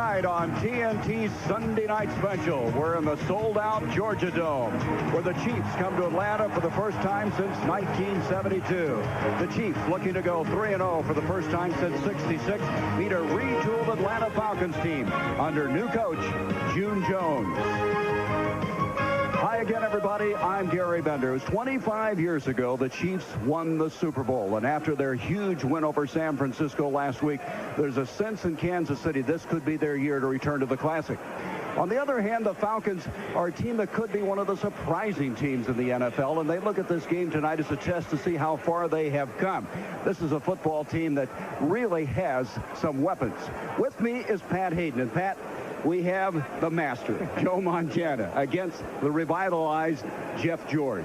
Tonight on TNT Sunday Night Special, we're in the sold-out Georgia Dome, where the Chiefs come to Atlanta for the first time since 1972. The Chiefs looking to go 3-0 for the first time since '66, meet a retooled Atlanta Falcons team under new coach June Jones. Hi again, everybody. I'm Gary Bender. It was 25 years ago the Chiefs won the Super Bowl, and after their huge win over San Francisco last week, there's a sense in Kansas City this could be their year to return to the Classic. On the other hand, the Falcons are a team that could be one of the surprising teams in the NFL, and they look at this game tonight as a test to see how far they have come. This is a football team that really has some weapons. With me is Pat Hayden, and Pat, we have the master, Joe Montana, against the revitalized Jeff George.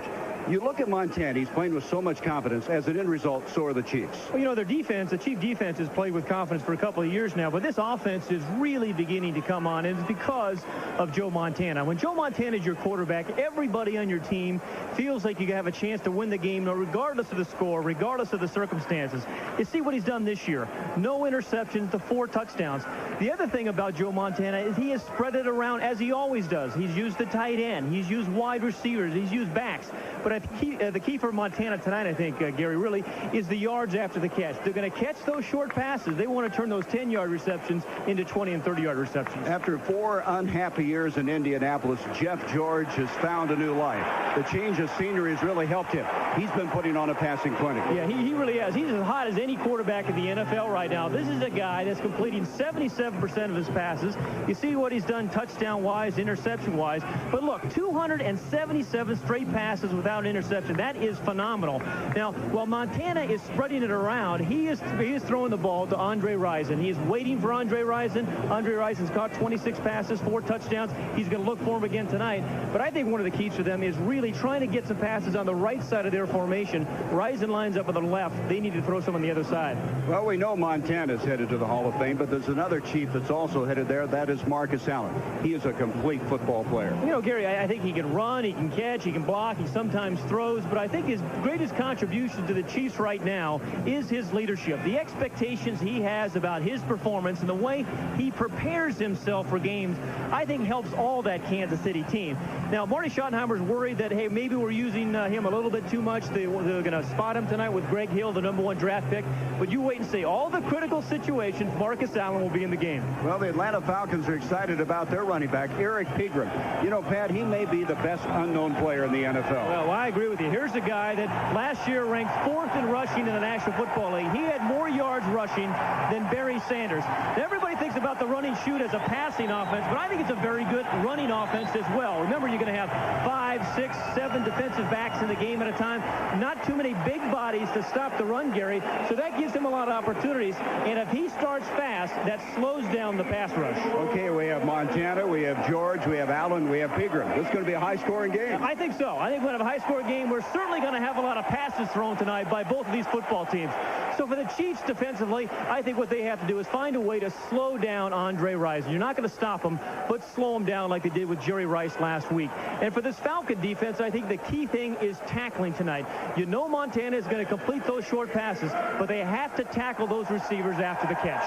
You look at Montana, he's playing with so much confidence. As an end result, so are the Chiefs. Well, you know, their defense, the Chief defense has played with confidence for a couple of years now, but this offense is really beginning to come on, and it's because of Joe Montana. When Joe Montana is your quarterback, everybody on your team feels like you have a chance to win the game, regardless of the score, regardless of the circumstances. You see what he's done this year. No interceptions to 4 touchdowns. The other thing about Joe Montana is he has spread it around as he always does. He's used the tight end. He's used wide receivers. He's used backs. But the key for Montana tonight, I think, Gary, really, is the yards after the catch. They're going to catch those short passes. They want to turn those 10-yard receptions into 20- and 30-yard receptions. After 4 unhappy years in Indianapolis, Jeff George has found a new life. The change of scenery has really helped him. He's been putting on a passing clinic. Yeah, he really has. He's as hot as any quarterback in the NFL right now. This is a guy that's completing 77% of his passes. You see what he's done touchdown-wise, interception-wise. But look, 277 straight passes without interception. That is phenomenal. Now, while Montana is spreading it around, he is throwing the ball to Andre Rison. He is waiting for Andre Rison. Andre Rison's caught 26 passes, 4 touchdowns. He's going to look for him again tonight. But I think one of the keys for them is really trying to get some passes on the right side of their formation. Rison lines up on the left. They need to throw some on the other side. Well, we know Montana's headed to the Hall of Fame, but there's another Chief that's also headed there. That is Marcus Allen. He is a complete football player. You know, Gary, I think he can run, he can catch, he can block, he sometimes throws, but I think his greatest contribution to the Chiefs right now is his leadership. The expectations he has about his performance and the way he prepares himself for games, I think helps all that Kansas City team. Now, Marty Schottenheimer's worried that, hey, maybe we're using him a little bit too much. They're going to spot him tonight with Greg Hill, the #1 draft pick. But you wait and see. All the critical situations, Marcus Allen will be in the game. Well, the Atlanta Falcons are excited about their running back, Eric Pegram. You know, Pat, he may be the best unknown player in the NFL. Well, I agree with you. Here's a guy that last year ranked 4th in rushing in the National Football League. He had more yards rushing than Barry Sanders. Everybody thinks about the running shoot as a passing offense, but I think it's a very good running offense as well. Remember, you're going to have 5, 6, 7 defensive backs in the game at a time. Not too many big bodies to stop the run, Gary, so that gives him a lot of opportunities. And if he starts fast, that slows down the pass rush. Okay, we have Montana, we have George, we have Allen, we have Pegram. This is going to be a high-scoring game. I think so. I think we're going to have a high-scoring game. We're certainly going to have a lot of passes thrown tonight by both of these football teams. So for the Chiefs defensively, I think what they have to do is find a way to slow down Andre Rison. You're not going to stop him, but slow him down like they did with Jerry Rice last week. And for this Falcon defense, I think the key thing is tackling tonight. You know Montana is going to complete those short passes, but they have to tackle those receivers after the catch.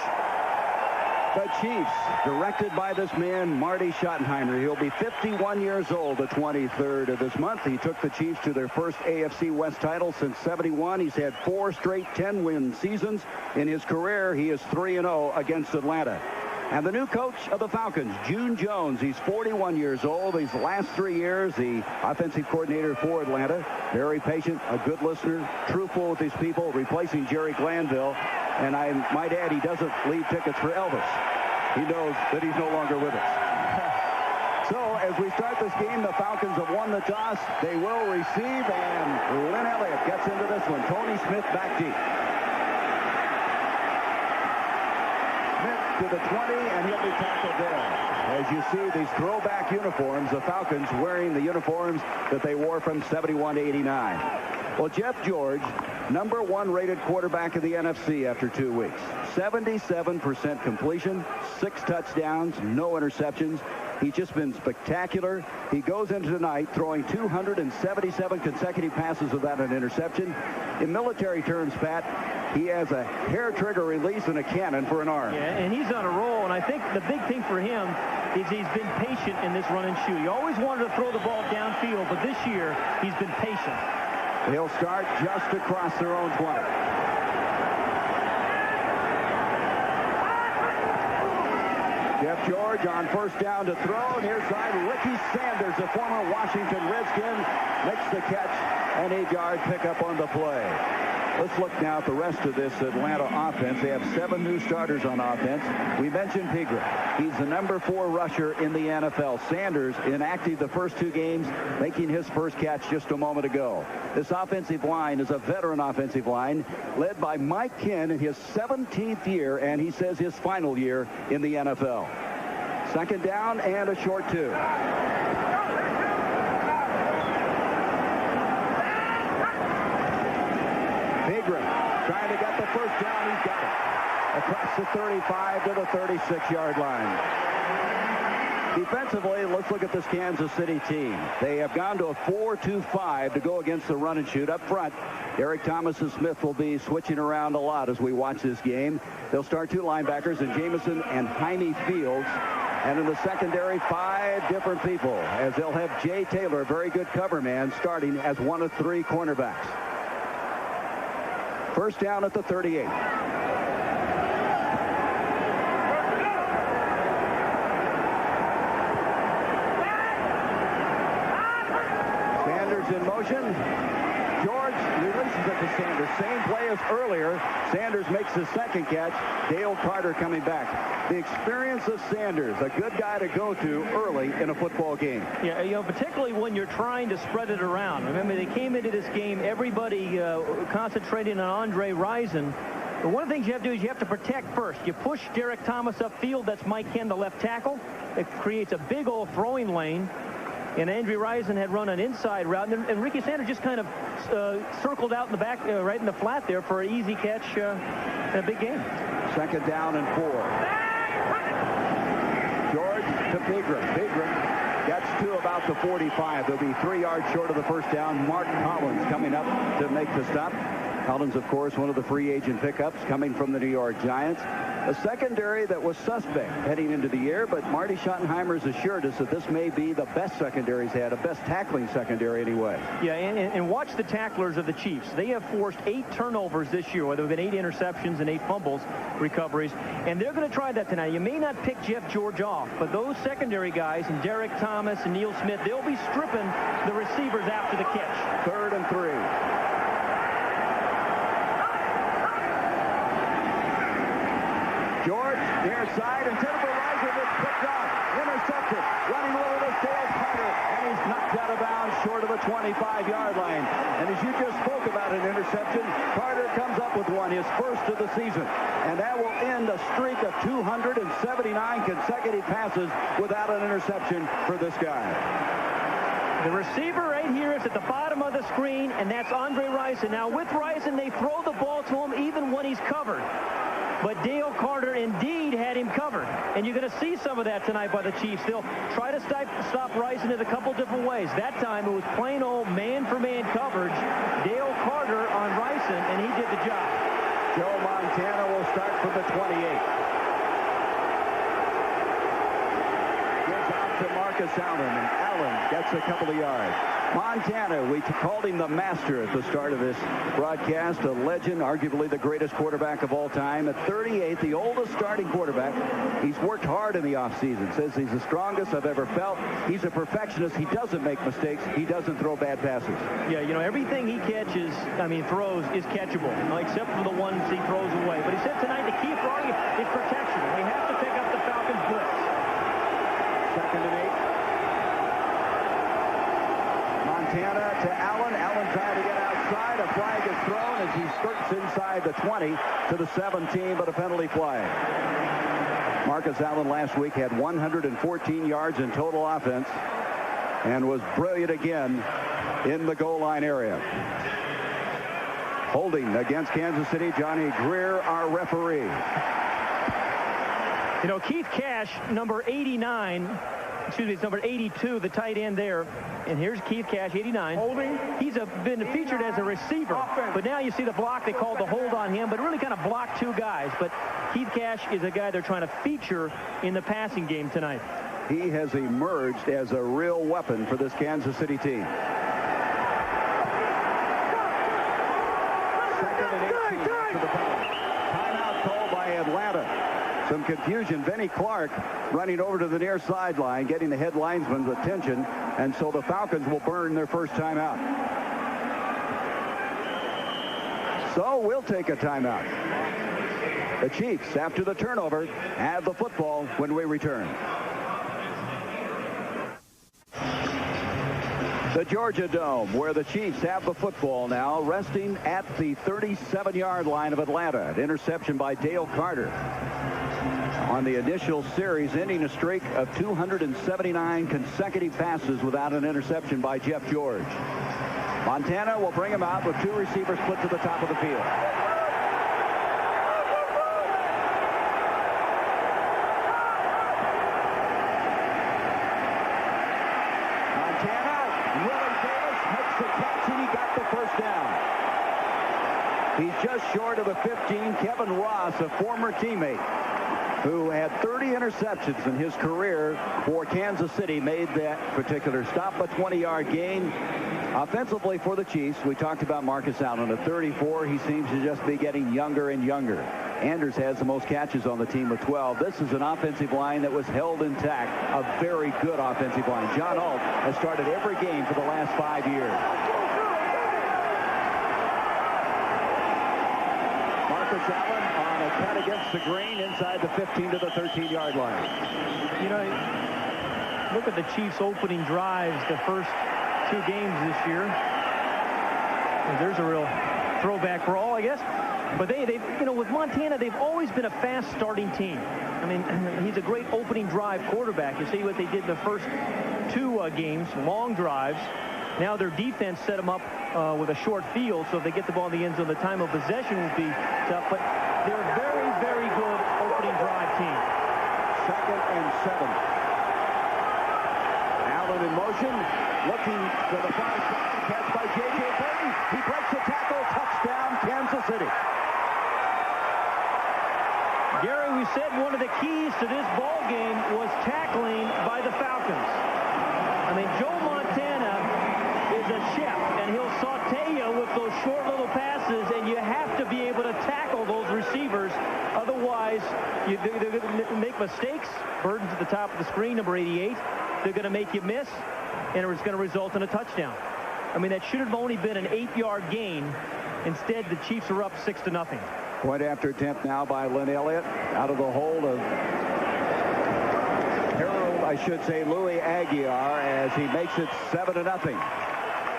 The Chiefs, directed by this man, Marty Schottenheimer. He'll be 51 years old the 23rd of this month. He took the Chiefs to their first AFC West title since '71. He's had 4 straight 10-win seasons. In his career, he is 3-0 against Atlanta. And the new coach of the Falcons, June Jones, he's 41 years old. These last 3 years, the offensive coordinator for Atlanta. Very patient, a good listener, truthful with his people, replacing Jerry Glanville. And I might add, he doesn't leave tickets for Elvis. He knows that he's no longer with us. So as we start this game, the Falcons have won the toss. They will receive, and Lynn Elliott gets into this one. Tony Smith back deep. To the 20, and he'll be tackled there. As you see, these throwback uniforms, the Falcons wearing the uniforms that they wore from '71 to '89. Well, Jeff George, #1 rated quarterback of the NFC after 2 weeks. 77% completion, 6 touchdowns, no interceptions. He's just been spectacular. He goes into tonight throwing 277 consecutive passes without an interception. In military terms, Pat, he has a hair trigger release and a cannon for an arm. Yeah, and he's on a roll, and I think the big thing for him is he's been patient in this run and shoot. He always wanted to throw the ball downfield, but this year he's been patient. He'll start just across their own 20. Jeff George on first down to throw. Near side, Ricky Sanders, a former Washington Redskin, makes the catch, an 8-yard pickup on the play. Let's look now at the rest of this Atlanta offense. They have 7 new starters on offense. We mentioned Pegram. He's the number 4 rusher in the NFL. Sanders inactive the first 2 games, making his first catch just a moment ago. This offensive line is a veteran offensive line led by Mike Ken in his 17th year, and he says his final year in the NFL. Second down and a short 2. Pegram trying to get the first down. He's got it. Across the 35 to the 36-yard line. Defensively, let's look at this Kansas City team. They have gone to a 4-2-5 to go against the run and shoot. Up front, Eric Thomas and Smith will be switching around a lot as we watch this game. They'll start 2 linebackers in Jamison and Jaime Fields. And in the secondary, 5 different people, as they'll have Jay Taylor, a very good cover man, starting as one of 3 cornerbacks. First down at the 38. Sanders in motion. George releases it to Sanders. Same play as earlier. Sanders makes his second catch. Dale Carter coming back. The experience of Sanders, a good guy to go to early in a football game. Yeah, you know, particularly when you're trying to spread it around. Remember, they came into this game, everybody concentrating on Andre Rison. But one of the things you have to do is you have to protect first. You push Derek Thomas upfield. That's Mike Ken, the left tackle. It creates a big old throwing lane. And Andre Rison had run an inside route, and Ricky Sanders just kind of circled out in the back, right in the flat there for an easy catch in a big game. Second down and 4. George to Pegram. Pegram gets to about the 45. They'll be 3 yards short of the first down. Mark Collins coming up to make the stop. Collins, of course, one of the free agent pickups coming from the New York Giants. A secondary that was suspect heading into the year, but Marty Schottenheimer has assured us that this may be the best secondary he's had, a best tackling secondary anyway. Yeah, and watch the tacklers of the Chiefs. They have forced 8 turnovers this year, where there have been 8 interceptions and 8 fumbles recoveries, and they're going to try that tonight. You may not pick Jeff George off, but those secondary guys, and Derek Thomas and Neil Smith, they'll be stripping the receivers after the catch. 3rd and 3. George, near side, and Jennifer Riser gets picked off. Intercepted. Running over this Dale Carter, and he's knocked out of bounds short of the 25-yard line. And as you just spoke about an interception, Carter comes up with one, his first of the season. And that will end a streak of 279 consecutive passes without an interception for this guy. The receiver right here is at the bottom of the screen, and that's Andre Rison. Now, with Rison, they throw the ball to him even when he's covered. But Dale Carter indeed had him covered. And you're going to see some of that tonight by the Chiefs. They'll try to stop Rison in a couple different ways. That time it was plain old man-for-man coverage. Dale Carter on Rison, and he did the job. Joe Montana will start from the 28. Gives out to Marcus Allen, and Allen gets a couple of yards. Montana, we called him the master at the start of this broadcast, a legend, arguably the greatest quarterback of all time. At 38, the oldest starting quarterback. He's worked hard in the offseason. Says he's the strongest I've ever felt. He's a perfectionist. He doesn't make mistakes. He doesn't throw bad passes. Yeah, you know, everything he catches, throws, is catchable, except for the ones he throws away. But he said tonight the key for him is protection. They have to pick up the Falcons' blitz. 2nd and 8. Montana to Allen. Allen trying to get outside. A flag is thrown as he skirts inside the 20 to the 17, but a penalty flag. Marcus Allen last week had 114 yards in total offense and was brilliant again in the goal line area. Holding against Kansas City, Johnny Greer, our referee. You know, Keith Cash, number 89, excuse me, it's number 82, the tight end there. And here's Keith Cash, 89. Holding. He's been featured as a receiver, but now you see the block. They called the hold on him, but really kind of blocked two guys. But Keith Cash is a guy they're trying to feature in the passing game tonight. He has emerged as a real weapon for this Kansas City team. Second and 18 after the penalty. Timeout called by Atlanta. Some confusion. Vinnie Clark running over to the near sideline, getting the head linesman's attention, and so the Falcons will burn their first timeout. So we'll take a timeout. The Chiefs, after the turnover, have the football when we return. The Georgia Dome, where the Chiefs have the football now, resting at the 37-yard line of Atlanta. An interception by Dale Carter on the initial series, ending a streak of 279 consecutive passes without an interception by Jeff George. Montana will bring him out with two receivers split to the top of the field. He's just short of the 15. Kevin Ross, a former teammate who had 30 interceptions in his career for Kansas City, made that particular stop, a 20-yard gain. Offensively for the Chiefs, we talked about Marcus Allen at 34. He seems to just be getting younger and younger. Anders has the most catches on the team with 12. This is an offensive line that was held intact, a very good offensive line. John Alt has started every game for the last 5 years. Marcus Allen on a cut against the green inside the 15 to the 13-yard line. You know, look at the Chiefs' opening drives the first two games this year. And there's a real throwback brawl, I guess. But they've you know, with Montana, they've always been a fast starting team. I mean, he's a great opening drive quarterback. You see what they did the first two games, long drives. Now their defense set them up with a short field, so if they get the ball in the end zone, the time of possession will be tough. But they're a very, very good opening drive team. 2nd and 7. Allen in motion, looking for the far side. Catch by J.J. Burton. He breaks the tackle. Touchdown, Kansas City. Gary, we said one of the keys to this ball game was tackling by the Falcons. I mean, Joe Montana is a chef, and he'll saute you with those short little passes, and you have to be able to tackle those receivers. Otherwise, they're going to make mistakes. Burton's at the top of the screen, number 88. They're going to make you miss, and it's going to result in a touchdown. I mean, that should have only been an 8-yard gain. Instead, the Chiefs are up 6-0. Point after attempt now by Lynn Elliott out of the hold of Harold, I should say, Louis Aguiar, as he makes it 7-0.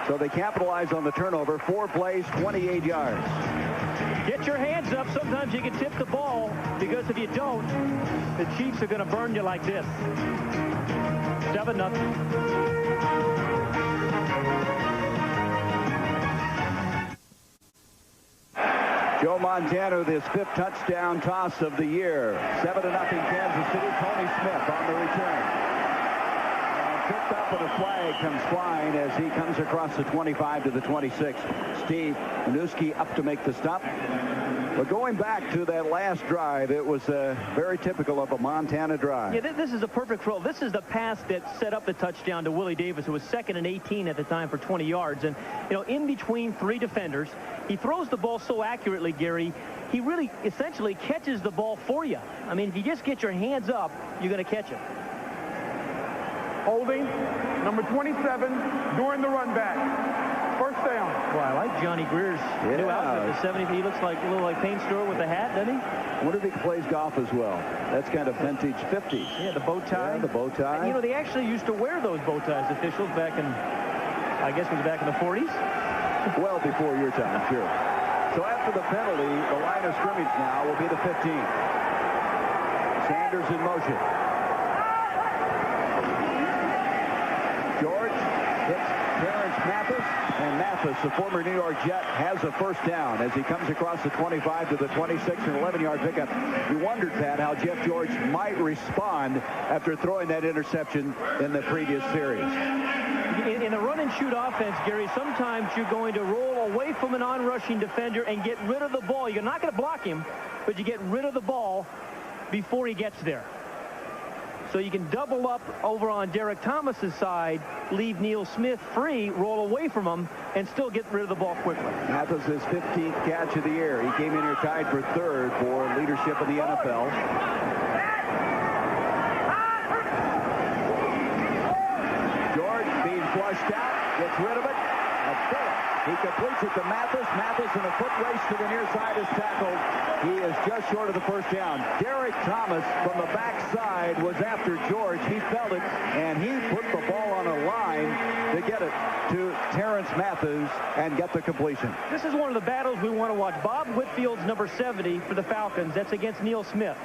So they capitalize on the turnover. 4 plays, 28 yards. Get your hands up. Sometimes you can tip the ball, because if you don't, the Chiefs are going to burn you like this. 7-0. Joe Montana with his 5th touchdown toss of the year. 7-0 Kansas City. Tony Smith on the return. And picked up, and a flag comes flying as he comes across the 25 to the 26. Steve Minuski up to make the stop. But going back to that last drive, it was very typical of a Montana drive. Yeah, this is a perfect throw. This is the pass that set up the touchdown to Willie Davis, who was 2nd and 18 at the time for 20 yards. And, you know, in between 3 defenders, he throws the ball so accurately, Gary, he really essentially catches the ball for you. I mean, if you just get your hands up, you're going to catch it. Holding, number 27, during the run back. First down. Well, I like Johnny Greer's new outfit. The 70. He looks like a little like Payne Stewart with the hat, doesn't he? I wonder if he plays golf as well. That's kind of vintage 50s. Yeah, the bow tie. Yeah, the bow tie. And, you know, they actually used to wear those bow ties, officials, back in, I guess it was back in the 40s. Well before your time, sure. So after the penalty, the line of scrimmage now will be the 15. Sanders in motion. George hits Terrence Mathis, and Mathis, the former New York Jet, has a first down as he comes across the 25 to the 26 and 11-yard pickup. You wondered, Pat, how Jeff George might respond after throwing that interception in the previous series. In a run-and-shoot offense, Gary, sometimes you're going to roll away from an on-rushing defender and get rid of the ball. You're not going to block him, but you get rid of the ball before he gets there. So you can double up over on Derek Thomas's side, leave Neil Smith free, roll away from him, and still get rid of the ball quickly. Mathis' 15th catch of the year. He came in here tied for third for leadership in the NFL. George being flushed out, gets rid of it. A bullet. He completes it to Mathis. Mathis in a foot race to the near side is tackled. He is just short of the first down. Derek Thomas from the backside was after George. He felt it, and he put the ball on a line to get it to Terrence Mathis and get the completion. This is one of the battles we want to watch. Bob Whitfield's number 70 for the Falcons. That's against Neil Smith.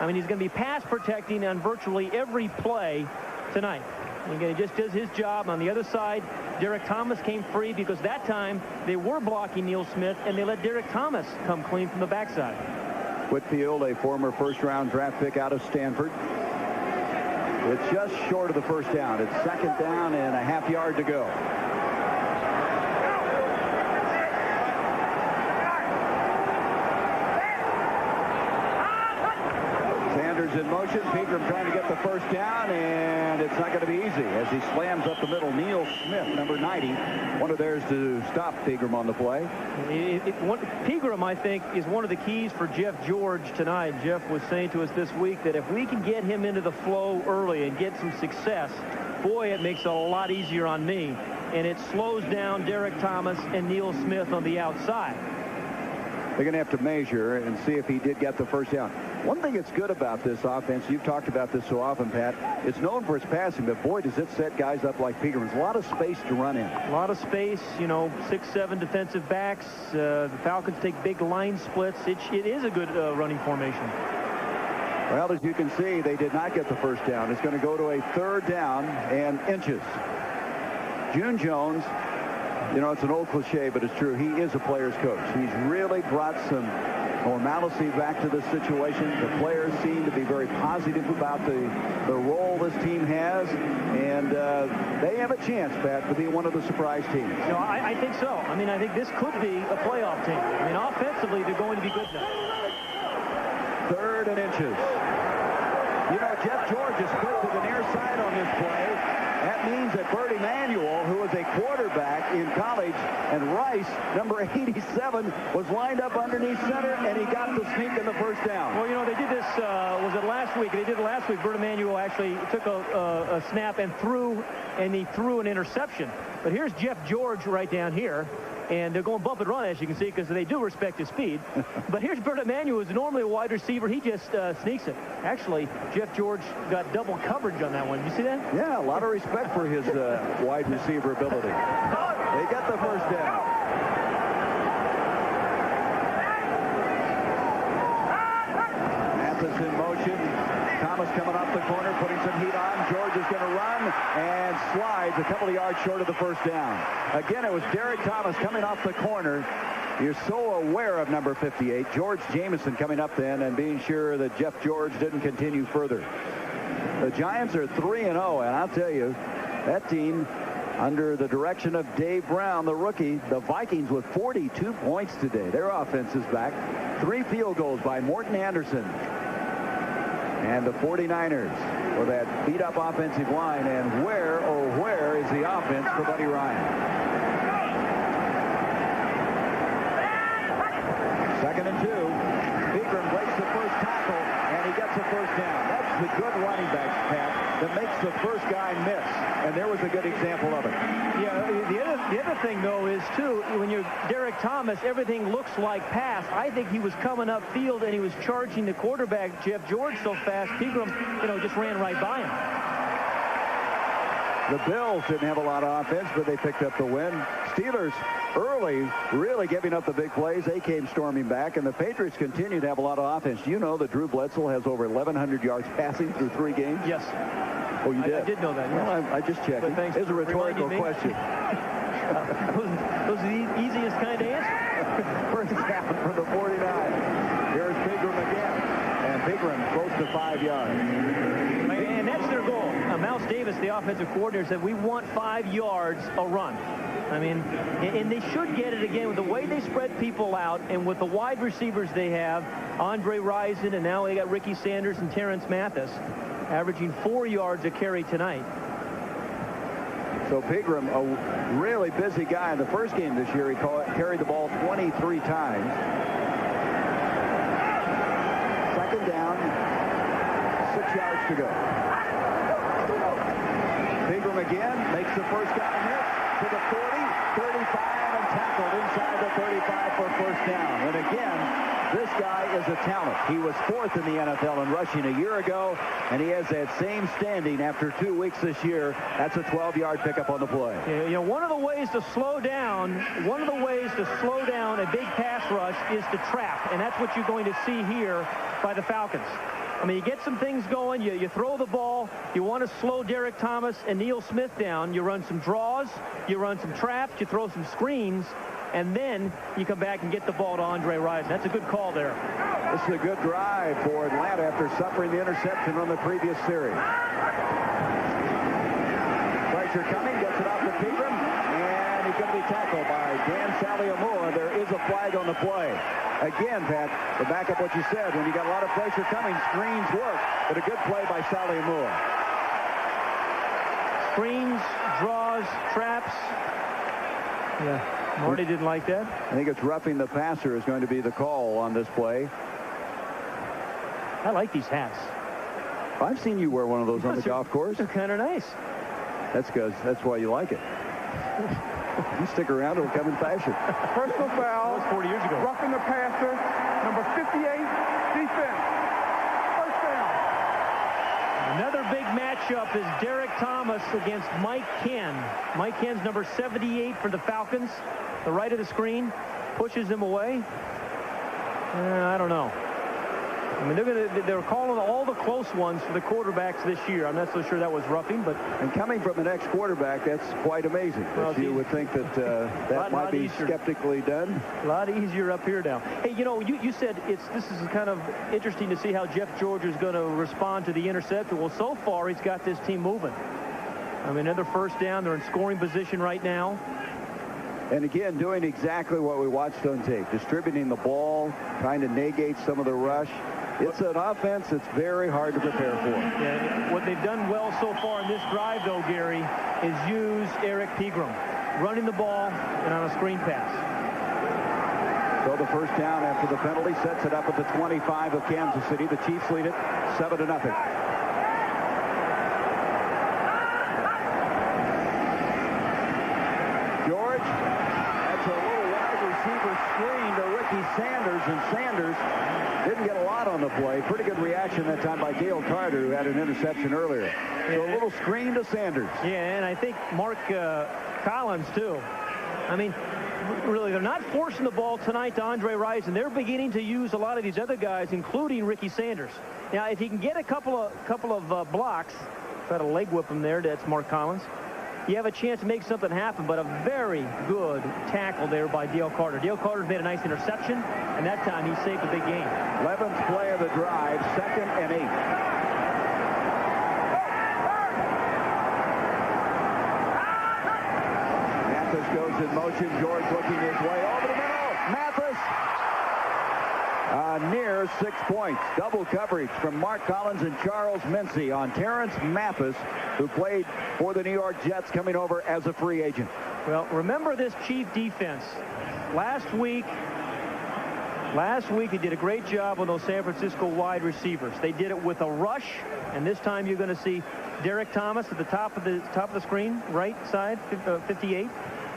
I mean, he's going to be pass protecting on virtually every play tonight. Again, he just does his job. On the other side, Derek Thomas came free because that time they were blocking Neil Smith, and they let Derek Thomas come clean from the backside. Whitfield, a former first-round draft pick out of Stanford. It's just short of the first down. It's second down and a half yard to go. In motion, Pegram trying to get the first down, and it's not going to be easy as he slams up the middle. Neil Smith, number 90, one of theirs to stop Pegram on the play. Pegram, I think, is one of the keys for Jeff George tonight. Jeff was saying to us this week that if we can get him into the flow early and get some success, boy, it makes it a lot easier on me. And it slows down Derek Thomas and Neil Smith on the outside. They're going to have to measure and see if he did get the first down. One thing that's good about this offense, you've talked about this so often, Pat, it's known for its passing, but boy, does it set guys up like Pegram. There's a lot of space to run in. A lot of space, you know, 6-7 defensive backs. The Falcons take big line splits. It is a good running formation. Well, as you can see, they did not get the first down. It's going to go to a third down and inches. June Jones, you know, it's an old cliche, but it's true. He is a player's coach. He's really brought some normalcy back to this situation. The players seem to be very positive about the role this team has, and they have a chance, Pat, to be one of the surprise teams. No, I think so. I mean, I think this could be a playoff team. I mean, offensively, they're going to be good now. Third and inches. You know, Jeff George is split to the near side on this play. That means that Bert Emanuel, who was a quarterback in college, and Rice, number 87, was lined up underneath center, and he got the sneak in the first down. Well, you know, they did this, was it last week? They did it last week. Bert Emanuel actually took a snap and he threw an interception. But here's Jeff George right down here. And they're going bump and run, as you can see, because they do respect his speed. But here's Bert Emanuel, who's normally a wide receiver. He just sneaks it. Actually, Jeff George got double coverage on that one. Did you see that? Yeah, a lot of respect for his wide receiver ability. They got the first down. Mathis in motion. Thomas coming off the corner, putting some heat on. George is going to run and slides a couple of yards short of the first down. Again, it was Derek Thomas coming off the corner. You're so aware of number 58. George Jamison coming up then and being sure that Jeff George didn't continue further. The Giants are 3-0, and I'll tell you, that team, under the direction of Dave Brown, the rookie, the Vikings with 42 points today. Their offense is back. 3 field goals by Morton Anderson. And the 49ers with that beat-up offensive line. And where is the offense for Buddy Ryan? Second and 2. Pegram breaks the first tackle, and he gets the first down. That's the good running back, Pat, that makes the first guy miss. And there was a good example of it. Yeah, the other thing, though, is, too, when you're Derek Thomas, everything looks like pass. I think he was coming upfield, and he was charging the quarterback, Jeff George, so fast. Pegram, you know, just ran right by him. The Bills didn't have a lot of offense, but they picked up the win. Steelers early really giving up the big plays. They came storming back, and the Patriots continue to have a lot of offense. Do you know that Drew Bledsoe has over 1,100 yards passing through 3 games? Yes. Oh, you did? I did know that. Yes. Well, I just checked. It's a rhetorical question. Those are the easiest kind of answer. First down for the 49. Here's Pigram again. And Pigram close to 5 yards. And that's their goal. Mouse Davis, the offensive coordinator, said we want 5 yards a run. I mean, and they should get it again with the way they spread people out and with the wide receivers they have, Andre Rison, and now they got Ricky Sanders and Terrence Mathis, averaging 4 yards a carry tonight. So Pigram, a really busy guy. In the first game this year, he carried the ball 23 times. Second down, 6 yards to go. Pigram again makes the first down hit to the 40, 35, and tackled inside the 35 for first down. And again, this guy is a talent. He was 4th in the NFL in rushing a year ago, and he has that same standing after 2 weeks this year. That's a 12-yard pickup on the play. You know, one of the ways to slow down a big pass rush is to trap, and that's what you're going to see here by the Falcons. I mean, you get some things going, you throw the ball, you want to slow Derek Thomas and Neil Smith down, you run some draws, you run some traps, you throw some screens, and then you come back and get the ball to Andre Rison. That's a good call there. This is a good drive for Atlanta after suffering the interception on the previous series. Pressure coming, gets it off to Pigram, and he's going to be tackled by Dan Saliamore. There is a flag on the play. Again, Pat, to back up what you said, when you got a lot of pressure coming, screens work, but a good play by Saliamore. Screens, draws, traps. Yeah, Marty didn't like that. I think it's roughing the passer is going to be the call on this play. I like these hats. I've seen you wear one of those on the golf course. They're kind of nice. That's why you like it. You stick around, it'll come in fashion. Personal foul. That was 40 years ago. Roughing the passer. Number 58, defense. First down. Another big matchup is Derek Thomas against Mike Ken. Mike Ken's number 78 for the Falcons. The right of the screen pushes him away. I don't know. I mean, they're calling all the close ones for the quarterbacks this year. I'm not so sure that was roughing, but and coming from an ex-quarterback, that's quite amazing. Well, you would think that that might be skeptically done. A lot easier up here now. Hey, you know, you said this is kind of interesting to see how Jeff George is going to respond to the interception. Well, so far he's got this team moving. I mean, another first down. They're in scoring position right now. And again, doing exactly what we watched on tape, distributing the ball, trying to negate some of the rush. It's an offense that's very hard to prepare for. Yeah, what they've done well so far in this drive, though, Gary, is use Eric Pigram, running the ball and on a screen pass. So the first down after the penalty sets it up at the 25 of Kansas City. The Chiefs lead it 7-0. George, that's a little wide receiver screen to Ricky Sanders, and Sanders didn't get a lot on the play. Pretty good reaction that time by Dale Carter, who had an interception earlier. So a little screen to Sanders. Yeah, and I think Mark Collins, too. I mean, really, they're not forcing the ball tonight to Andre Rison. They're beginning to use a lot of these other guys, including Ricky Sanders. Now, if he can get a couple of blocks, try to leg whip him there, that's Mark Collins, you have a chance to make something happen, but a very good tackle there by Dale Carter. Dale Carter's made a nice interception, and that time he saved a big game. 11th play of the drive, 2nd and 8. Mathis goes in motion. George looking his way over the middle. Mathis near 6 points. Double coverage from Mark Collins and Charles Mincy on Terrence Mathis, who played for the New York Jets, coming over as a free agent. Well, remember this Chief defense. Last week he did a great job on those San Francisco wide receivers. They did it with a rush, and this time you're going to see Derek Thomas at the top of the screen, right side, 58,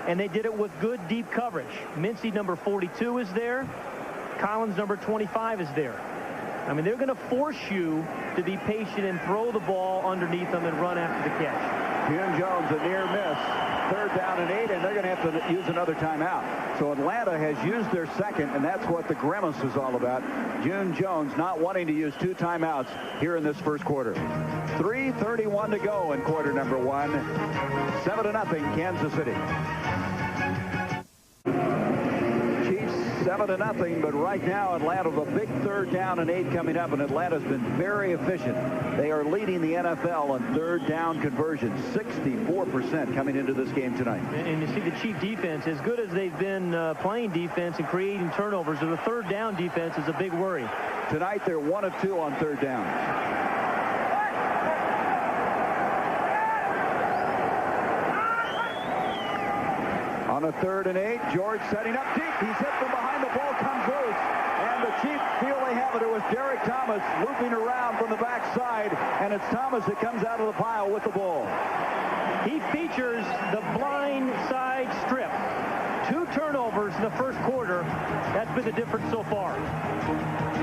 and they did it with good deep coverage. Mincy, number 42, is there. Collins, number 25, is there. I mean, they're going to force you to be patient and throw the ball underneath them and run after the catch. June Jones, a near miss. 3rd down and 8, and they're going to have to use another timeout. So Atlanta has used their second, and that's what the grimace is all about. June Jones not wanting to use 2 timeouts here in this first quarter. 3:31 to go in quarter number 1. 7-0 Kansas City. Chiefs 7-0, but right now Atlanta with a big 3rd down and 8 coming up, and Atlanta's been very efficient. They are leading the NFL on 3rd down conversions, 64% coming into this game tonight. And you see the Chief defense, as good as they've been playing defense and creating turnovers, the 3rd down defense is a big worry. Tonight they're 1 of 2 on 3rd down. On a 3rd and 8, George setting up deep. He's hit from behind. The ball comes loose. And the Chiefs feel they have it. It was Derek Thomas looping around from the backside. And it's Thomas that comes out of the pile with the ball. He features the blind side strip. 2 turnovers in the first quarter. That's been the difference so far.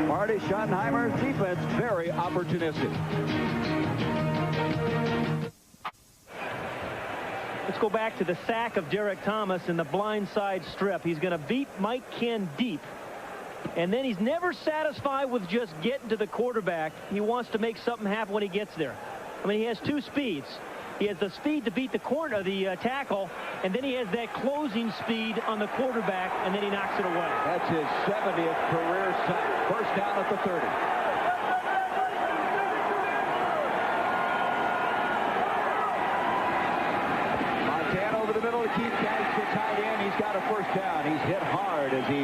Marty Schottenheimer's defense very opportunistic. Let's go back to the sack of Derek Thomas and the blind side strip. He's going to beat Mike Ken deep. And then he's never satisfied with just getting to the quarterback. He wants to make something happen when he gets there. I mean, he has 2 speeds. He has the speed to beat the tackle, and then he has that closing speed on the quarterback, and then he knocks it away. That's his 70th career sack. First down at the 30. Keith Gaddis gets tight end. He's got a first down. He's hit hard as he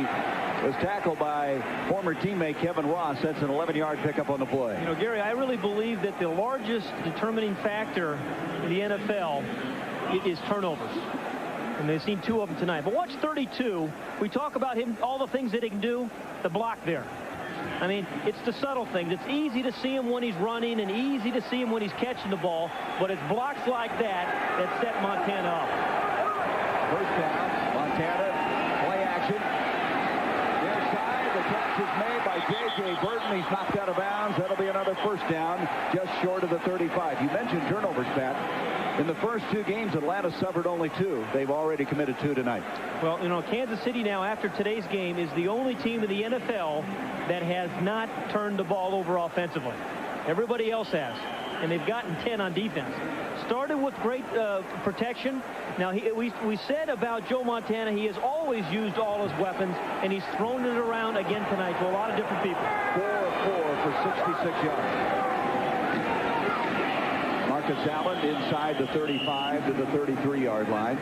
was tackled by former teammate Kevin Ross. That's an 11-yard pickup on the play. You know, Gary, I really believe that the largest determining factor in the NFL is turnovers. And they've seen 2 of them tonight. But watch 32. We talk about him, all the things that he can do. The block there. I mean, it's the subtle things. It's easy to see him when he's running and easy to see him when he's catching the ball. But it's blocks like that that set Montana up. First down, Montana, play action. Near side, the catch is made by J.J. Burton. He's knocked out of bounds. That'll be another first down, just short of the 35. You mentioned turnovers, Pat. In the first 2 games, Atlanta suffered only 2. They've already committed 2 tonight. Well, you know, Kansas City now, after today's game, is the only team in the NFL that has not turned the ball over offensively. Everybody else has. And they've gotten 10 on defense. Started with great protection. Now, we said about Joe Montana, he has always used all his weapons, and he's thrown it around again tonight to a lot of different people. 4 of 4 for 66 yards. Marcus Allen inside the 35 to the 33-yard line.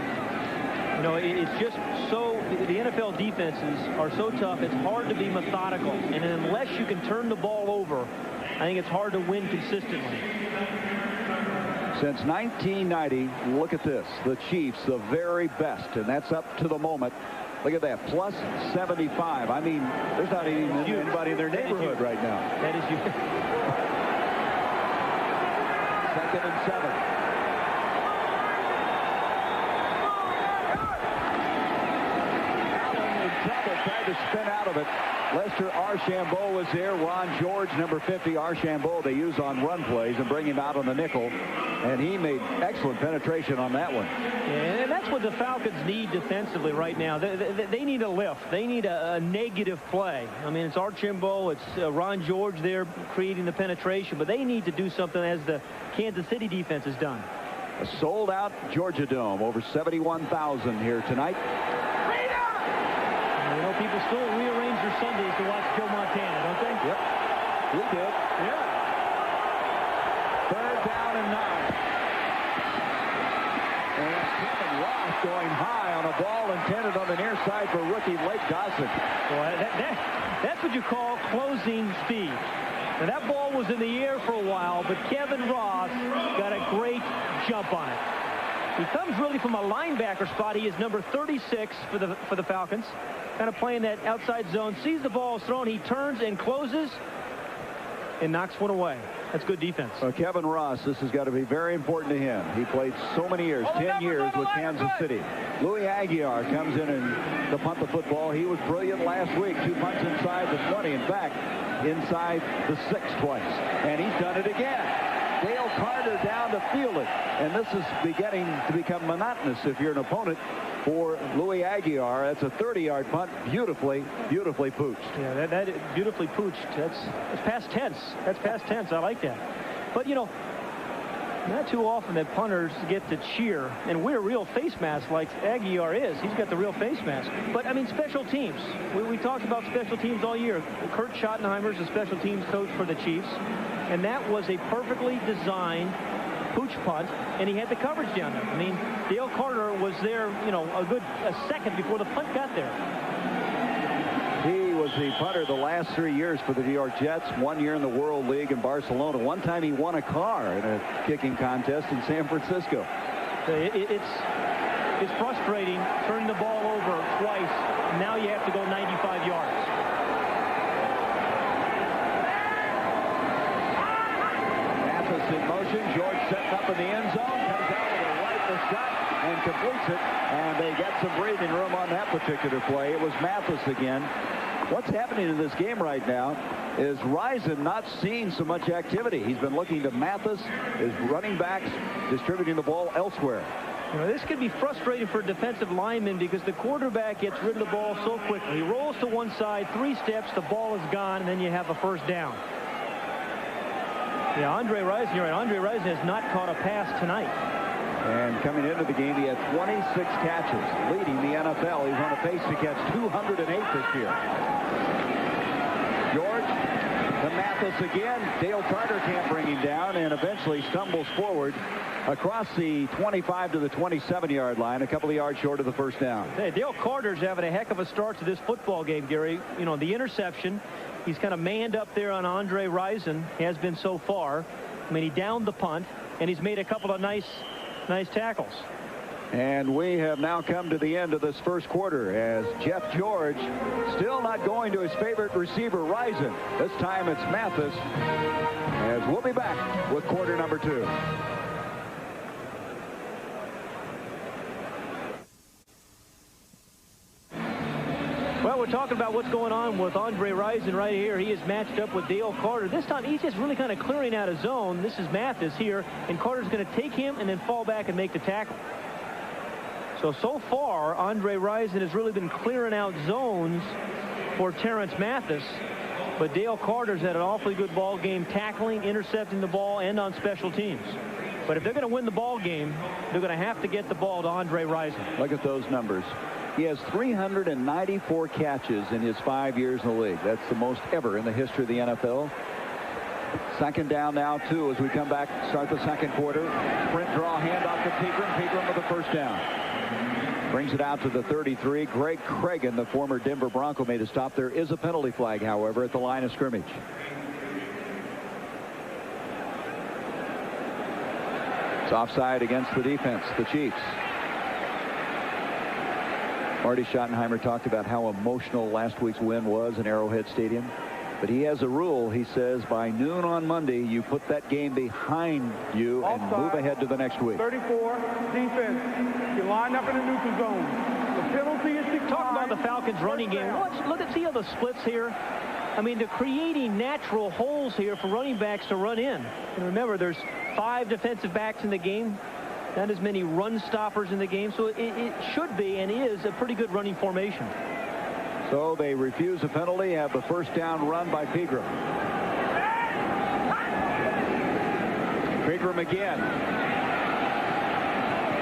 You know, it's just so, the NFL defenses are so tough, it's hard to be methodical. And unless you can turn the ball over, I think it's hard to win consistently. Since 1990, look at this. The Chiefs, the very best, and that's up to the moment. Look at that, plus 75. I mean, there's not even anybody in their neighborhood right now. That is huge. 2nd and 7. Allen in trouble, tried to spin out of it. Lester Archambault was there. Ron George, number 50, Archambault, they use on run plays and bring him out on the nickel. And he made excellent penetration on that one. Yeah, and that's what the Falcons need defensively right now. They need a lift. They need a negative play. I mean, it's Archambault, it's Ron George there creating the penetration, but they need to do something as the Kansas City defense has done. A sold-out Georgia Dome, over 71,000 here tonight. You know, people still rearrange their Sundays to watch Joe Montana, don't they? Yep, we did. Yeah. 3rd down and 9. And Kevin Ross going high on a ball intended on the near side for rookie Blake Dawson. Boy, that's what you call closing speed. Now, that ball was in the air for a while, but Kevin Ross got a great jump on it. He comes really from a linebacker spot. He is number 36 for the Falcons. Kind of playing that outside zone. Sees the ball is thrown. He turns and closes and knocks one away. That's good defense. Well, Kevin Ross, this has got to be very important to him. He played so many years, 10 years with Kansas City. Louis Aguiar comes in and to punt the football. He was brilliant last week. 2 punts inside the 20. In fact, inside the 6 twice. And he's done it again. Dale Carter down to field it. And this is beginning to become monotonous if you're an opponent for Louis Aguiar. That's a 30-yard punt. Beautifully pooched. Yeah, that beautifully pooched. That's past tense. That's past tense. I like that. But, you know, not too often that punters get to cheer and wear real face masks like Aguiar is. He's got the real face mask. But, I mean, special teams. We talked about special teams all year. Kurt Schottenheimer is a special teams coach for the Chiefs. And that was a perfectly designed pooch punt, and he had the coverage down there. I mean, Dale Carter was there, you know, a second before the punt got there. He was the punter the last 3 years for the New York Jets. 1 year in the World League in Barcelona. One time he won a car in a kicking contest in San Francisco. It's frustrating turning the ball over twice. Now you have to go 95 yards. In motion, George setting up in the end zone, comes out with a rifle shot and completes it, and they get some breathing room on that particular play. It was Mathis again. What's happening in this game right now is Rison not seeing so much activity. He's been looking to Mathis, his running backs, distributing the ball elsewhere. You know, this could be frustrating for a defensive lineman because the quarterback gets rid of the ball so quickly. He rolls to one side, 3 steps, the ball is gone, and then you have a first down. Yeah, Andre Rison, you're right. Andre Rison has not caught a pass tonight. And coming into the game, he had 26 catches, leading the NFL. He's on a pace to catch 208 this year. George to Mathis again. Dale Carter can't bring him down and eventually stumbles forward across the 25 to the 27-yard line, a couple of yards short of the first down. Hey, Dale Carter's having a heck of a start to this football game, Gary. You know, the interception. He's kind of manned up there on Andre Rison, has been so far. I mean, he downed the punt, and he's made a couple of nice tackles. And we have now come to the end of this first quarter as Jeff George still not going to his favorite receiver, Rison. This time it's Mathis, as we'll be back with quarter number 2. Well, we're talking about what's going on with Andre Rison right here. He is matched up with Dale Carter. This time, he's just really kind of clearing out a zone. This is Mathis here, and Carter's going to take him and then fall back and make the tackle. So far, Andre Rison has really been clearing out zones for Terrence Mathis, but Dale Carter's had an awfully good ball game tackling, intercepting the ball, and on special teams. But if they're going to win the ball game, they're going to have to get the ball to Andre Rison. Look at those numbers. He has 394 catches in his 5 years in the league. That's the most ever in the history of the NFL. Second down now, 2, as we come back, start the second quarter. Sprint draw, handoff to Pegram. Pegram with the first down. Brings it out to the 33. Greg Cregan, the former Denver Bronco, made a stop. There is a penalty flag, however, at the line of scrimmage. It's offside against the defense, the Chiefs. Marty Schottenheimer talked about how emotional last week's win was in Arrowhead Stadium. But he has a rule. He says by noon on Monday, you put that game behind you and move ahead to the next week. 34, defense. You line up in the neutral zone. The penalty is declined. Talk about the Falcons running game. See how the splits here. I mean, they're creating natural holes here for running backs to run in. And remember, there's 5 defensive backs in the game. Not as many run stoppers in the game, so it should be and is a pretty good running formation. So they refuse a penalty, have the first down run by Pegram. Pegram again.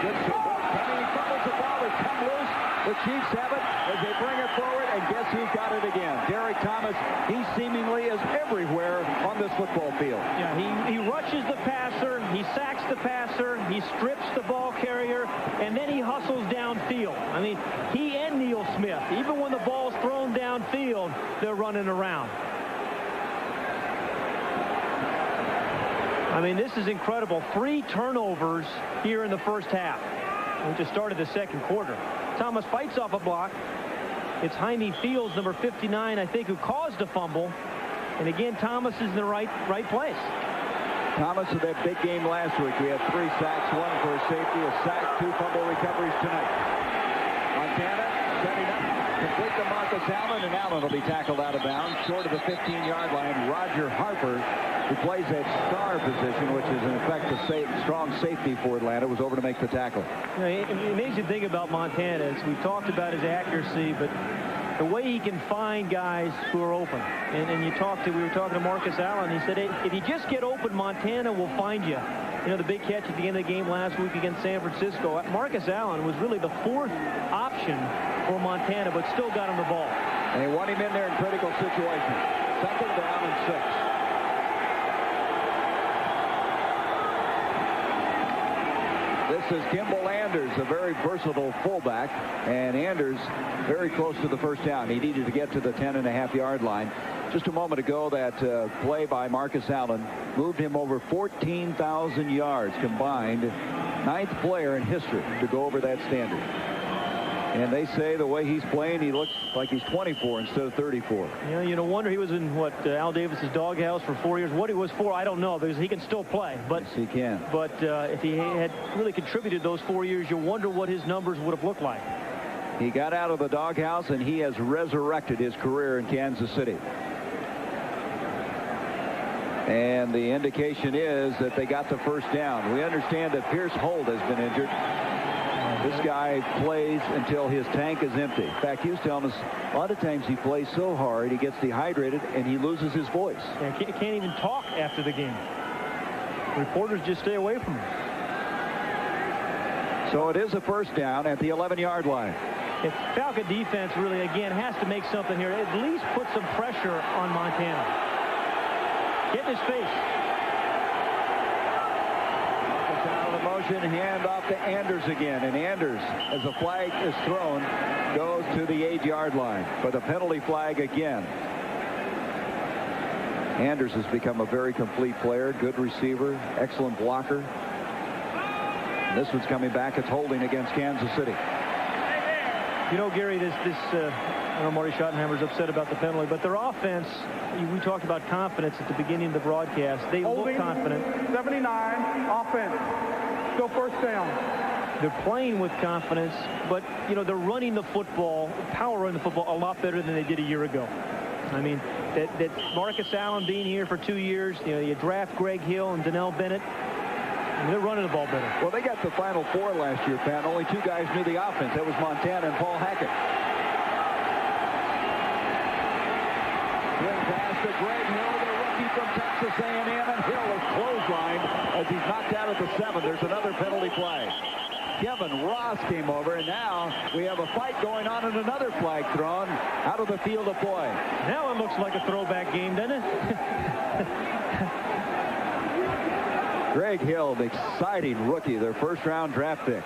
Gets the ball coming, he fumbles the ball, it's come loose. The Chiefs have it as they bring it forward, and guess who's got it again? Derek Thomas. He seemingly is everywhere on this football field. Yeah, he rushes the passer, he sacks the passer, he strips the ball carrier, and then he hustles downfield. I mean, he and Neil Smith, even when the ball's thrown downfield, they're running around. I mean, this is incredible. 3 turnovers here in the first half. We just started the second quarter. Thomas fights off a block. It's Jaime Fields, number 59, I think, who caused a fumble. And again, Thomas is in the right place. Thomas with that big game last week. We had 3 sacks, 1 for a safety, a sack, 2 fumble recoveries tonight. Montana setting up, complete to Marcus Allen, and Allen will be tackled out of bounds, short of the 15-yard line. Roger Harper who plays that star position, which is in effect a strong safety for Atlanta, was over to make the tackle. You know, it makes you think about Montana. We talked about his accuracy, but the way he can find guys who are open. And we were talking to Marcus Allen. He said, hey, if you just get open, Montana will find you. You know, the big catch at the end of the game last week against San Francisco. Marcus Allen was really the fourth option for Montana, but still got him the ball. And they want him in there in critical situations. 2nd down and 6. This is Kimball Anders, a very versatile fullback, and Anders very close to the first down. He needed to get to the 10.5-yard line. Just a moment ago, that play by Marcus Allen moved him over 14,000 yards combined. 9th player in history to go over that standard. And they say the way he's playing, he looks like he's 24 instead of 34. You know, you no wonder he was in Al Davis's doghouse for 4 years. What he was for, I don't know, because he can still play. But yes, he can. But if he had really contributed those 4 years, you wonder what his numbers would have looked like. He got out of the doghouse, and he has resurrected his career in Kansas City. And the indication is that they got the first down. We understand that Pierce Holt has been injured. This guy plays until his tank is empty. In fact, he was telling us a lot of times he plays so hard, he gets dehydrated, and he loses his voice. Yeah, can't even talk after the game. Reporters just stay away from him. So it is a first down at the 11-yard line. If Falcon defense really, again, has to make something here, at least put some pressure on Montana. Get in his face. Motion, hand off to Anders again, and Anders, as the flag is thrown, goes to the 8-yard line for the penalty flag again. Anders has become a very complete player, good receiver, excellent blocker. And this one's coming back. It's holding against Kansas City. You know, Gary, I know Marty Schottenheimer's upset about the penalty, but their offense, we talked about confidence at the beginning of the broadcast. They look confident. 79, offense. Still first down. They're playing with confidence, but, you know, they're running the football, power running the football a lot better than they did a year ago. I mean, that Marcus Allen being here for 2 years, you know, you draft Greg Hill and Donnell Bennett, and they're running the ball better. Well, they got the Final Four last year, Pat. Only 2 guys knew the offense. That was Montana and Paul Hackett. Good pass to Greg Hill, the rookie from Texas A&M, and Hill is clotheslined as he's knocked out at the 7. There's another penalty flag. Kevin Ross came over, and now we have a fight going on and another flag thrown out of the field of play. Now it looks like a throwback game, doesn't it? Greg Hill, the exciting rookie, their first-round draft pick.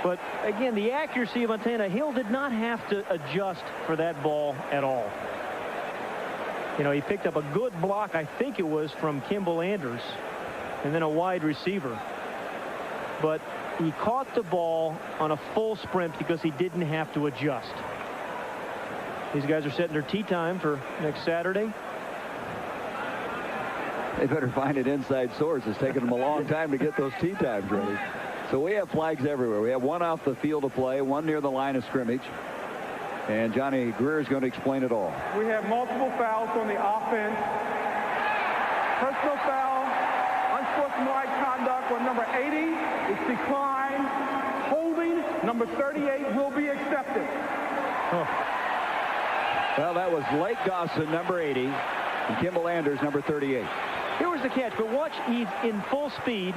But, again, the accuracy of Montana, Hill did not have to adjust for that ball at all. You know, he picked up a good block, I think it was, from Kimball Anders, and then a wide receiver. But he caught the ball on a full sprint because he didn't have to adjust. These guys are setting their tee time for next Saturday. They better find an inside source. It's taken them a long time to get those tee times ready. So we have flags everywhere. We have one off the field of play, one near the line of scrimmage. And Johnny Greer is going to explain it all. We have multiple fouls on the offense. Personal foul, unsportsmanlike conduct on number 80 is declined. Holding, number 38, will be accepted. Oh. Well, that was Lake Dawson, number 80, and Kimball Anders, number 38. Here was the catch, but watch, he's in full speed,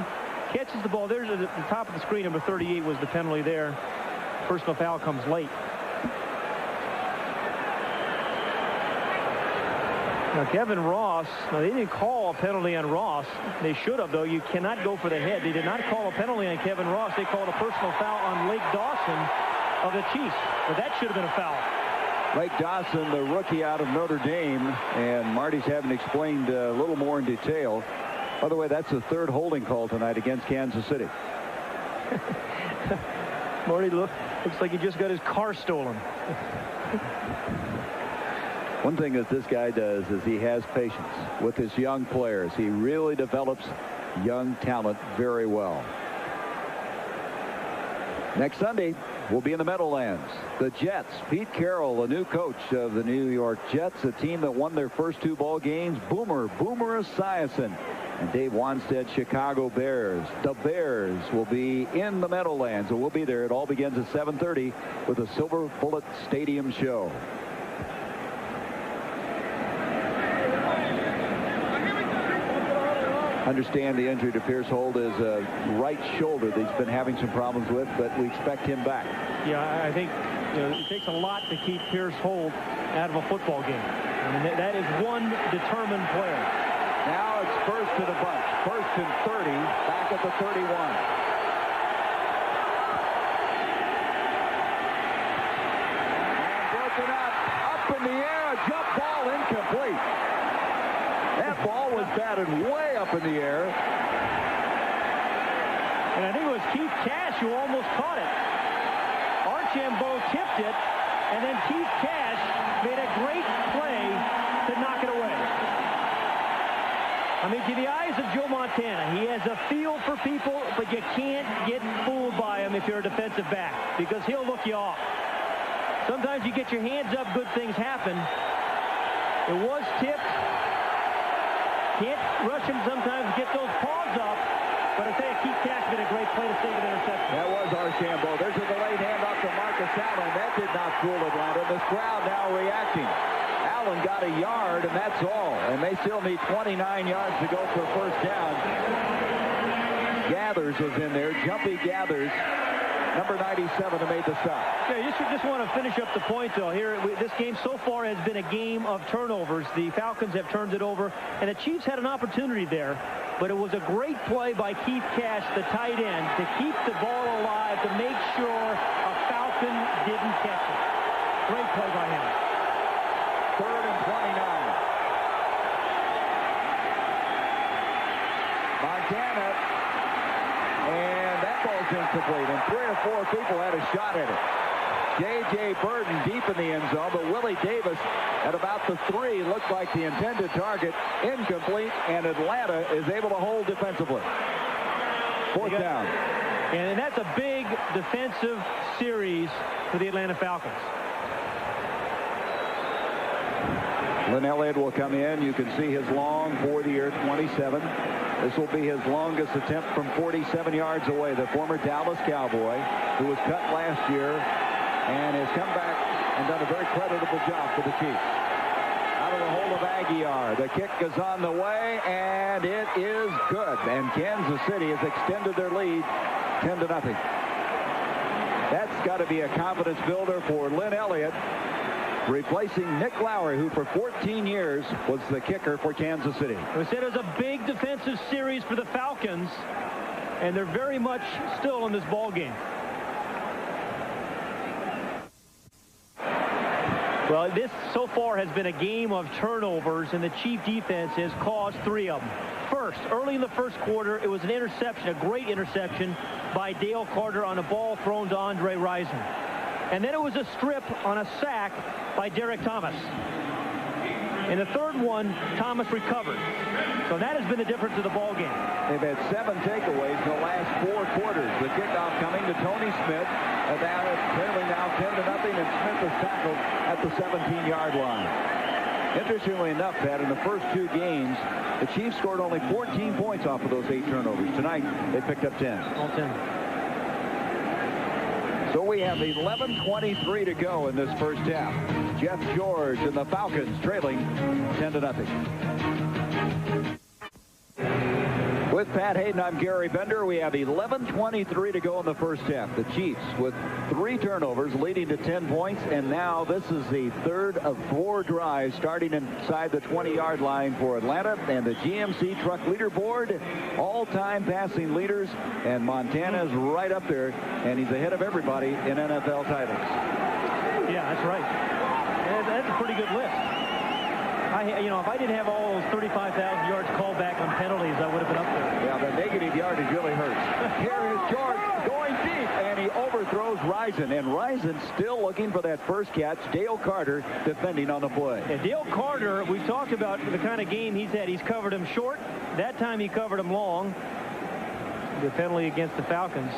catches the ball. There's at the top of the screen, number 38 was the penalty there. Personal foul comes late. Now, Kevin Ross, they didn't call a penalty on Ross. They should have, though. You cannot go for the head. They did not call a penalty on Kevin Ross. They called a personal foul on Lake Dawson of the Chiefs. But that should have been a foul. Lake Dawson, the rookie out of Notre Dame, and Marty's having explained a little more in detail. By the way, that's the 3rd holding call tonight against Kansas City. Marty looks like he just got his car stolen. One thing that this guy does is he has patience with his young players. He really develops young talent very well. Next Sunday, will be in the Meadowlands. The Jets, Pete Carroll, the new coach of the New York Jets, a team that won their first 2 ball games. Boomer Esiason, and Dave Wanstead, Chicago Bears. The Bears will be in the Meadowlands, and we'll be there. It all begins at 7:30 with a Silver Bullet Stadium show. Understand the injury to Pierce Holt is a right shoulder that he's been having some problems with, but we expect him back. Yeah, I think it takes a lot to keep Pierce Holt out of a football game. I mean, that is one determined player. Now it's first to the bunch. First and 30, back at the 31. And broken up in the air, jump ball incomplete. That ball was batted way up in the air. And I think it was Keith Cash who almost caught it. Archambault tipped it, and then Keith Cash made a great play to knock it away. I mean, to the eyes of Joe Montana, he has a feel for people, but you can't get fooled by him if you're a defensive back, because he'll look you off. Sometimes you get your hands up, good things happen. It was tipped. Can't rush him sometimes, get those paws up. But I tell you, Keith Cash made a great play to save an interception. That was Archambault. There's a delayed handoff to Marcus Allen. That did not fool Atlanta. This crowd now reacting. Allen got a yard, and that's all. And they still need 29 yards to go for a first down. Gathers was in there. Jumpy Gathers. Number 97 who made the stop. Yeah, you just want to finish up the point, though. Here, this game so far has been a game of turnovers. The Falcons have turned it over, and the Chiefs had an opportunity there. But it was a great play by Keith Cash, the tight end, to keep the ball alive, to make sure a Falcon didn't catch it. Great play by him. 3rd and 29. Montana. And that ball's incomplete, and 3 or 4 people had a shot at it. J.J. Burton deep in the end zone, but Willie Davis at about the 3 looked like the intended target. Incomplete, and Atlanta is able to hold defensively. 4th down. And that's a big defensive series for the Atlanta Falcons. Lynn Elliott will come in. You can see his long 40-year 27. This will be his longest attempt from 47 yards away. The former Dallas Cowboy, who was cut last year and has come back and done a very creditable job for the Chiefs. Out of the hole of Aguiar. The kick is on the way, and it is good. And Kansas City has extended their lead 10-0. That's got to be a confidence builder for Lynn Elliott, replacing Nick Lowry, who for 14 years was the kicker for Kansas City. We said it was a big defensive series for the Falcons, and they're very much still in this ball game. Well, this so far has been a game of turnovers, and the Chief defense has caused 3 of them. First, early in the first quarter, it was an interception, a great interception by Dale Carter on a ball thrown to Andre Rison. And then it was a strip on a sack by Derek Thomas. In the third one, Thomas recovered. So that has been the difference of the ball game. They've had 7 takeaways in the last 4 quarters. The kickoff coming to Tony Smith. Down at trailing now 10-0, and Smith is tackled at the 17-yard line. Interestingly enough, Pat, in the first 2 games, the Chiefs scored only 14 points off of those 8 turnovers. Tonight, they picked up 10. All 10. So we have 11:23 to go in this first half. Jeff George and the Falcons trailing 10-0. With Pat Hayden, I'm Gary Bender. We have 11:23 to go in the first half. The Chiefs with 3 turnovers leading to 10 points, and now this is the 3rd of 4 drives starting inside the 20-yard line for Atlanta. And the GMC truck leaderboard, all-time passing leaders, and Montana's right up there, and he's ahead of everybody in NFL titles. Yeah, that's right. That's a pretty good list. If I didn't have all those 35,000 yards called back on penalties, I would have been up there. Yeah, the negative yardage really hurts. Here is George going deep, and he overthrows Rison. And Rison still looking for that first catch. Dale Carter defending on the play. Yeah, Dale Carter, we talked about the kind of game he's had. He's covered him short. That time he covered him long. The penalty against the Falcons.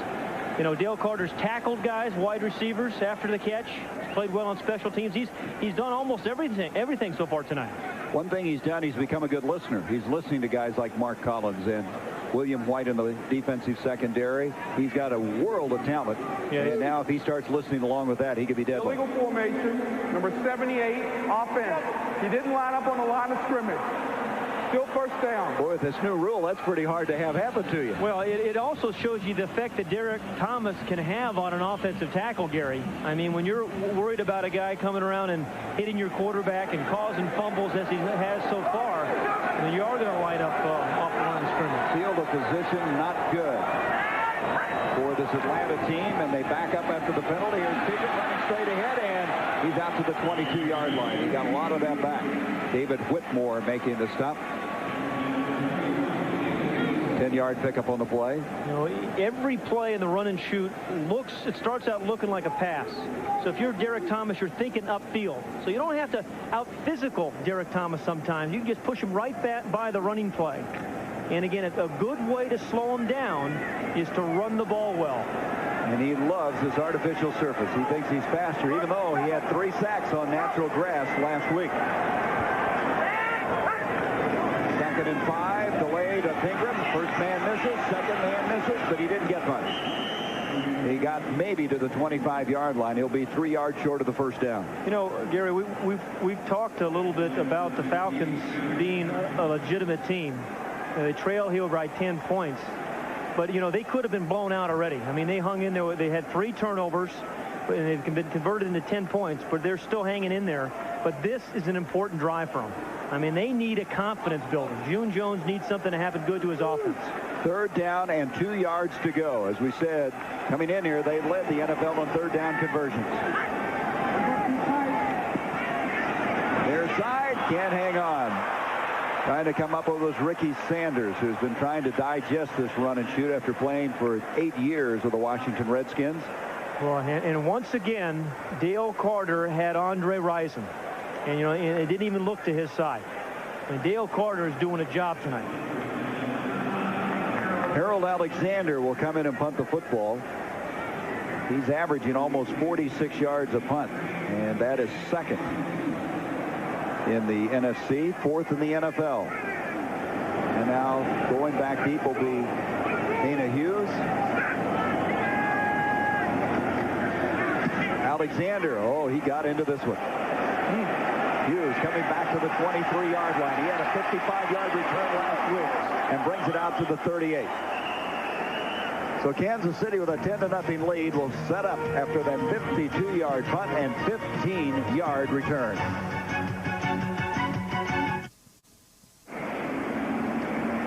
You know, Dale Carter's tackled guys, wide receivers after the catch. He's played well on special teams. He's done almost everything so far tonight. One thing he's done, he's become a good listener. He's listening to guys like Mark Collins and William White in the defensive secondary. He's got a world of talent. Yeah, and now if he starts listening along with that, he could be deadly. Illegal formation, number 78, offense. He didn't line up on the line of scrimmage. Still first down. Boy, with this new rule, that's pretty hard to have happen to you. Well, it also shows you the effect that Derek Thomas can have on an offensive tackle, Gary. I mean, when you're worried about a guy coming around and hitting your quarterback and causing fumbles as he has so far, then you are going to line up off the line of scrimmage. Field of position not good for this Atlanta team, and they back up after the penalty. Here's Pickett running straight ahead, and he's out to the 22-yard line. He got a lot of that back. David Whitmore making the stop. 10-yard pickup on the play. You know, every play in the run and shoot it starts out looking like a pass. So if you're Derek Thomas, you're thinking upfield. So you don't have to out-physical Derek Thomas sometimes. You can just push him right back by the running play. And again, a good way to slow him down is to run the ball well. And he loves this artificial surface. He thinks he's faster, even though he had 3 sacks on natural grass last week. 2nd and 5, delayed to Ingram. First man misses, second man misses, but he didn't get much. He got maybe to the 25-yard line. He'll be 3 yards short of the first down. You know, Gary, we've talked a little bit about the Falcons being a legitimate team. They trail here by 10 points. But, you know, they could have been blown out already. I mean, they hung in there. They had 3 turnovers, and they've been converted into 10 points, but they're still hanging in there. But this is an important drive for them. I mean, they need a confidence builder. June Jones needs something to happen good to his offense. 3rd down and 2 yards to go. As we said, coming in here, they led the NFL on 3rd down conversions. Near side, can't hang on. Trying to come up with was Ricky Sanders, who's been trying to digest this run and shoot after playing for 8 years with the Washington Redskins. Well, and once again, Dale Carter had Andre Rison. And, you know, it didn't even look to his side. And Dale Carter is doing a job tonight. Harold Alexander will come in and punt the football. He's averaging almost 46 yards a punt, and that is 2nd in the NFC, 4th in the NFL. And now going back deep will be Dana Hughes. Alexander, oh, he got into this one. Hughes coming back to the 23-yard line. He had a 55-yard return last week and brings it out to the 38. So Kansas City with a 10-0 lead will set up after that 52-yard punt and 15-yard return.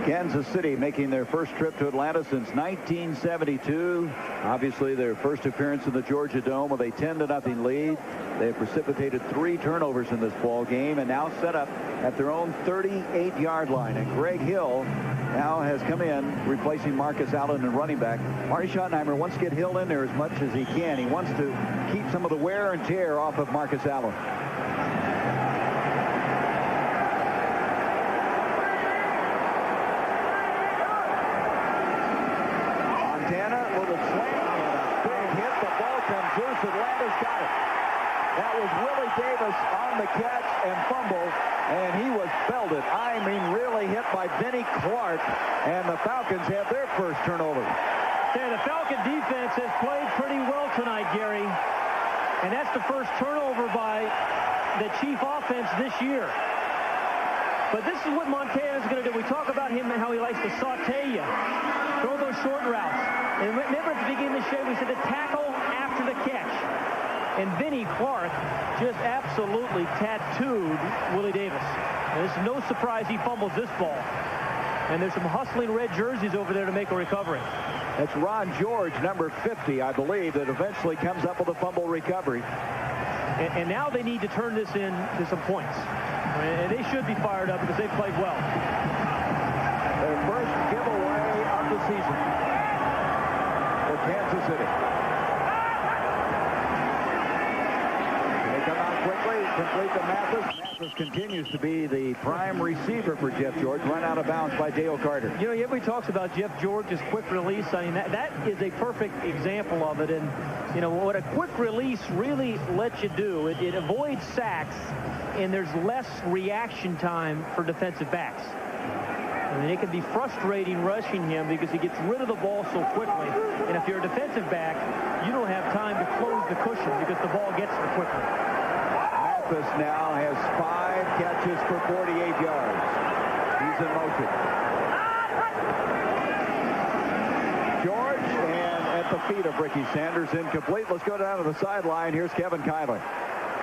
Kansas City making their first trip to Atlanta since 1972. Obviously their first appearance in the Georgia Dome with a 10-0 lead. They have precipitated 3 turnovers in this ball game and now set up at their own 38-yard line. And Greg Hill now has come in, replacing Marcus Allen in running back. Marty Schottenheimer wants to get Hill in there as much as he can. He wants to keep some of the wear and tear off of Marcus Allen. That was Willie Davis on the catch and fumble, and he was belted. I mean, really hit by Vinnie Clark, and the Falcons have their first turnover. Yeah, the Falcon defense has played pretty well tonight, Gary, and that's the first turnover by the Chief offense this year. But this is what Montana's going to do. We talk about him and how he likes to saute you, throw those short routes. And remember at the beginning of the show, we said to tackle after the catch. And Vinnie Clark just absolutely tattooed Willie Davis. And it's no surprise he fumbles this ball. And there's some hustling red jerseys over there to make a recovery. That's Ron George, number 50, I believe, that eventually comes up with a fumble recovery. And now they need to turn this into some points. And they should be fired up because they've played well. Their first giveaway of the season for Kansas City. They come out quickly, complete to Mathis. Mathis continues to be the prime receiver for Jeff George. Run out of bounds by Dale Carter. You know, everybody talks about Jeff George's quick release. I mean, that is a perfect example of it. And, you know, what a quick release really lets you do, it avoids sacks, and there's less reaction time for defensive backs. I mean, it can be frustrating rushing him because he gets rid of the ball so quickly. And if you're a defensive back, you don't have time to close the cushion because the ball gets there quickly. Mathis now has 5 catches for 48 yards. He's in motion. George, and at the feet of Ricky Sanders, incomplete. Let's go down to the sideline. Here's Kevin Kyler.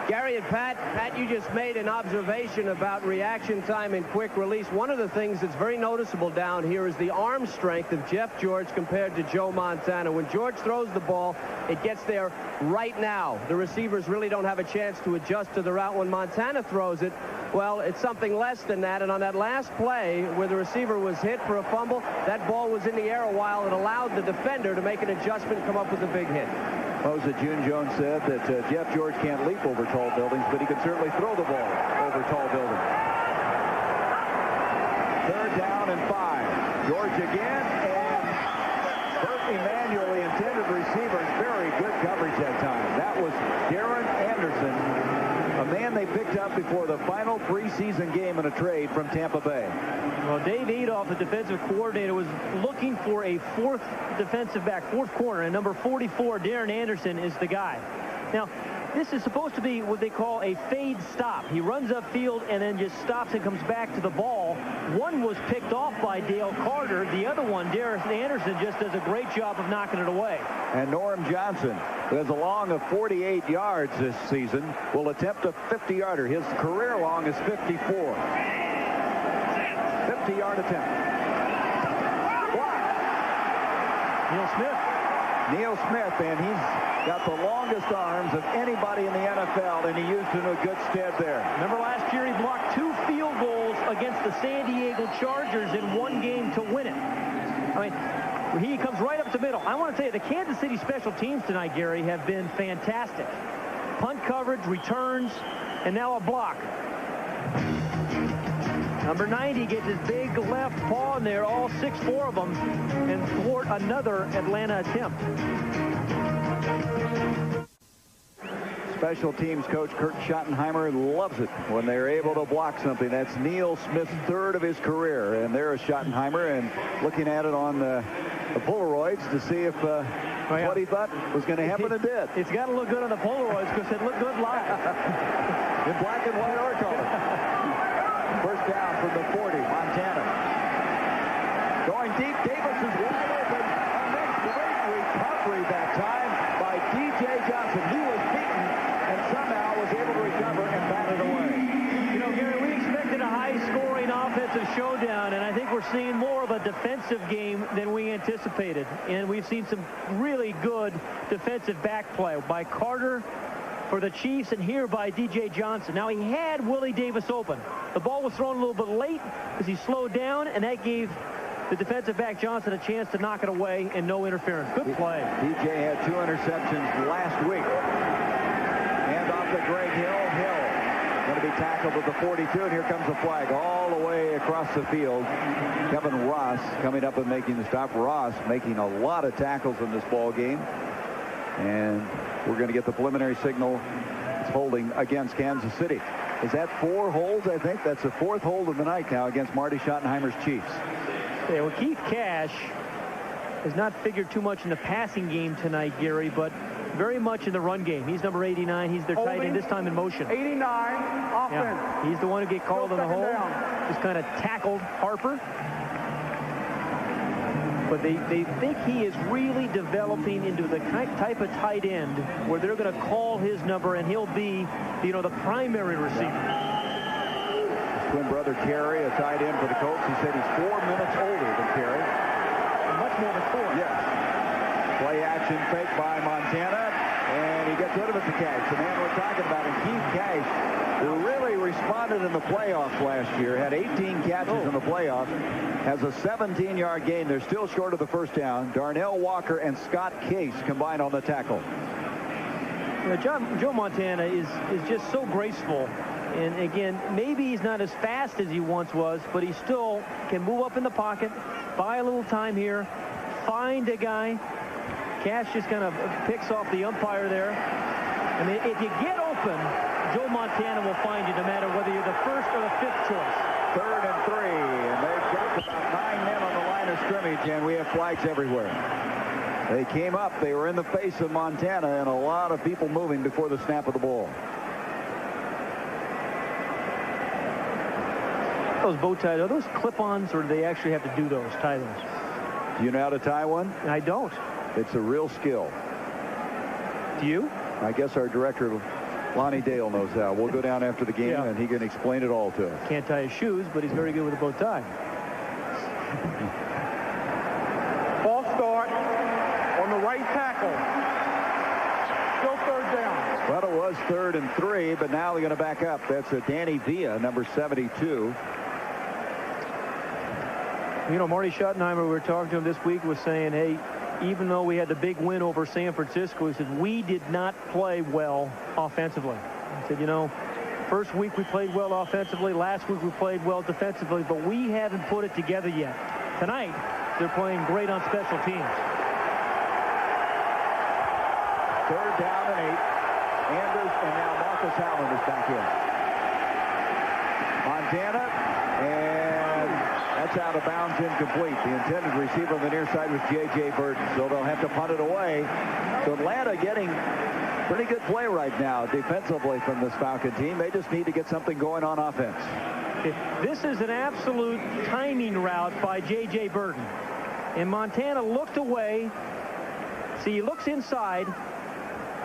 Gary and Pat, you just made an observation about reaction time and quick release. One of the things that's very noticeable down here is the arm strength of Jeff George compared to Joe Montana. When George throws the ball, it gets there right now. The receivers really don't have a chance to adjust to the route. When Montana throws it, well, it's something less than that. And on that last play where the receiver was hit for a fumble, that ball was in the air a while. It allowed the defender to make an adjustment and come up with a big hit. Mosa June Jones said that Jeff George can't leap over tall buildings, but he can certainly throw the ball over tall buildings. 3rd down and 5. George again, and Bert Emanuel, the intended receiver, very good coverage that time. That was Darren Anderson, a man they picked up before the final preseason game in a trade from Tampa Bay. Well, Dave Adolph, the defensive coordinator, was looking for a 4th defensive back, 4th corner, and number 44, Darren Anderson, is the guy. Now, this is supposed to be what they call a fade stop. He runs upfield and then just stops and comes back to the ball. One was picked off by Dale Carter. The other one, Darren Anderson, just does a great job of knocking it away. And Norm Johnson, who has a long of 48 yards this season, will attempt a 50-yarder. His career long is 54. 50-yard attempt. Block. Neil Smith, and he's got the longest arms of anybody in the NFL, and he used it in a good stead there. Remember last year he blocked 2 field goals against the San Diego Chargers in one game to win it. I mean, he comes right up the middle. I want to tell you, the Kansas City special teams tonight, Gary, have been fantastic. Punt coverage, returns, and now a block. Number 90 gets his big left paw in there, all 6-4 of them, and thwart another Atlanta attempt. Special teams coach Kurt Schottenheimer loves it when they're able to block something. That's Neil Smith's 3rd of his career. And there's Schottenheimer, and looking at it on the Polaroids to see if what he thought was going to happen, it did. It's got to look good on the Polaroids because it looked good live. In black and white or color. First down from the 40, Montana. Going deep, Davis is wide open. And then great recovery that time by D.J. Johnson. He was beaten and somehow was able to recover and bat it away. You know, Gary, we expected a high-scoring offensive showdown, and I think we're seeing more of a defensive game than we anticipated. And we've seen some really good defensive back play by Carter for the Chiefs, and here by D.J. Johnson. Now, he had Willie Davis open. The ball was thrown a little bit late as he slowed down, and that gave the defensive back Johnson a chance to knock it away and no interference. Good play. D.J. had 2 interceptions last week. And off the Greg Hill. Going to be tackled at the 42, and here comes the flag all the way across the field. Kevin Ross coming up and making the stop. Ross making a lot of tackles in this ball game. And we're going to get the preliminary signal. It's holding against Kansas City. Is that 4 holds? I think that's the 4th hold of the night now against Marty Schottenheimer's Chiefs. Yeah, well, Keith Cash has not figured too much in the passing game tonight, Gary, but very much in the run game. He's number 89. He's their tight end, this time in motion. 89, offense. Yeah, he's the one who get called in the hole. Just kind of tackled Harper. But they think he is really developing into the type of tight end where they're going to call his number and he'll be, you know, the primary receiver. His twin brother Kerry, a tight end for the Colts. He said he's 4 minutes older than Kerry. Much more than 4. Yes. Play action fake by Montana, and he gets rid of it to Cash. The man we're talking about, and Keith Cash, who really responded in the playoffs last year, had 18 catches in the playoffs, has a 17-yard gain. They're still short of the first down. Darnell Walker and Scott Case combined on the tackle. You know, Joe Montana is just so graceful And again, maybe he's not as fast as he once was, but he still can move up in the pocket, buy a little time here, find a guy. Cash just kind of picks off the umpire there. I mean, if you get open, Joe Montana will find you no matter whether you're the first or the fifth choice. 3rd and 3, and they've got about 9 men on the line of scrimmage, and we have flags everywhere. They came up, they were in the face of Montana, and a lot of people moving before the snap of the ball. Those bow ties, are those clip-ons, or do they actually have to do those, tie those? Do you know how to tie one? I don't. It's a real skill. Do you? I guess our director, Lonnie Dale, knows how. We'll go down after the game, and he can explain it all to us. Can't tie his shoes, but he's very good with a bow tie. False start on the right tackle. Still 3rd down. Well, it was 3rd and 3, but now they're going to back up. That's a Danny Villa, number 72. You know, Marty Schottenheimer, we were talking to him this week, was saying, hey, even though we had the big win over San Francisco, he said, we did not play well offensively. He said, you know, first week we played well offensively. Last week we played well defensively, but we haven't put it together yet. Tonight, they're playing great on special teams. 3rd down and 8. Anders, and now Marcus Allen is back in. Montana, and that's out of bounds, incomplete. The intended receiver on the near side was J.J. Burton, so they'll have to punt it away. So Atlanta getting pretty good play right now defensively from this Falcon team. They just need to get something going on offense. This is an absolute timing route by J.J. Burton. And Montana looked away. See, he looks inside,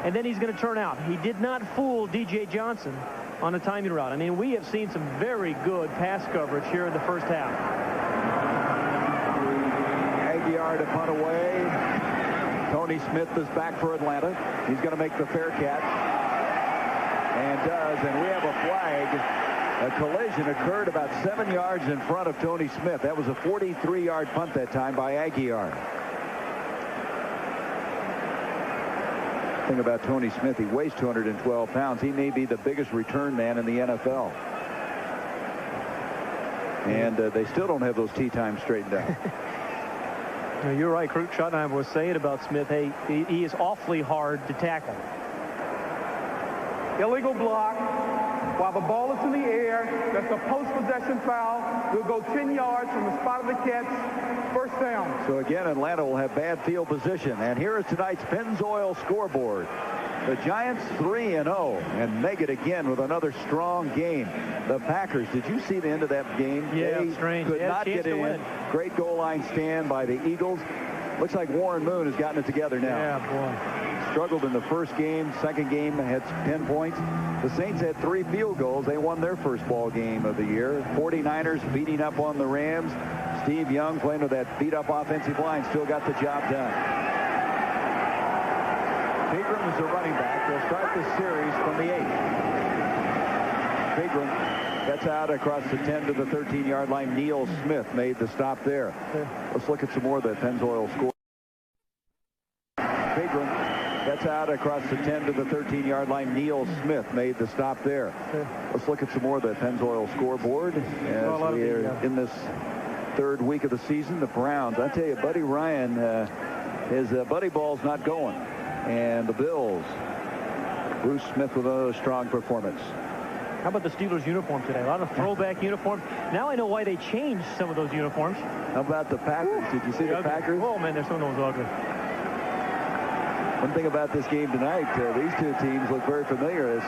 and then he's going to turn out. He did not fool D.J. Johnson on a timing route. I mean, we have seen some very good pass coverage here in the first half. Aguiar to punt away. Tony Smith is back for Atlanta. He's going to make the fair catch. And does. And we have a flag. A collision occurred about 7 yards in front of Tony Smith. That was a 43-yard punt that time by Aguiar. Thing about Tony Smith, he weighs 212 pounds. He may be the biggest return man in the NFL. And they still don't have those tee times straightened out. You're right. Kurt Schottenheimer was saying about Smith, hey, he is awfully hard to tackle. Illegal block. While the ball is in the air, that's a post-possession foul. We'll go 10 yards from the spot of the catch. 1st down. So again, Atlanta will have bad field position. And here is tonight's Pennzoil scoreboard. The Giants 3-0 and make it again with another strong game. The Packers, did you see the end of that game? Yeah, they strange. could not get in. Win. Great goal line stand by the Eagles. Looks like Warren Moon has gotten it together now. Yeah, boy. Struggled in the first game. Second game had 10 points. The Saints had 3 field goals. They won their first ball game of the year. 49ers beating up on the Rams. Steve Young playing with that beat-up offensive line still got the job done. Pegram is a running back. They'll start the series from the 8. Pegram gets out across the 10 to the 13-yard line. Neil Smith made the stop there. Let's look at some more of the Pennzoil score. Pegram gets out across the 10 to the 13-yard line. Neil Smith made the stop there. Let's look at some more of the Pennzoil scoreboard as we are in this 3rd week of the season. The Browns, I tell you, Buddy Ryan, his buddy ball's not going. And the Bills, Bruce Smith with another strong performance. How about the Steelers uniform today? A lot of throwback uniforms. Now I know why they changed some of those uniforms. How about the Packers? Did you see the Packers? Oh, man, there's some of those ugly. One thing about this game tonight, these two teams look very familiar. As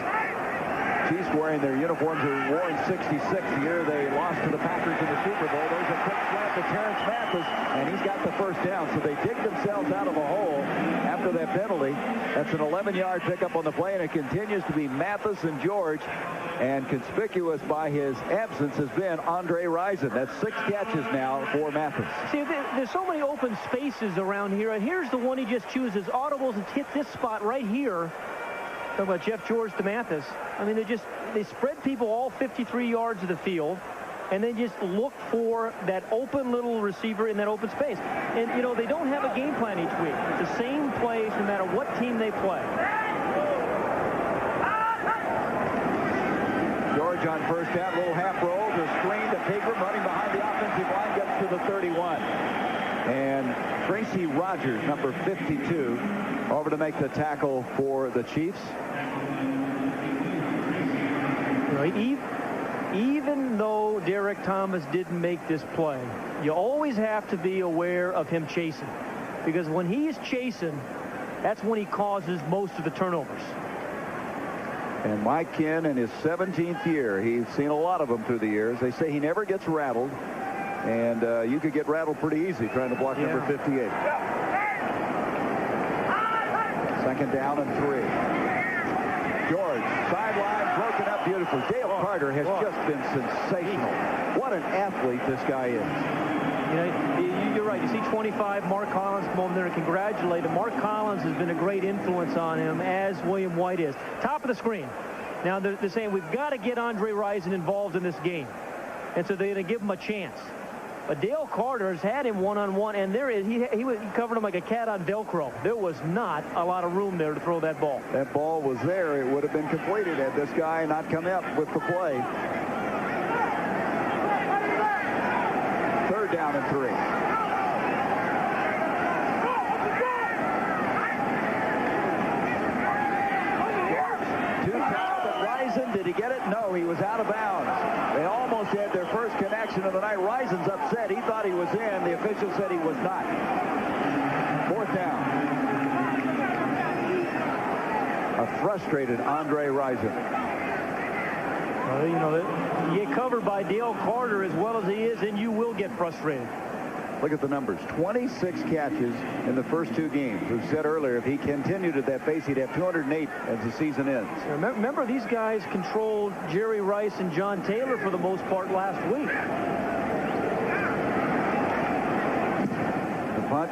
Chiefs wearing their uniforms are worn in '66, the year they lost to the Packers in the Super Bowl. There's a quick slant to Terrence Mathis, and he's got the first down. So they dig themselves out of a hole after that penalty. That's an 11-yard pickup on the play, and it continues to be Mathis and George. And conspicuous by his absence has been Andre Rison. That's 6 catches now for Mathis. See, there's so many open spaces around here, and here's the one he just chooses. Audibles and hit this spot right here. Talking about Jeff George to Mathis. I mean, they spread people all 53 yards of the field, and they just look for that open little receiver in that open space. And, you know, they don't have a game plan each week. It's the same plays no matter what team they play. George coverage on first down. Little half roll to screen to Pegram running behind the offensive line, gets to the 31. And Tracy Rogers, number 52, over to make the tackle for the Chiefs. Even though Derek Thomas didn't make this play, you always have to be aware of him chasing. Because when he's chasing, that's when he causes most of the turnovers. And Mike Kinn in his 17th year, he's seen a lot of them through the years. They say he never gets rattled. And you could get rattled pretty easy trying to block number 58. Second down and 3. George, sideline, broken up beautifully. Dale Carter has just been sensational. What an athlete this guy is. You're right. You see 25, Mark Collins come over there and congratulate him. Mark Collins has been a great influence on him, as William White is. Top of the screen. Now, they're saying we've got to get Andre Rison involved in this game. And so they're going to give him a chance. But Dale Carter has had him one-on-one, and he covered him like a cat on Velcro. There was not a lot of room there to throw that ball. That ball was there. It would have been completed had this guy not come up with the play. Third down and 3. Did he get it? No, he was out of bounds. They almost had their first connection of the night. Rison's upset. He thought he was in. The official said he was not. Fourth down. A frustrated Andre Rison. Well, you get covered by Dale Carter as well as he is, and you will get frustrated. Look at the numbers. 26 catches in the first 2 games. We said earlier, if he continued at that pace, he'd have 208 as the season ends. Remember, these guys controlled Jerry Rice and John Taylor for the most part last week. The punt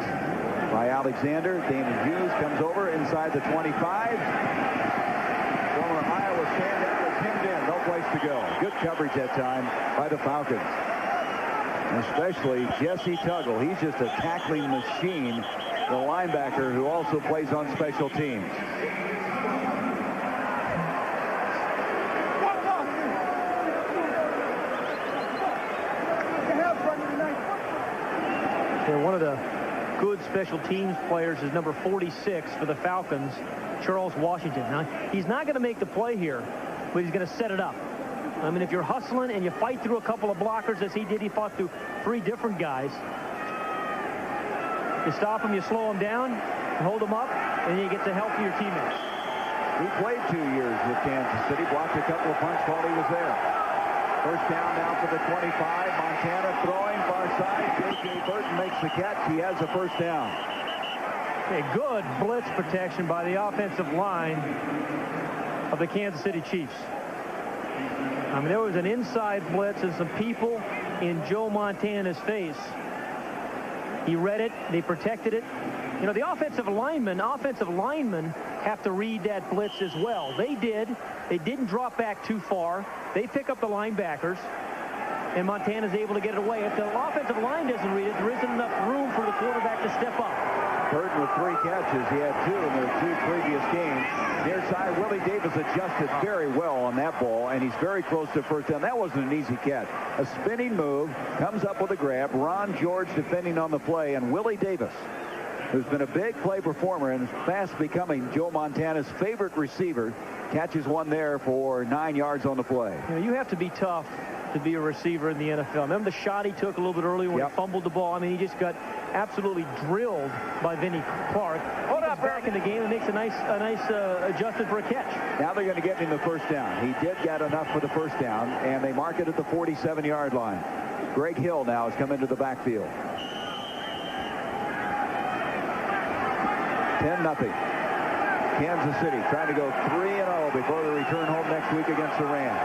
by Alexander. Damon Hughes comes over inside the 25. Former Iowa standout was hemmed in. No place to go. Good coverage that time by the Falcons. Especially Jesse Tuggle. He's just a tackling machine. The linebacker who also plays on special teams. One of the good special teams players is number 46 for the Falcons, Charles Washington. Now, he's not going to make the play here, but he's going to set it up. I mean, if you're hustling and you fight through a couple of blockers, as he did, he fought through 3 different guys. You stop him, you slow him down, and hold him up, and you get the help of your teammates. He played 2 years with Kansas City, blocked a couple of punts while he was there. First down now for the 25. Montana throwing far side. J.J. Burton makes the catch. He has a first down. A good blitz protection by the offensive line of the Kansas City Chiefs. I mean, there was an inside blitz and some people in Joe Montana's face. He read it. They protected it. You know, the offensive linemen have to read that blitz as well. They did. They didn't drop back too far. They pick up the linebackers, and Montana's able to get it away. If the offensive line doesn't read it, there isn't enough room for the quarterback to step up. Burton with 3 catches. He had 2 in the 2 previous games. Near side, Willie Davis adjusted very well on that ball, and he's very close to first down. That wasn't an easy catch. A spinning move, comes up with a grab. Ron George defending on the play, and Willie Davis, who's been a big play performer and is fast becoming Joe Montana's favorite receiver, catches one there for 9 yards on the play. You know, you have to be tough to be a receiver in the NFL. Remember the shot he took a little bit earlier when he fumbled the ball? I mean, he just got absolutely drilled by Vinnie Clark. Hold up, back in the game and makes a nice adjustment for a catch. Now they're going to get him the first down. He did get enough for the first down, and they mark it at the 47-yard line. Greg Hill now has come into the backfield. 10-0. Kansas City trying to go 3-0 before they return home next week against the Rams.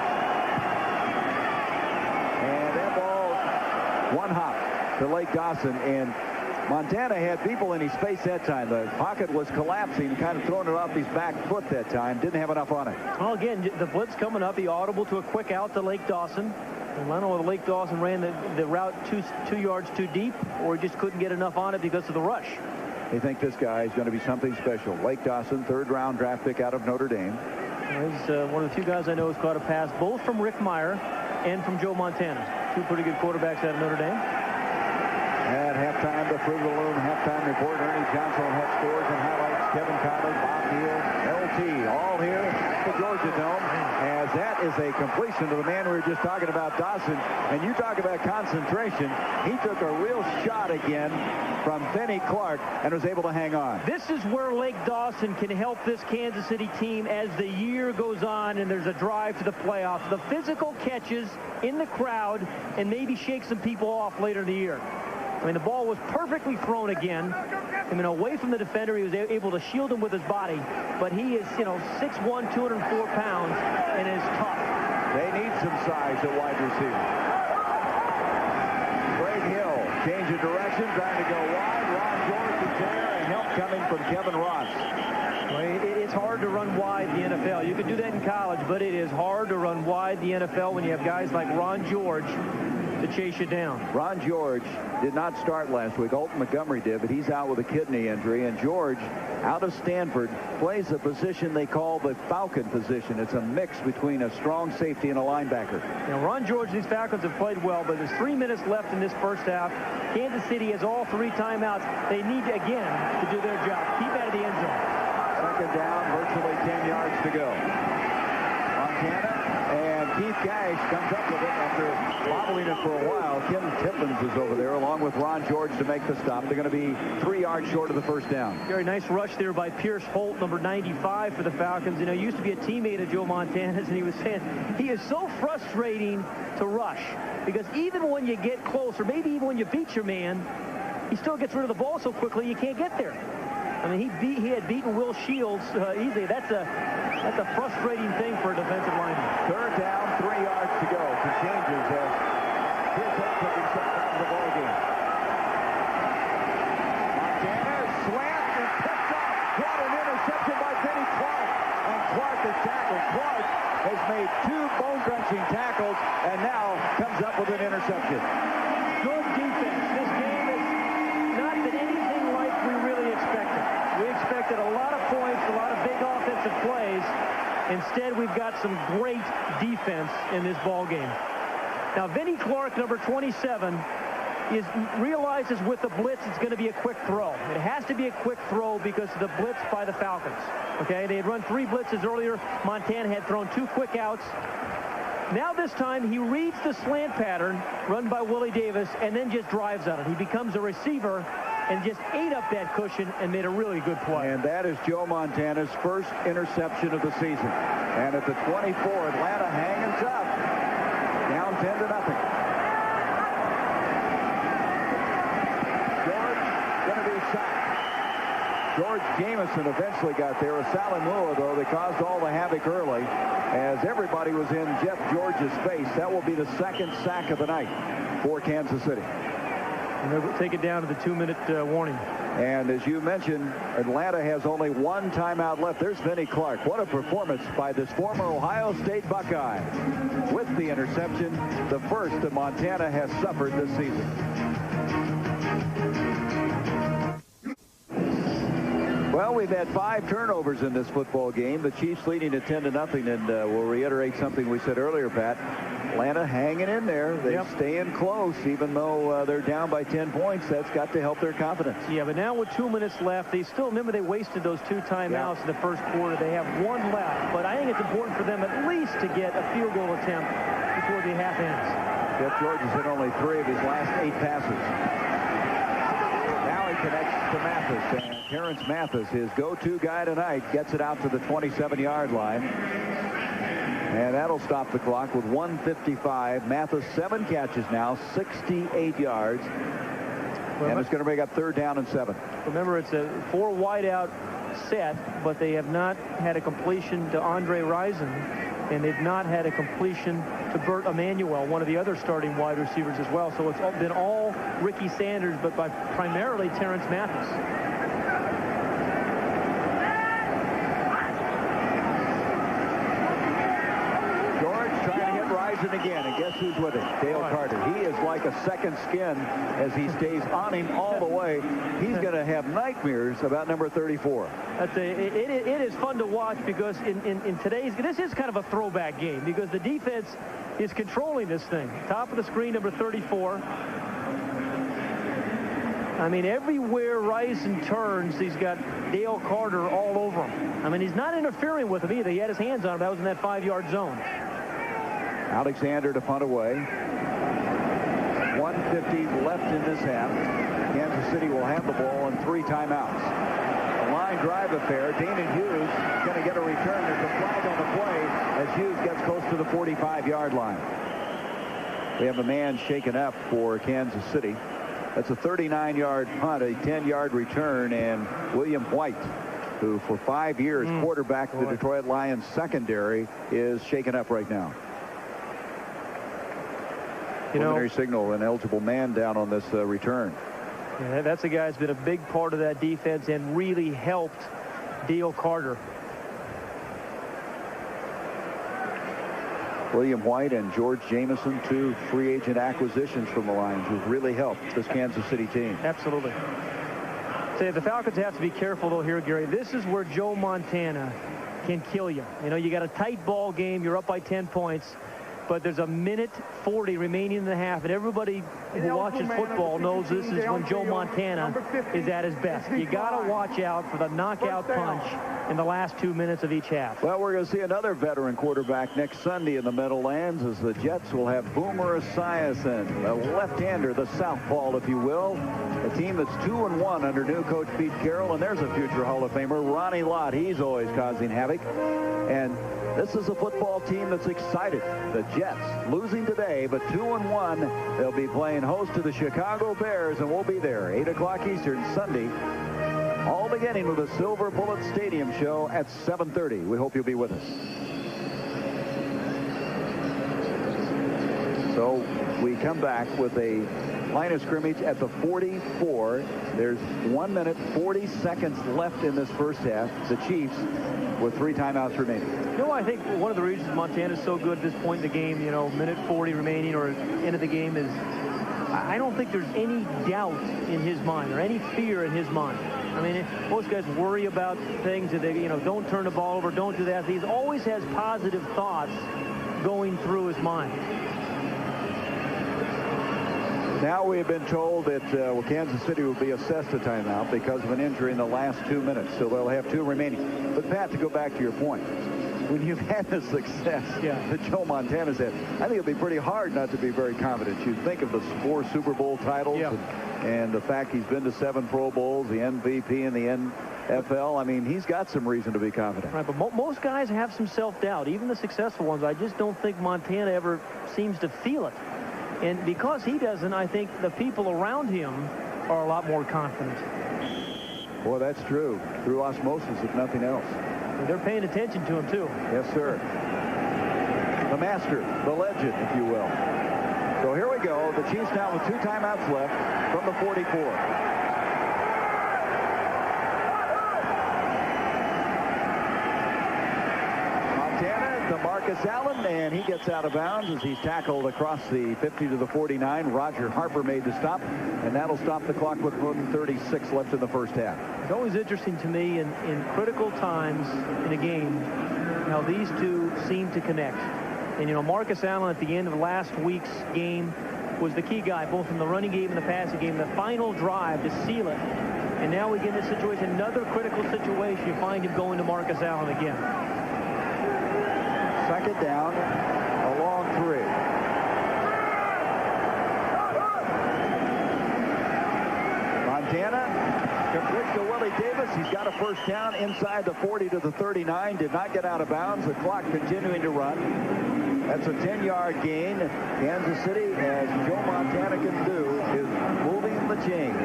And that ball, one hop to Lake Dawson, and Montana had people in his face that time. The pocket was collapsing, kind of throwing it off his back foot that time. Didn't have enough on it. Well, again, the blitz coming up, he audible to a quick out to Lake Dawson. And I don't know whether Lake Dawson ran the route 2 yards too deep, or just couldn't get enough on it because of the rush. They think this guy is going to be something special. Lake Dawson, 3rd-round draft pick out of Notre Dame. He's one of the few guys I know who's caught a pass both from Rick Meyer and from Joe Montana. Two pretty good quarterbacks out of Notre Dame. At halftime, the Fruit of the Loom halftime report. Ernie Johnson will have scores and highlights. Kevin Conley, Bob Neal, LT, all here at the Georgia Dome. As that is a completion to the man we were just talking about, Dawson. And you talk about concentration. He took a real shot again from Vinnie Clark and was able to hang on. This is where Lake Dawson can help this Kansas City team as the year goes on and there's a drive to the playoffs. The physical catches in the crowd and maybe shake some people off later in the year. I mean, the ball was perfectly thrown again. I mean, away from the defender, he was able to shield him with his body. But he is, 6'1", 204 pounds, and is tough. They need some size at wide receiver. Greg Hill, change of direction, trying to go wide. Ron George is there, and help coming from Kevin Ross. Well, it's hard to run wide the NFL. You can do that in college, but it is hard to run wide the NFL when you have guys like Ron George to chase you down. Ron George did not start last week. Alton Montgomery did, but he's out with a kidney injury. And George, out of Stanford, plays a position they call the Falcon position. It's a mix between a strong safety and a linebacker. Now, Ron George, these Falcons have played well, but there's 3 minutes left in this first half. Kansas City has all 3 timeouts. They need, again, to do their job. Keep out of the end zone. Second down, virtually 10 yards to go. Montana. And Keith Gash comes up with it after wobbling it for a while. Kim Tippins is over there along with Ron George to make the stop. They're going to be 3 yards short of the first down. Very nice rush there by Pierce Holt, number 95 for the Falcons. He used to be a teammate of Joe Montana's, and he was saying he is so frustrating to rush because even when you get close, or maybe even when you beat your man, he still gets rid of the ball so quickly you can't get there. I mean, he had beaten Will Shields easily. That's a frustrating thing for a defensive lineman. Third down, 3 yards to go. Some changes as Pierce Holt took himself out of the ball game. Montana slant and picked up. What an interception by Vinnie Clark. And Clark is tackled. Clark has made 2 bone-crunching tackles and now comes up with an interception. Good defense. This game has not been anything like we really expected. We expected a lot of points, a lot of big offensive plays. Instead, we've got some great defense in this ball game. Now, Vinnie Clark, number 27, realizes with the blitz it's going to be a quick throw. It has to be a quick throw because of the blitz by the Falcons. Okay, they had run 3 blitzes earlier. Montana had thrown 2 quick outs. Now this time he reads the slant pattern run by Willie Davis and then just drives on it. He becomes a receiver and just ate up that cushion and made a really good play. And that is Joe Montana's first interception of the season. And at the 24, Atlanta hanging up. Down 10-0. George going to be sacked. George Jamison eventually got there. Salamua, though, they caused all the havoc early as everybody was in Jeff George's face. That will be the 2nd sack of the night for Kansas City. And they'll take it down to the 2-minute warning. And as you mentioned, Atlanta has only 1 timeout left. There's Vinnie Clark. What a performance by this former Ohio State Buckeye. With the interception, the first that Montana has suffered this season. Well, we've had 5 turnovers in this football game. The Chiefs leading at 10-0, and we'll reiterate something we said earlier, Pat. Atlanta hanging in there. They're staying close, even though they're down by 10 points. That's got to help their confidence. Yeah, but now with 2 minutes left, they still, remember they wasted those 2 timeouts in the first quarter. They have 1 left, but I think it's important for them at least to get a field goal attempt before the half ends. Jeff George has hit only 3 of his last 8 passes. Now he connects to Mathis, and Terrence Mathis, his go-to guy tonight, gets it out to the 27-yard line. And that'll stop the clock with 1:55. Mathis 7 catches now, 68 yards. And it's going to bring up 3rd down and 7. Remember, it's a 4 wideout set, but they have not had a completion to Andre Rison, and they've not had a completion to Bert Emanuel, one of the other starting wide receivers as well. So it's been all Ricky Sanders, but by primarily Terrence Mathis. Again, and guess who's with him? Dale Carter. He is like a second skin as he stays on him all the way. He's going to have nightmares about number 34. It is fun to watch because in today's, this is kind of a throwback game because the defense is controlling this thing. Top of the screen, number 34. I mean, everywhere Ryerson turns, he's got Dale Carter all over him. I mean, he's not interfering with him either. He had his hands on him. That was in that 5-yard zone. Alexander to punt away. 1:50 left in this half. Kansas City will have the ball and 3 timeouts. A line drive affair. Damon Hughes going to get a return. There's a flag on the play as Hughes gets close to the 45-yard line. We have a man shaken up for Kansas City. That's a 39-yard punt, a 10-yard return, and William White, who for 5 years quarterbacked the Detroit Lions secondary, is shaken up right now. Preliminary signal, an eligible man down on this return. Yeah, that's a guy that's been a big part of that defense and really helped Dale Carter. William White and George Jamison, 2 free agent acquisitions from the Lions who've really helped this Kansas City team. Absolutely. Say the Falcons have to be careful though here, Gary. This is where Joe Montana can kill you. You know, you got a tight ball game. You're up by 10 points. But there's a minute 40 remaining in the half, and everybody who watches football knows this is when Joe Montana is at his best. You got to watch out for the knockout punch in the last 2 minutes of each half. Well, we're going to see another veteran quarterback next Sunday in the Meadowlands as the Jets will have Boomer Esiason, a left-hander, the southpaw, if you will. A team that's 2-1 under new coach Pete Carroll, and there's a future Hall of Famer, Ronnie Lott. He's always causing havoc. And this is a football team that's excited. The Jets losing today, but 2-1. They'll be playing host to the Chicago Bears, and we'll be there 8 o'clock Eastern Sunday. All beginning with the Silver Bullet Stadium show at 7:30. We hope you'll be with us. So we come back with a line of scrimmage at the 44. There's 1 minute 40 seconds left in this first half. The Chiefs with 3 timeouts remaining. You know, I think one of the reasons Montana's so good at this point in the game, you know, minute 40 remaining or end of the game, is I don't think there's any doubt in his mind or any fear in his mind. I mean, most guys worry about things that they, you know, don't turn the ball over, don't do that. He always has positive thoughts going through his mind. Now we have been told that Kansas City will be assessed a timeout because of an injury in the last 2 minutes. So they'll have 2 remaining. But, Pat, to go back to your point, when you've had the success that Joe Montana's had, I think it'll be pretty hard not to be very confident. You think of the 4 Super Bowl titles and the fact he's been to 7 Pro Bowls, the MVP in the NFL. I mean, he's got some reason to be confident. Right, but most guys have some self-doubt, even the successful ones. I just don't think Montana ever seems to feel it. And because he doesn't, I think the people around him are a lot more confident. Boy, that's true. Through osmosis, if nothing else. They're paying attention to him, too. Yes, sir. The master, the legend, if you will. So here we go. The Chiefs now with 2 timeouts left from the 44. Marcus Allen, and he gets out of bounds as he's tackled across the 50 to the 49. Roger Harper made the stop, and that'll stop the clock with 1:36 left in the first half. It's always interesting to me in critical times in a game how these two seem to connect. And, you know, Marcus Allen at the end of last week's game was the key guy, both in the running game and the passing game, the final drive to seal it. And now we get in this situation, another critical situation. You find him going to Marcus Allen again. Second down, a long 3. Montana completes to Willie Davis. He's got a first down inside the 40 to the 39. Did not get out of bounds. The clock continuing to run. That's a 10-yard gain. Kansas City, as Joe Montana can do, is moving the chains.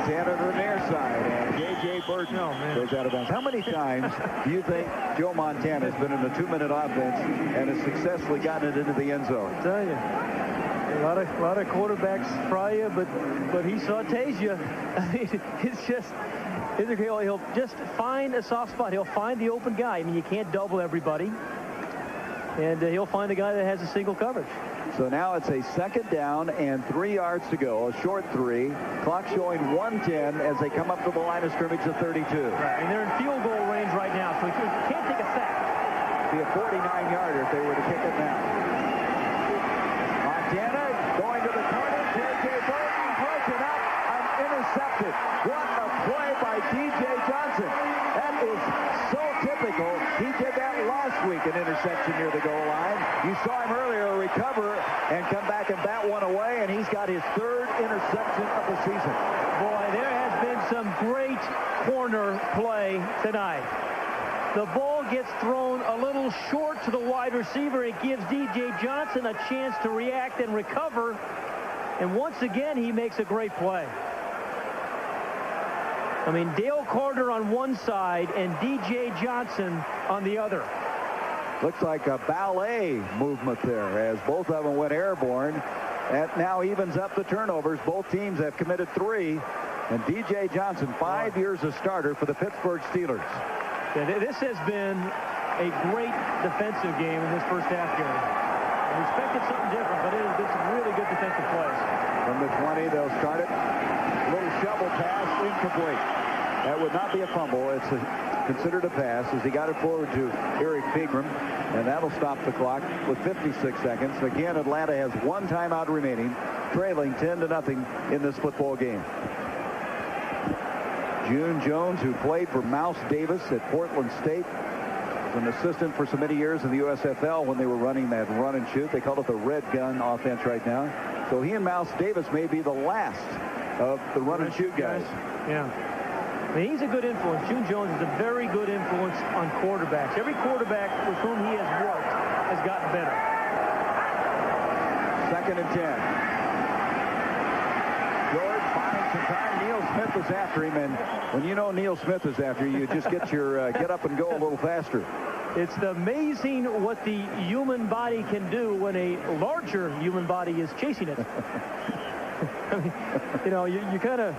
Montana to the near side, and J.J. Burton goes out of bounds. How many times do you think Joe Montana has been in a 2-minute offense and has successfully gotten it into the end zone? I tell you, a lot of quarterbacks try you, but he sautés you. I mean, it's just, he'll just find a soft spot. He'll find the open guy. I mean, you can't double everybody. and he'll find a guy that has a single coverage. So now it's a 2nd down and 3 yards to go. A short 3. Clock showing 1:10 as they come up to the line of scrimmage at 32. Right, and they're in field goal range right now, so he can't take a sack. It'd be a 49-yarder if they were to kick it now. Montana going to the corner. J.J. Bolden broken up and intercepted. What a play by D.J. Johnson. That is so typical. He did that last week, an interception near the goal line. You saw him earlier recover and come back and bat one away, and he's got his 3rd interception of the season. Boy, there has been some great corner play tonight. The ball gets thrown a little short to the wide receiver. It gives D.J. Johnson a chance to react and recover. And once again, he makes a great play. I mean, Dale Carter on one side and D.J. Johnson on the other. Looks like a ballet movement there as both of them went airborne. That now evens up the turnovers. Both teams have committed 3. And D.J. Johnson, 5 years a starter for the Pittsburgh Steelers. Yeah, this has been a great defensive game in this first half game. I expected something different, but it has been some really good defensive plays. From the 20, they'll start it. A little shovel pass, incomplete. That would not be a fumble. It's considered a pass as he got it forward to Eric Pegram, and that'll stop the clock with 56 seconds. Again, Atlanta has 1 timeout remaining, trailing 10-0 in this football game. June Jones, who played for Mouse Davis at Portland State, was an assistant for so many years in the USFL when they were running that run and shoot. They call it the red gun offense right now. So he and Mouse Davis may be the last of the run and shoot guys. Yeah. I mean, he's a good influence. June Jones is a very good influence on quarterbacks. Every quarterback with whom he has worked has gotten better. 2nd and 10. George finds some time. Neil Smith is after him, and when you know Neil Smith is after you, you just get your get up and go a little faster. It's amazing what the human body can do when a larger human body is chasing it. I mean, you know, you kind of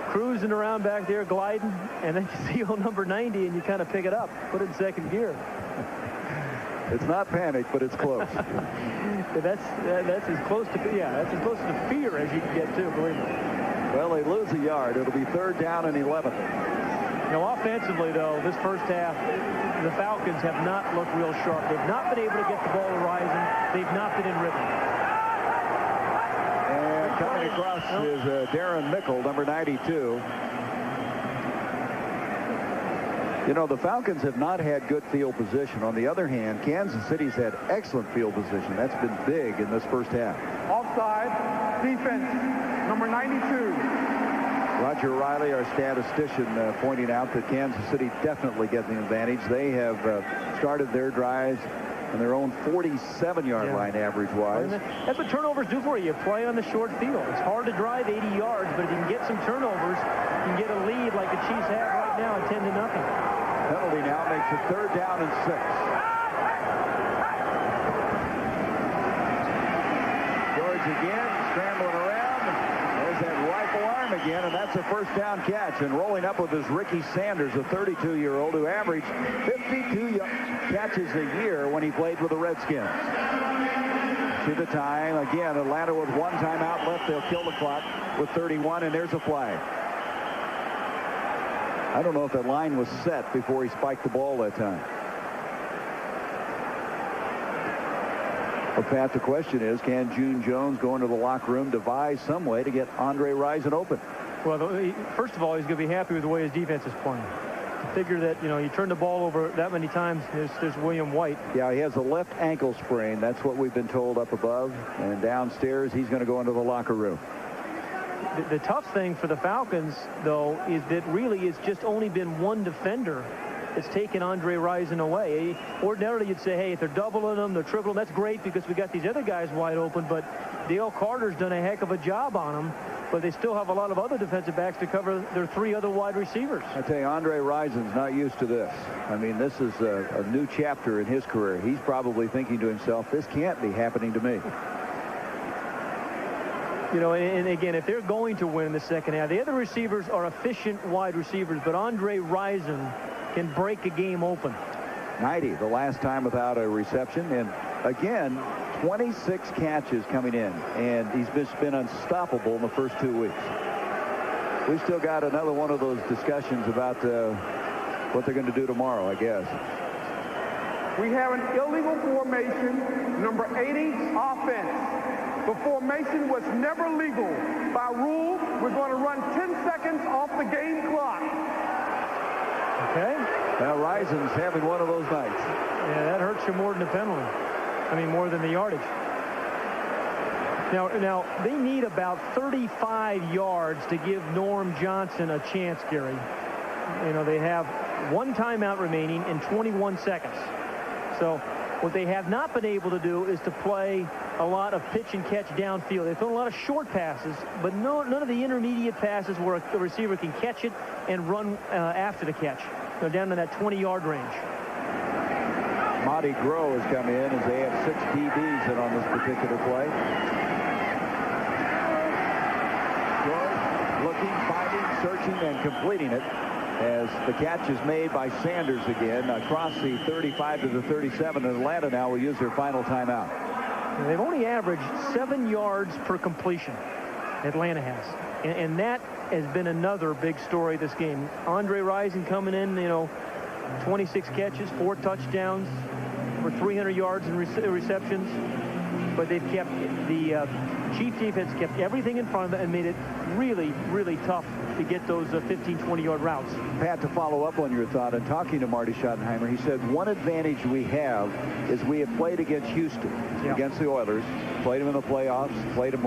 cruising around back there, gliding, and then you see old number 90, and you kind of pick it up, put it in 2nd gear. It's not panic, but it's close. That's as close to that's as close to fear as you can get to, believe me. Well, they lose a yard. It'll be 3rd down and 11. You know, offensively, though, this first half, the Falcons have not looked real sharp. They've not been able to get the ball to Rising. They've not been in rhythm. And coming across is Darren Mickle, number 92. You know, the Falcons have not had good field position. On the other hand, Kansas City's had excellent field position. That's been big in this first half. Offside, defense, number 92. Roger Riley, our statistician, pointing out that Kansas City definitely getting the advantage. They have started their drives on their own 47-yard line average-wise. That's what turnovers do for you. You play on the short field. It's hard to drive 80 yards, but if you can get some turnovers, you can get a lead like the Chiefs have right now at 10-0. Penalty now makes it 3rd down and 6. George again, scrambling around. There's that rifle arm again, and that's a 1st down catch. And rolling up with his Ricky Sanders, a 32-year-old who averaged 52 catches a year when he played with the Redskins. See the time. Again, Atlanta with 1 timeout left. They'll kill the clock with 31, and there's a flag. I don't know if that line was set before he spiked the ball that time. Well, Pat, the question is, can June Jones go into the locker room, devise some way to get Andre Rison open? Well, first of all, he's going to be happy with the way his defense is playing. Figure that, you know, you turn the ball over that many times. There's William White. Yeah, he has a left ankle sprain. That's what we've been told up above. And downstairs, he's going to go into the locker room. The tough thing for the Falcons, though, is that really it's just only been one defender that's taken Andre Rison away. Ordinarily, you'd say, hey, if they're doubling him, they're tripling him, that's great because we got these other guys wide open. But Dale Carter's done a heck of a job on him. But they still have a lot of other defensive backs to cover their 3 other wide receivers. I tell you, Andre Rison's not used to this. I mean, this is a new chapter in his career. He's probably thinking to himself, this can't be happening to me. You know, and again, if they're going to win in the second half, the other receivers are efficient wide receivers, but Andre Rison can break a game open. 90 the last time without a reception. And again, 26 catches coming in, and he's just been unstoppable in the first 2 weeks. We've still got another one of those discussions about what they're going to do tomorrow, I guess. We have an illegal formation, number 80 offense. The formation was never legal. By rule, we're going to run 10 seconds off the game clock. Okay. Now, Rison's having one of those nights. Yeah, that hurts you more than the penalty. I mean, more than the yardage. Now, they need about 35 yards to give Norm Johnson a chance, Gary. You know, they have 1 timeout remaining in 21 seconds. So what they have not been able to do is to play a lot of pitch and catch downfield. They've thrown a lot of short passes, but none of the intermediate passes where a receiver can catch it and run after the catch. They're down to that 20-yard range. Monty Groh has come in as they have 6 DBs in on this particular play. Groh looking, finding, searching, and completing it as the catch is made by Sanders again across the 35 to the 37. And Atlanta now will use their final timeout. They've only averaged 7 yards per completion. Atlanta has. And that has been another big story this game. Andre Rison coming in, you know, 26 catches, 4 touchdowns, for 300 yards in receptions. But they've kept the Chief defense kept everything in front of them and made it really, really tough to get those 15, 20-yard routes. Pat, to follow up on your thought, and talking to Marty Schottenheimer, he said one advantage we have is we have played against Houston, against the Oilers, played them in the playoffs, played them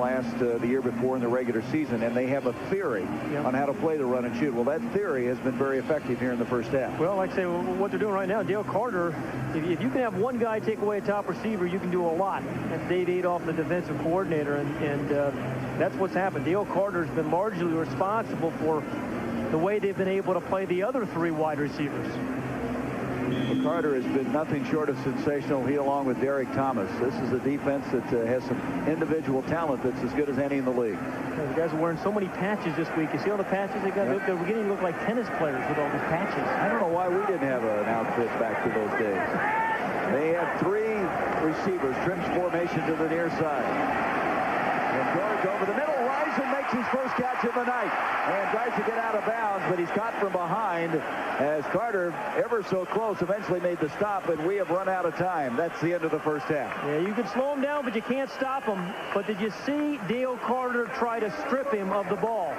the year before in the regular season, and they have a theory on how to play the run and shoot. Well, that theory has been very effective here in the first half. Well, like I say, what they're doing right now, Dale Carter, if you can have one guy take away a top receiver, you can do a lot. That's Dave Adolph, the defensive coordinator, and that's what's happened. Dale Carter's been largely responsible for the way they've been able to play the other 3 wide receivers. Well, Carter has been nothing short of sensational. He, along with Derek Thomas. This is a defense that has some individual talent that's as good as any in the league. The guys are wearing so many patches this week. You see all the patches they got? Yep. They're beginning to look like tennis players with all these patches. I don't know why we didn't have an outfit back to those days. They have 3 receivers. Trips formation to the near side. And George over the middle. Rison makes his first catch of the night and tries to get out of bounds, but he's caught from behind as Carter, ever so close, eventually made the stop, and we have run out of time. That's the end of the first half. Yeah, you can slow him down, but you can't stop him. But did you see Dale Carter try to strip him of the ball?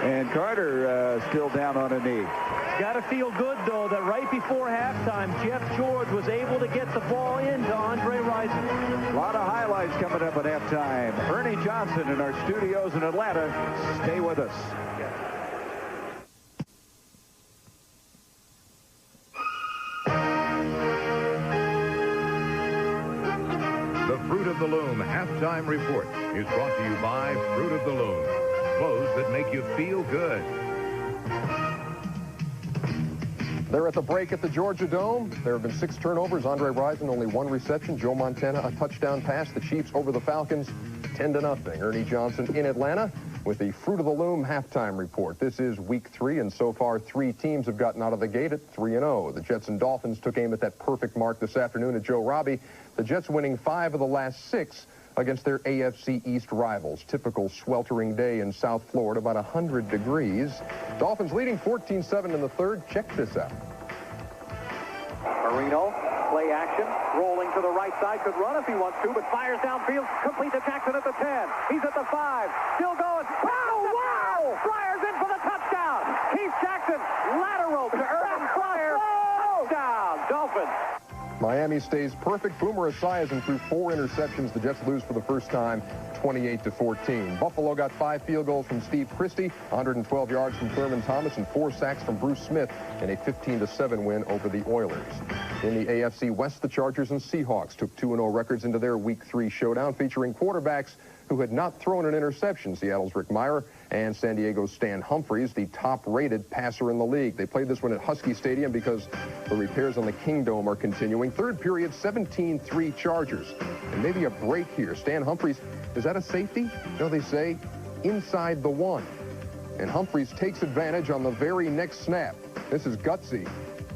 And Carter still down on a knee. It's got to feel good, though, that right before halftime, Jeff George was able to get the ball into Andre Rison. A lot of highlights coming up at halftime. Ernie Johnson in our studios in Atlanta. Stay with us. The Fruit of the Loom halftime report is brought to you by Fruit of the Loom. Clothes that make you feel good. They're at the break at the Georgia Dome. There have been 6 turnovers. Andre Rison, only 1 reception. Joe Montana, a touchdown pass. The Chiefs over the Falcons, 10-0. Ernie Johnson in Atlanta with the Fruit of the Loom halftime report. This is week 3, and so far 3 teams have gotten out of the gate at 3-0. The Jets and Dolphins took aim at that perfect mark this afternoon at Joe Robbie. The Jets winning 5 of the last 6 against their AFC East rivals. Typical sweltering day in South Florida, about 100 degrees. Dolphins leading 14-7 in the third. Check this out. Marino, play action, rolling to the right side, could run if he wants to, but fires downfield, complete to Jackson at the 10. He's at the 5, still going. Wow! Flyers in for the touchdown. Keith Jackson, lateral to Urban Fryer. Touchdown, Dolphins. Miami stays perfect. Boomer Esiason threw 4 interceptions. The Jets lose for the first time, 28-14. Buffalo got 5 field goals from Steve Christie, 112 yards from Thurman Thomas, and 4 sacks from Bruce Smith in a 15-7 win over the Oilers. In the AFC West, the Chargers and Seahawks took 2-0 records into their Week 3 showdown, featuring quarterbacks who had not thrown an interception. Seattle's Rick Meyer and San Diego's Stan Humphries, the top-rated passer in the league. They played this one at Husky Stadium because the repairs on the Kingdome are continuing. Third period, 17-3 Chargers. And maybe a break here. Stan Humphries, is that a safety? No, they say inside the 1. And Humphries takes advantage on the very next snap. This is gutsy.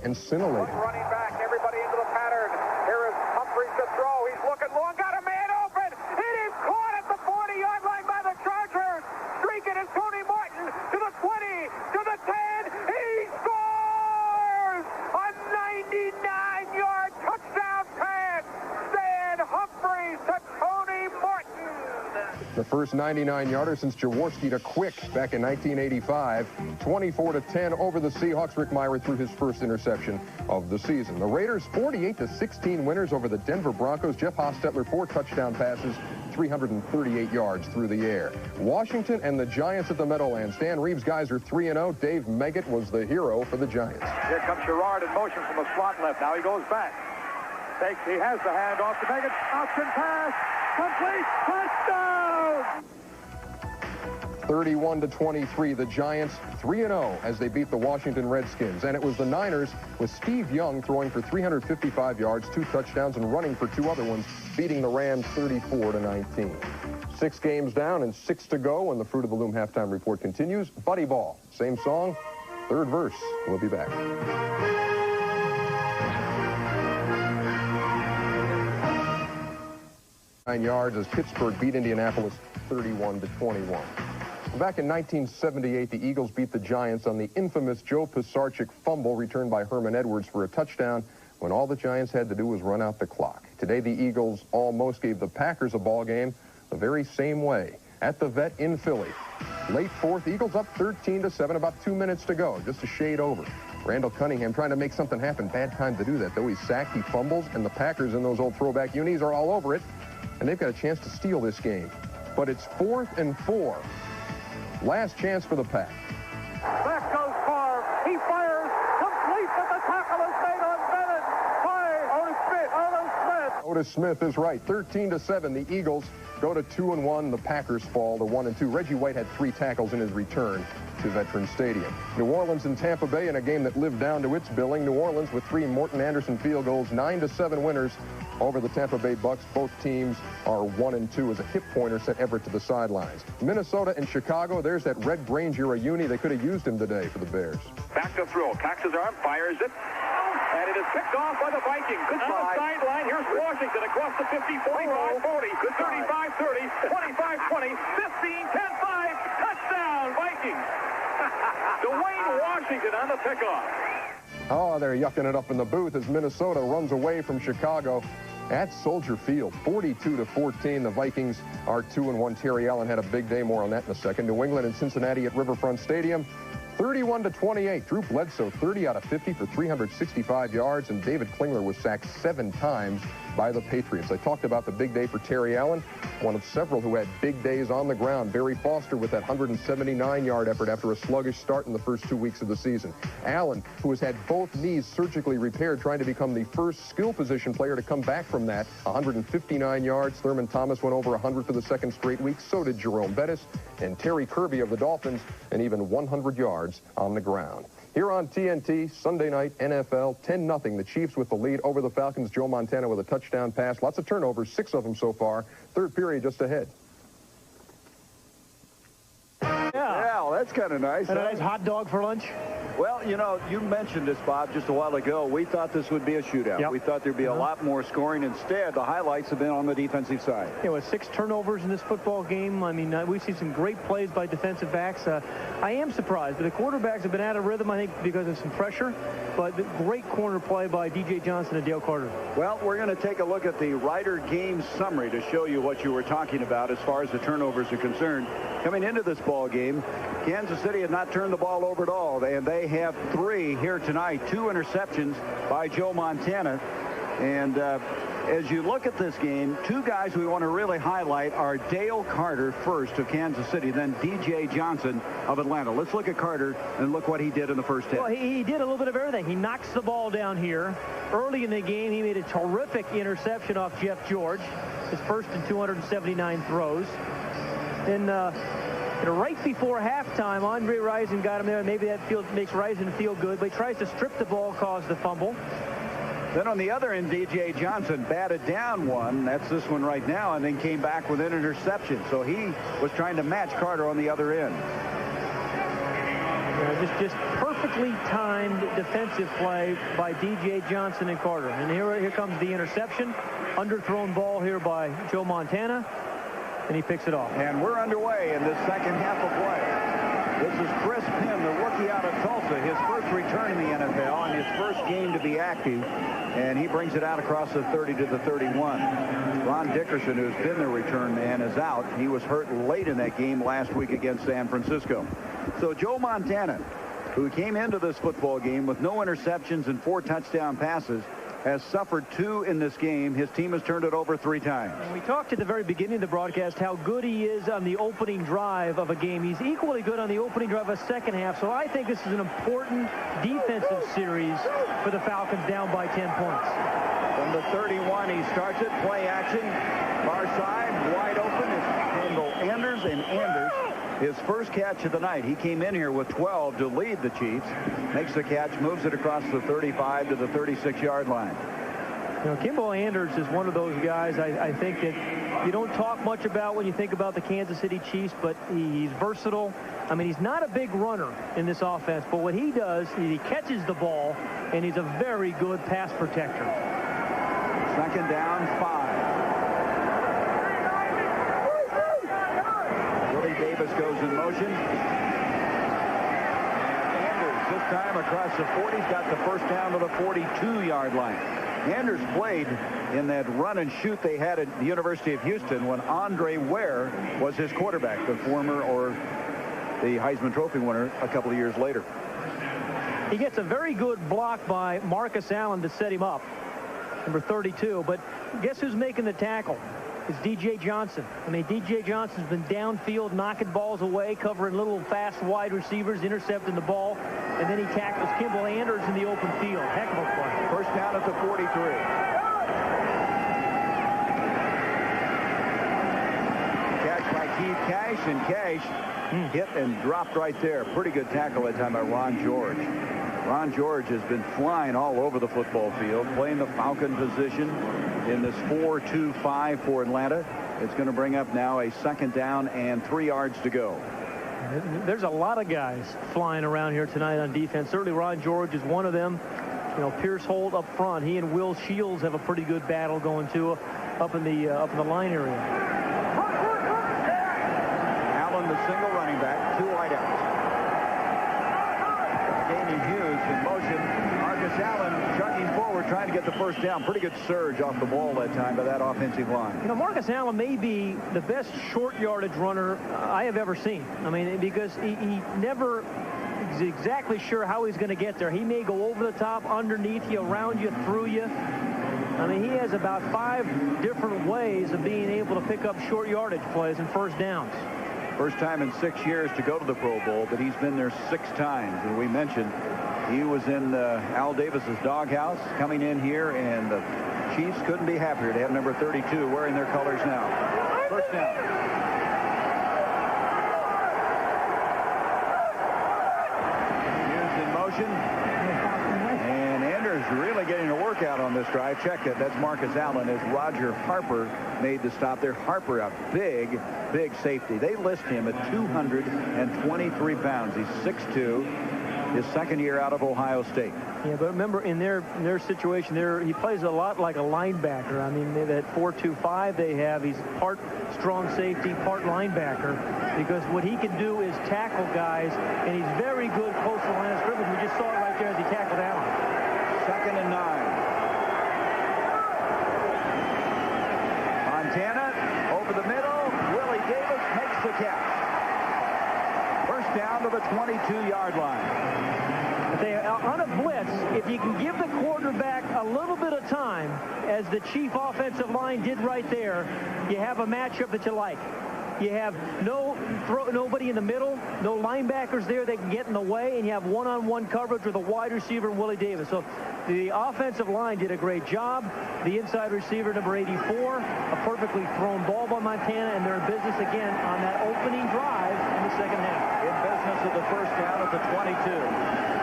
and scintillating. Running back, everybody into the pattern. Here is Humphries to throw. He's looking long, got a man open. It is caught at the 40-yard line by the Chargers. Streaking is Tony Martin to the 20, to the 10. He scores! A 99-yard touchdown pass. Stan Humphries to Tony Martin. The first 99-yarder since Jaworski to Quick back in 1985. 24-10 over the Seahawks. Rick Meyer threw his first interception of the season. The Raiders 48-16 winners over the Denver Broncos. Jeff Hostetler 4 touchdown passes, 338 yards through the air. Washington and the Giants at the Meadowlands. Stan Reeves' guys are 3-0. Dave Meggett was the hero for the Giants. Here comes Sherrard in motion from the slot left. Now he goes back. He has the handoff to Meggett. Option pass. Complete. Touchdown! 31-23, the Giants 3-0 as they beat the Washington Redskins. And it was the Niners with Steve Young throwing for 355 yards, 2 touchdowns, and running for 2 other ones, beating the Rams 34-19. 6 games down and 6 to go, and the Fruit of the Loom halftime report continues. Buddy Ball, same song, 3rd verse. We'll be back. 9 yards as Pittsburgh beat Indianapolis 31-21. Back in 1978, the Eagles beat the Giants on the infamous Joe Pisarcik fumble returned by Herman Edwards for a touchdown when all the Giants had to do was run out the clock. Today, the Eagles almost gave the Packers a ball game the very same way at the Vet in Philly. Late 4th, Eagles up 13-7, about 2 minutes to go, just a shade over. Randall Cunningham trying to make something happen. Bad time to do that, though. He's sacked, he fumbles, and the Packers in those old throwback unis are all over it, and they've got a chance to steal this game. But it's 4th and 4. Last chance for the Pack. Back goes Carr. He fires. Complete, but the tackle is made on Bennett by Otis Smith. Otis Smith is right. 13-7. The Eagles go to 2-1. The Packers fall to 1-2. Reggie White had 3 tackles in his return to Veterans Stadium. New Orleans and Tampa Bay in a game that lived down to its billing. New Orleans with 3 Morton Anderson field goals, 9-7 winners over the Tampa Bay Bucks. Both teams are 1-2 as a hip pointer sent Everett to the sidelines. Minnesota and Chicago, there's that Red Granger uni. They could have used him today for the Bears. Back to throw. Cocks his arm, fires it. And it is picked off by the Vikings. On the sideline, here's Washington across the 50, 45, 40, 35, 30, 25, 20, 15, 10, 5. Touchdown, Vikings. Dwayne Washington on the pickoff. Oh, they're yucking it up in the booth as Minnesota runs away from Chicago at Soldier Field. 42-14. The Vikings are 2-1. Terry Allen had a big day. More on that in a second. New England and Cincinnati at Riverfront Stadium. 31-28. Drew Bledsoe, 30 out of 50 for 365 yards, and David Klingler was sacked 7 times by the Patriots. I talked about the big day for Terry Allen, one of several who had big days on the ground. Barry Foster with that 179-yard effort after a sluggish start in the first 2 weeks of the season. Allen, who has had both knees surgically repaired, trying to become the first skill position player to come back from that. 159 yards. Thurman Thomas went over 100 for the 2nd straight week. So did Jerome Bettis and Terry Kirby of the Dolphins, and even 100 yards on the ground. Here on TNT, Sunday night NFL, 10-0. The Chiefs with the lead over the Falcons. Joe Montana with a touchdown pass. Lots of turnovers, 6 of them so far. 3rd period just ahead. Yeah, well, that's kind of nice. And a nice hot dog for lunch. Well, you know, you mentioned this, Bob, just a while ago. We thought this would be a shootout. Yep. We thought there'd be a lot more scoring. Instead, the highlights have been on the defensive side. Yeah, with 6 turnovers in this football game, I mean, we've seen some great plays by defensive backs. I am surprised, but the quarterbacks have been out of rhythm, I think, because of some pressure. But the great corner play by D.J. Johnson and Dale Carter. Well, we're going to take a look at the Ryder game summary to show you what you were talking about as far as the turnovers are concerned. Coming into this ball game, Kansas City had not turned the ball over at all, and they have 3 here tonight. 2 interceptions by Joe Montana. And as you look at this game, 2 guys we want to really highlight are Dale Carter first of Kansas City, then D.J. Johnson of Atlanta. Let's look at Carter and look what he did in the first half. Well, he did a little bit of everything. He knocks the ball down here. Early in the game, he made a terrific interception off Jeff George, his first in 279 throws. Then right before halftime, Andre Rison got him there. Maybe that makes Rison feel good, but he tries to strip the ball, cause the fumble. Then on the other end, D.J. Johnson batted down one. That's this one right now, and then came back with an interception. So he was trying to match Carter on the other end. Just perfectly timed defensive play by D.J. Johnson and Carter. And here comes the interception. Underthrown ball here by Joe Montana. And he picks it off. And we're underway in this second half of play. This is Chris Penn, the rookie out of Tulsa, his first return in the NFL and his first game to be active. And he brings it out across the 30 to the 31. Ron Dickerson, who's been the return man, is out. He was hurt late in that game last week against San Francisco. So Joe Montana, who came into this football game with no interceptions and 4 touchdown passes, has suffered 2 in this game. His team has turned it over 3 times. And we talked at the very beginning of the broadcast how good he is on the opening drive of a game. He's equally good on the opening drive of a second half. So I think this is an important defensive series for the Falcons down by 10 points. From the 31, he starts it. Play action. Far side, wide open is Kendall Anders. And Anders, his first catch of the night. He came in here with 12 to lead the Chiefs. Makes the catch, moves it across the 35 to the 36-yard line. You know, Kimball Anders is one of those guys I think that you don't talk much about when you think about the Kansas City Chiefs, but he's versatile. I mean, he's not a big runner in this offense, but what he does is he catches the ball, and he's a very good pass protector. Second down, 5. Willie Davis goes in motion. And Anders this time across the 40. He's got the first down to the 42-yard line. Anders played in that run and shoot they had at the University of Houston when Andre Ware was his quarterback, the former or the Heisman Trophy winner a couple of years later. He gets a very good block by Marcus Allen to set him up, number 32. But guess who's making the tackle? It's D.J. Johnson. I mean, D.J. Johnson's been downfield knocking balls away, covering little fast wide receivers, intercepting the ball, and then he tackles Kimball Anders in the open field. Heck of a play. First down at the 43. Catch by Keith Cash, and Cash hit and dropped right there. Pretty good tackle that time by Ron George. Ron George has been flying all over the football field, playing the Falcon position in this 4-2-5 for Atlanta. It's going to bring up now a second down and 3 yards to go. There's a lot of guys flying around here tonight on defense. Certainly Ron George is one of them. You know, Pierce Holt up front. He and Will Shields have a pretty good battle going too up in the line area. Allen, the single running back, 2 wideouts. Damien Hughes in motion. Marcus Allen chugging forward, trying to get the first down. Pretty good surge off the ball that time by that offensive line. You know, Marcus Allen may be the best short yardage runner I have ever seen. I mean, because he never is exactly sure how he's going to get there. He may go over the top, underneath you, around you, through you. I mean, he has about 5 different ways of being able to pick up short yardage plays and first downs. First time in 6 years to go to the Pro Bowl, but he's been there 6 times. And we mentioned he was in Al Davis's doghouse coming in here, and the Chiefs couldn't be happier to have number 32 wearing their colors now. First down. Hughes in motion. And Anders really getting a workout on this drive. Check it. That's Marcus Allen as Roger Harper made the stop there. Harper, a big safety. They list him at 223 pounds. He's 6'2". His second year out of Ohio State. Yeah, but remember, in their situation, he plays a lot like a linebacker. I mean, that 4-2-5 they have, he's part strong safety, part linebacker, because what he can do is tackle guys, and he's very good close to the line of scrimmage. We just saw it right there as he tackled Allen. Second and 9. Montana over the middle. Willie Davis makes the catch. First down to the 22-yard line. On a blitz, if you can give the quarterback a little bit of time, as the Chief offensive line did right there, you have a matchup that you like. You have nobody in the middle, no linebackers there that can get in the way, and you have one-on-one coverage with a wide receiver, Willie Davis. So the offensive line did a great job. The inside receiver, number 84, a perfectly thrown ball by Montana, and they're in business again on that opening drive in the second half. In business at the first down at the 22.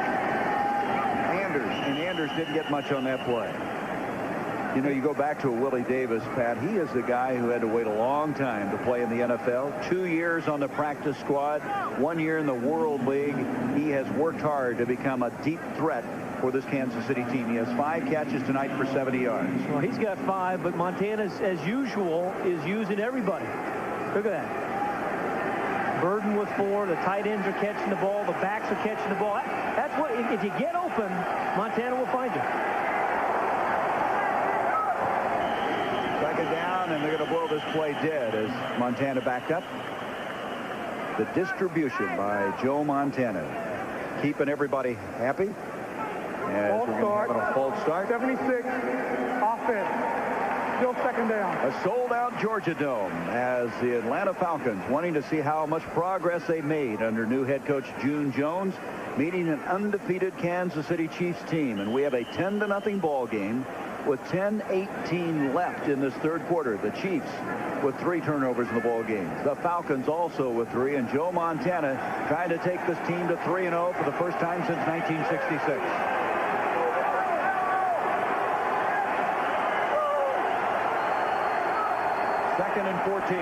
And Anders didn't get much on that play. You know, you go back to Willie Davis, Pat. He is the guy who had to wait a long time to play in the NFL. 2 years on the practice squad, 1 year in the World League. He has worked hard to become a deep threat for this Kansas City team. He has 5 catches tonight for 70 yards. Well, he's got 5, but Montana, as usual, is using everybody. Look at that. Burden with 4. The tight ends are catching the ball. The backs are catching the ball. That's what, if you get open, Montana will find you. Second down, and they're going to blow this play dead as Montana backed up. The distribution by Joe Montana, keeping everybody happy. As we're going to have a false start. 76, offense. Still second down. A sold-out Georgia Dome as the Atlanta Falcons, wanting to see how much progress they made under new head coach June Jones, meeting an undefeated Kansas City Chiefs team. And we have a 10-0 ball game with 10:18 left in this third quarter. The Chiefs with 3 turnovers in the ball game. The Falcons also with 3, and Joe Montana trying to take this team to 3-0 for the first time since 1966. Second and 14.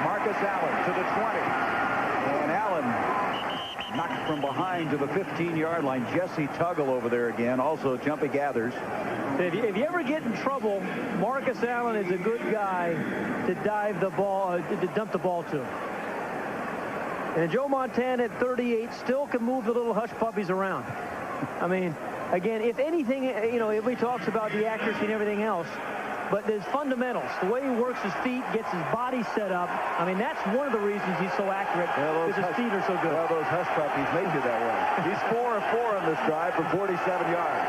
Marcus Allen to the 20. And Allen knocked from behind to the 15-yard line. Jesse Tuggle over there again. Also jumping gathers. If you ever get in trouble, Marcus Allen is a good guy to dive the ball, to dump the ball to. And Joe Montana at 38 still can move the little hush puppies around. I mean, again, if anything, you know, everybody talks about the accuracy and everything else, but there's fundamentals. The way he works his feet, gets his body set up. I mean, that's one of the reasons he's so accurate, because his feet are so good. Well, those hush puppies make you that way. He's 4 of 4 on this drive for 47 yards.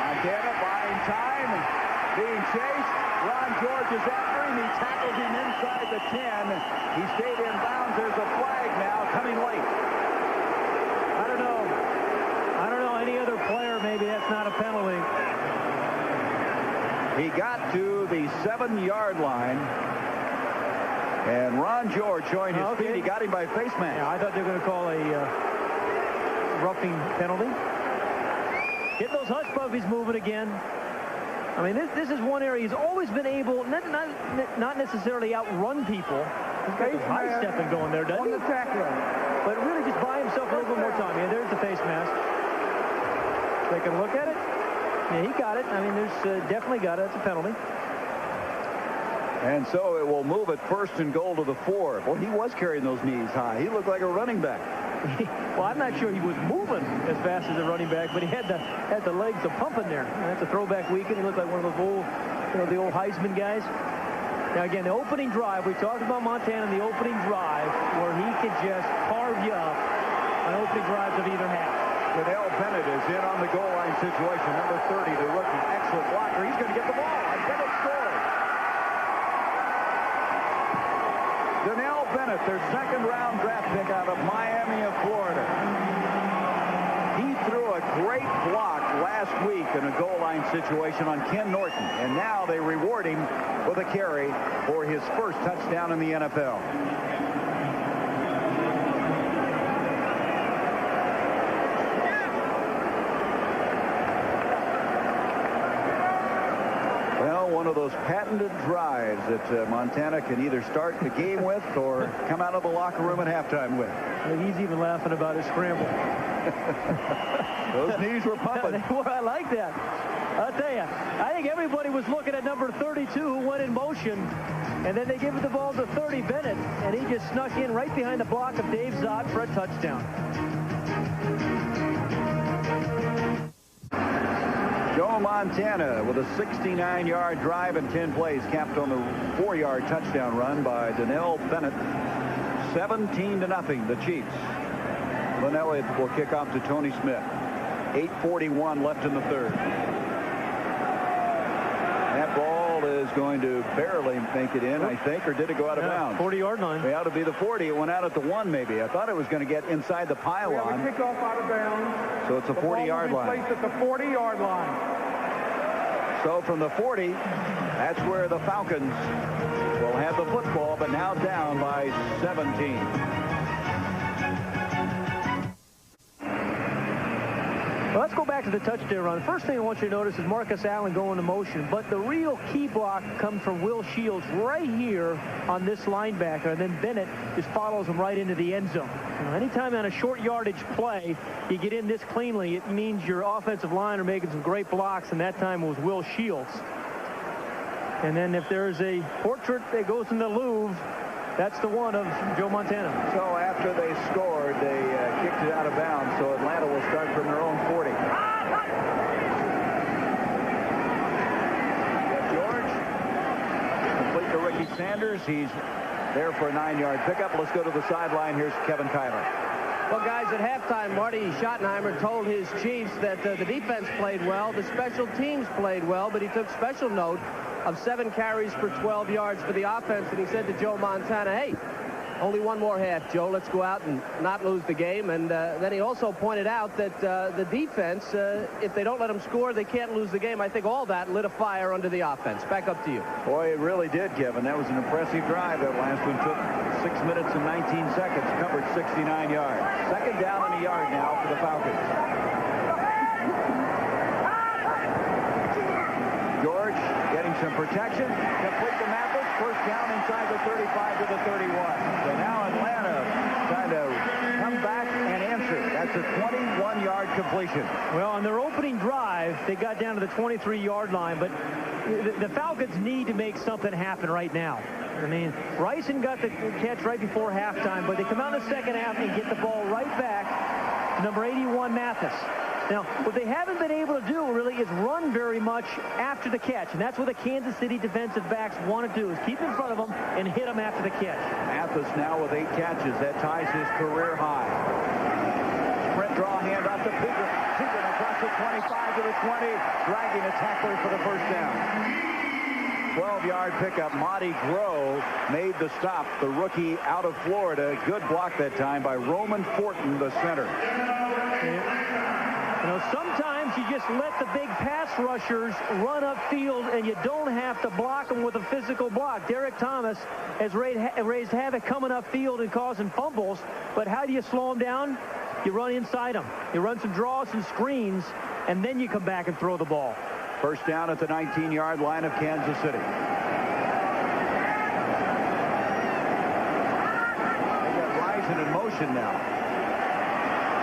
Montana buying time, being chased. Ron George is after him. He tackled him inside the 10. He stayed in bounds. There's a flag now coming late. I don't know. Any other player, maybe that's not a penalty. He got to the 7-yard line. And Ron George showing his speed. He got him by face mask. Yeah, I thought they were going to call a roughing penalty. Get those hush puppies moving again. I mean, this is one area he's always been able, not necessarily outrun people. He's got the high stepping going there, doesn't he? On the tackler. But really just buy himself a little bit more time. Yeah, there's the face mask. Take a look at it. Yeah, he got it. I mean, there's definitely got it. That's a penalty. And so it will move it 1st and goal to the 4. Well, he was carrying those knees high. He looked like a running back. Well, I'm not sure he was moving as fast as a running back, but he had the legs pumping there. And that's a throwback weekend. He looked like one of those old, the old Heisman guys. Now, again, the opening drive, we talked about Montana, the opening drive, where he could just carve you up on opening drives of either half. Donnell Bennett is in on the goal line situation. Number 30, the rookie. Excellent blocker. He's going to get the ball. And Bennett scores. Donnell Bennett, their 2nd-round draft pick out of Miami of Florida. He threw a great block last week in a goal line situation on Ken Norton. And now they reward him with a carry for his first touchdown in the NFL. One of those patented drives that Montana can either start the game with or come out of the locker room at halftime with. He's even laughing about his scramble. Those knees were pumping. I like that. I'll tell you, I think everybody was looking at number 32 who went in motion, and then they give the ball to 30, Bennett, and he just snuck in right behind the block of Dave Zott for a touchdown. Joe Montana with a 69-yard drive and 10 plays, capped on the 4-yard touchdown run by Donnell Bennett. 17-0, the Chiefs. Lynn Elliott will kick off to Tony Smith. 8:41 left in the third. That ball is going to barely make it in, I think, or did it go out of bounds? 40-yard line. It ought to be the 40. It went out at the 1, maybe. I thought it was going to get inside the pylon. Kickoff out of bounds. So it's a 40-yard line. Placed at the 40-yard line. So from the 40, that's where the Falcons will have the football, but now down by 17. Well, let's go back to the touchdown run. The first thing I want you to notice is Marcus Allen going into motion, but the real key block comes from Will Shields right here on this linebacker, and then Bennett just follows him right into the end zone. Anytime on a short yardage play you get in this cleanly, it means your offensive line are making some great blocks, and that time was Will Shields. And then if there's a portrait that goes in the Louvre, that's the one of Joe Montana. So after they scored, they kicked it out of bounds, so Atlanta will start from their own 40. George, complete to Ricky Sanders. He's there for a 9-yard pickup. Let's go to the sideline. Here's Kevin Kyler. Well, guys, at halftime, Marty Schottenheimer told his Chiefs that the defense played well, the special teams played well, but he took special note of 7 carries for 12 yards for the offense, and he said to Joe Montana, hey, only one more half, Joe. Let's go out and not lose the game. And then he also pointed out that the defense, if they don't let them score, they can't lose the game. I think all that lit a fire under the offense. Back up to you. Boy, it really did, Kevin. That was an impressive drive. That last one took 6 minutes and 19 seconds, covered 69 yards. Second down and a yard now for the Falcons. George getting some protection. Complete to Mathis. First down inside the 35 to the 31. So now Atlanta trying to come back and answer. That's a 21-yard completion. Well, on their opening drive, they got down to the 23-yard line, but the Falcons need to make something happen right now. I mean, Ryson got the catch right before halftime, but they come out in the second half and get the ball right back to number 81, Mathis. Now, what they haven't been able to do really is run very much after the catch, and that's what the Kansas City defensive backs want to do, is keep in front of them and hit them after the catch. Mathis now with 8 catches. That ties his career high. Sprint draw handoff to Pickett. Pickett across the 25 to the 20, dragging a tackler for the first down. 12-yard pickup. Monty Groh made the stop. The rookie out of Florida. Good block that time by Roman Fortin, the center. You know, sometimes you just let the big pass rushers run upfield and you don't have to block them with a physical block. Derek Thomas has raised havoc coming upfield and causing fumbles, but how do you slow them down? You run inside them. You run some draws and screens, and then you come back and throw the ball. First down at the 19-yard line of Kansas City. They got Ryson in motion now.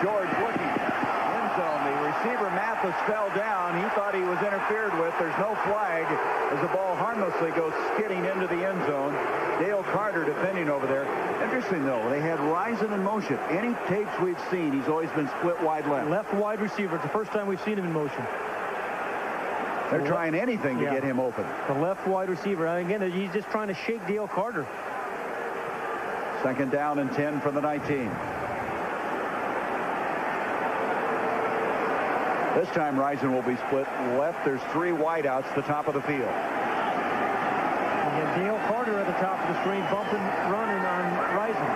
George looking. End zone. The receiver Mathis fell down. He thought he was interfered with. There's no flag as the ball harmlessly goes skidding into the end zone. Dale Carter defending over there. Interesting, though. They had Ryson in motion. Any tapes we've seen, he's always been split wide left. Left wide receiver. It's the first time we've seen him in motion. They're trying anything to get him open. The left wide receiver. Again, he's just trying to shake Dale Carter. Second down and 10 from the 19. This time Ryson will be split left. There's 3 wideouts at the top of the field. Again, Dale Carter at the top of the screen, bumping, running on Ryson.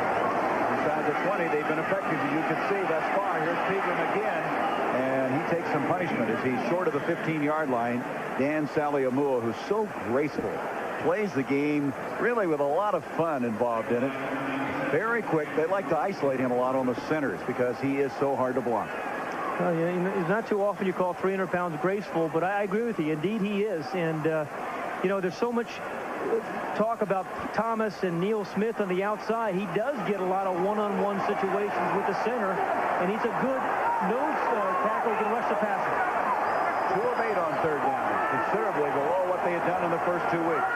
Inside the 20, they've been effective, as you can see thus far. Here's Pegram again, and he takes some punishment as he's short of the 15-yard line. Dan Saliamua, who's so graceful, plays the game really with a lot of fun involved in it. Very quick. They like to isolate him a lot on the centers because he is so hard to block. Well, it's not too often you call 300 pounds graceful, but I agree with you. Indeed, he is. And, you know, there's so much talk about Thomas and Neil Smith on the outside. He does get a lot of one-on-one situations with the center, and he's a good nose tackle who can rush the passer. 2 of 8 on third down, considerably below what they had done in the first 2 weeks.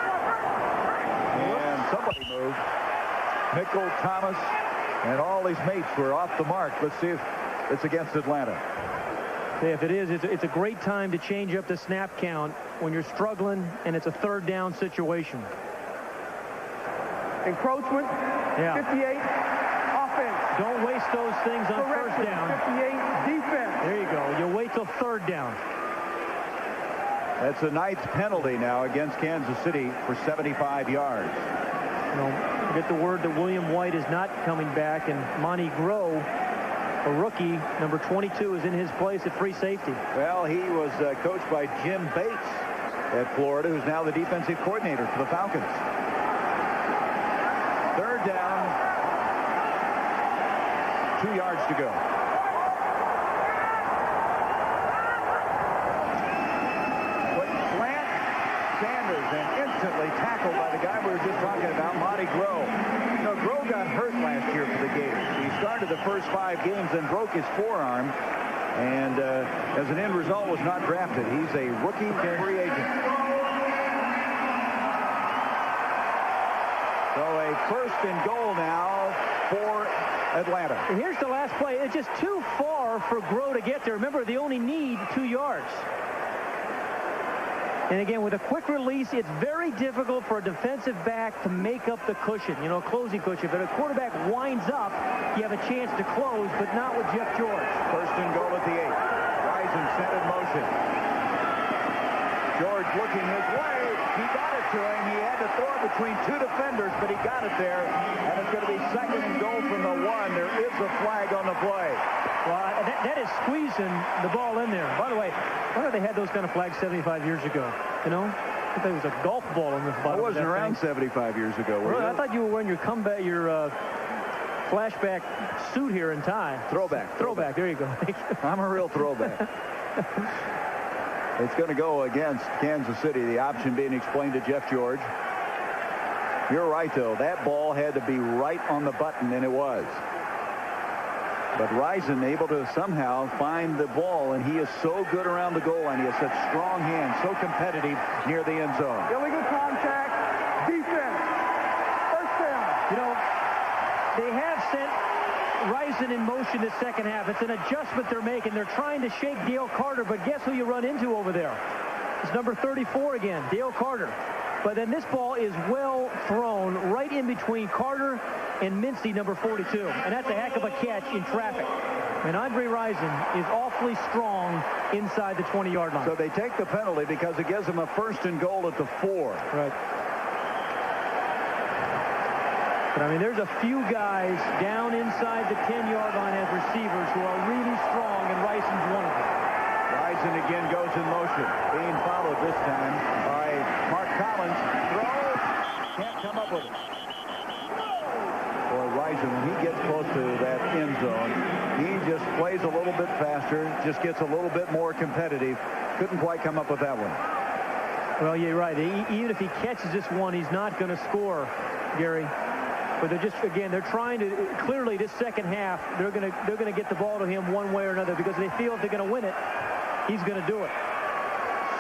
And somebody moved. Mickle, Thomas, and all these mates were off the mark. Let's see if it's against Atlanta. If it is, it's a great time to change up the snap count when you're struggling and it's a third down situation. Encroachment. Yeah. 58. Offense. Don't waste those things on first down. 58. Defense. There you go. You wait till third down. That's the 9th penalty now against Kansas City for 75 yards. You know, get the word that William White is not coming back, and Monty Groh, a rookie, number 22, is in his place at free safety. Well, he was coached by Jim Bates at Florida, who's now the defensive coordinator for the Falcons. Third down, 2 yards to go. instantly tackled by the guy we were just talking about, Monty Groh. You know, Groh got hurt last year for the Gators. He started the first 5 games and broke his forearm, and as an end result was not drafted. He's a rookie free agent. So a 1st and goal now for Atlanta. And here's the last play. It's just too far for Groh to get there. Remember, they only need 2 yards. And again, with a quick release, it's very difficult for a defensive back to make up the cushion, you know, closing cushion. But if a quarterback winds up, you have a chance to close, but not with Jeff George. 1st and goal at the 8. Rison sent in motion. George looking his way. He got it to him. He had to throw it between 2 defenders, but he got it there. And it's going to be 2nd and goal from the 1. There is a flag on the play. Well, that is squeezing the ball in there. By the way, I wonder if they had those kind of flags 75 years ago. You know, I thought it was a golf ball in the bottom. I wasn't of that around thing. 75 years ago. Really? I thought you were wearing your comeback, your flashback suit here and tie. Throwback. There you go. I'm a real throwback. It's going to go against Kansas City. The option being explained to Jeff George. You're right, though. That ball had to be right on the button, and it was. But Rison able to somehow find the ball, and he is so good around the goal line. He has such strong hands, so competitive near the end zone. Illegal contact. Defense. 1st down. You know, they have sent Rison in motion this 2nd half. It's an adjustment they're making. They're trying to shake Dale Carter, but guess who you run into over there? It's number 34 again, Dale Carter. But then this ball is well thrown right in between Carter and Mincy, number 42. And that's a heck of a catch in traffic. And Andre Rison is awfully strong inside the 20-yard line. So they take the penalty because it gives them a 1st and goal at the 4. Right. But, I mean, there's a few guys down inside the 10-yard line as receivers who are really strong, and Rison's one of them. Rison again goes in motion. Being followed this time by Mark Collins. Throw. Can't come up with it. Boy, Rison, when he gets close to that end zone, he just plays a little bit faster, just gets a little bit more competitive. Couldn't quite come up with that one. Well, you're right. Even if he catches this one, he's not going to score, Gary. But they're just, again, they're trying to, clearly this 2nd half, they're going to get the ball to him one way or another because they feel if they're going to win it, he's going to do it.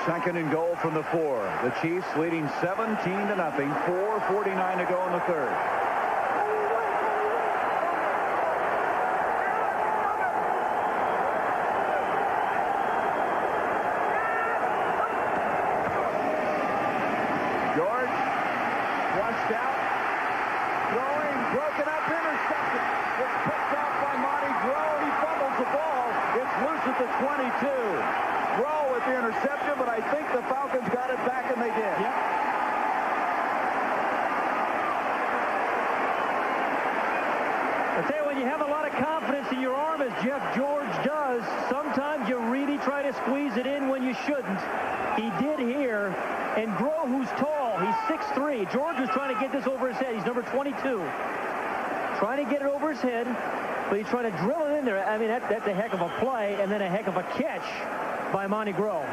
2nd and goal from the 4. The Chiefs leading 17-0. 4:49 to go in the 3rd. George flushed out. Throwing, broken up, intercepted. It's picked off by Monty Groh. He fumbles the ball. It's loose at the 22. Groh with the interception, but I think the Falcons got it back, and they did. Yep. I tell you, when you have a lot of confidence in your arm, as Jeff George does, sometimes you really try to squeeze it in when you shouldn't. He did here. And Groh, who's tall, he's 6'3". George was trying to get this over his head. He's number 22. Trying to get it over his head, but he's trying to drill it in there. I mean, that's a heck of a play, and then a heck of a catch by Monty Groh.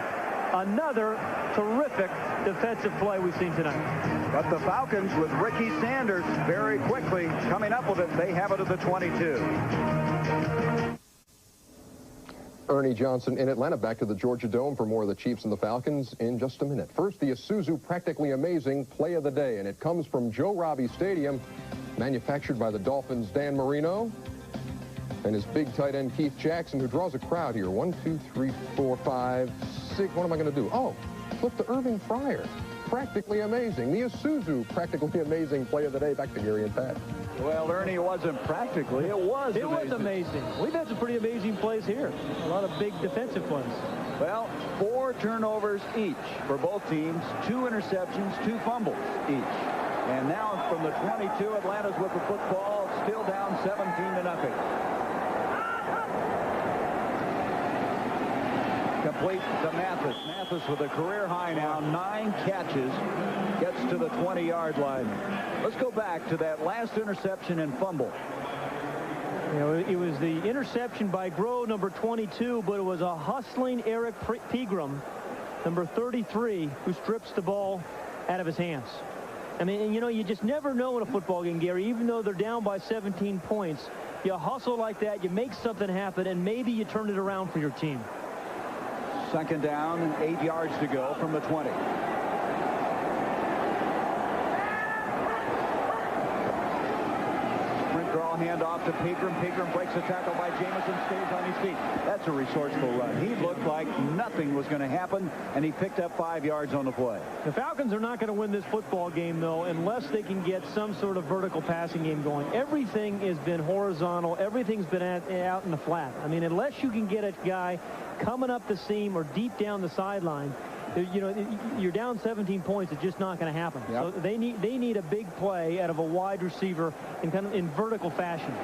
Another terrific defensive play we've seen tonight. But the Falcons, with Ricky Sanders very quickly coming up with it, they have it at the 22. Ernie Johnson in Atlanta. Back to the Georgia Dome for more of the Chiefs and the Falcons in just a minute. First, the Isuzu Practically Amazing Play of the Day, and it comes from Joe Robbie Stadium, manufactured by the Dolphins' Dan Marino and his big tight end Keith Jackson, who draws a crowd here. 1, 2, 3, 4, 5, 6. What am I going to do? Oh, flip to Irving Fryer. Practically Amazing. The Isuzu Practically Amazing Play of the Day. Back to Gary and Pat. Well, Ernie, it wasn't practically. It was amazing. It was amazing. We've had some pretty amazing plays here. A lot of big defensive plays. Well, 4 turnovers each for both teams, 2 interceptions, 2 fumbles each. And now from the 22, Atlanta's with the football, still down 17-0. Complete to Mathis. Mathis with a career high now, 9 catches, gets to the 20-yard line. Let's go back to that last interception and fumble. You know, it was the interception by Groh, number 22, but it was a hustling Eric Pegram, number 33, who strips the ball out of his hands. I mean, you know, you just never know in a football game, Gary, even though they're down by 17 points, you hustle like that, you make something happen, and maybe you turn it around for your team. Second down, 8 yards to go from the 20. Sprint draw, hand off to Pegram. Pegram breaks the tackle by Jamison, stays on his feet. That's a resourceful run. He looked like nothing was going to happen, and he picked up 5 yards on the play. The Falcons are not going to win this football game, though, unless they can get some sort of vertical passing game going. Everything has been horizontal. Everything's been out in the flat. I mean, unless you can get a guy coming up the seam or deep down the sideline, you know, you're down 17 points. It's just not going to happen. Yep. So they need a big play out of a wide receiver in kind of in vertical fashion.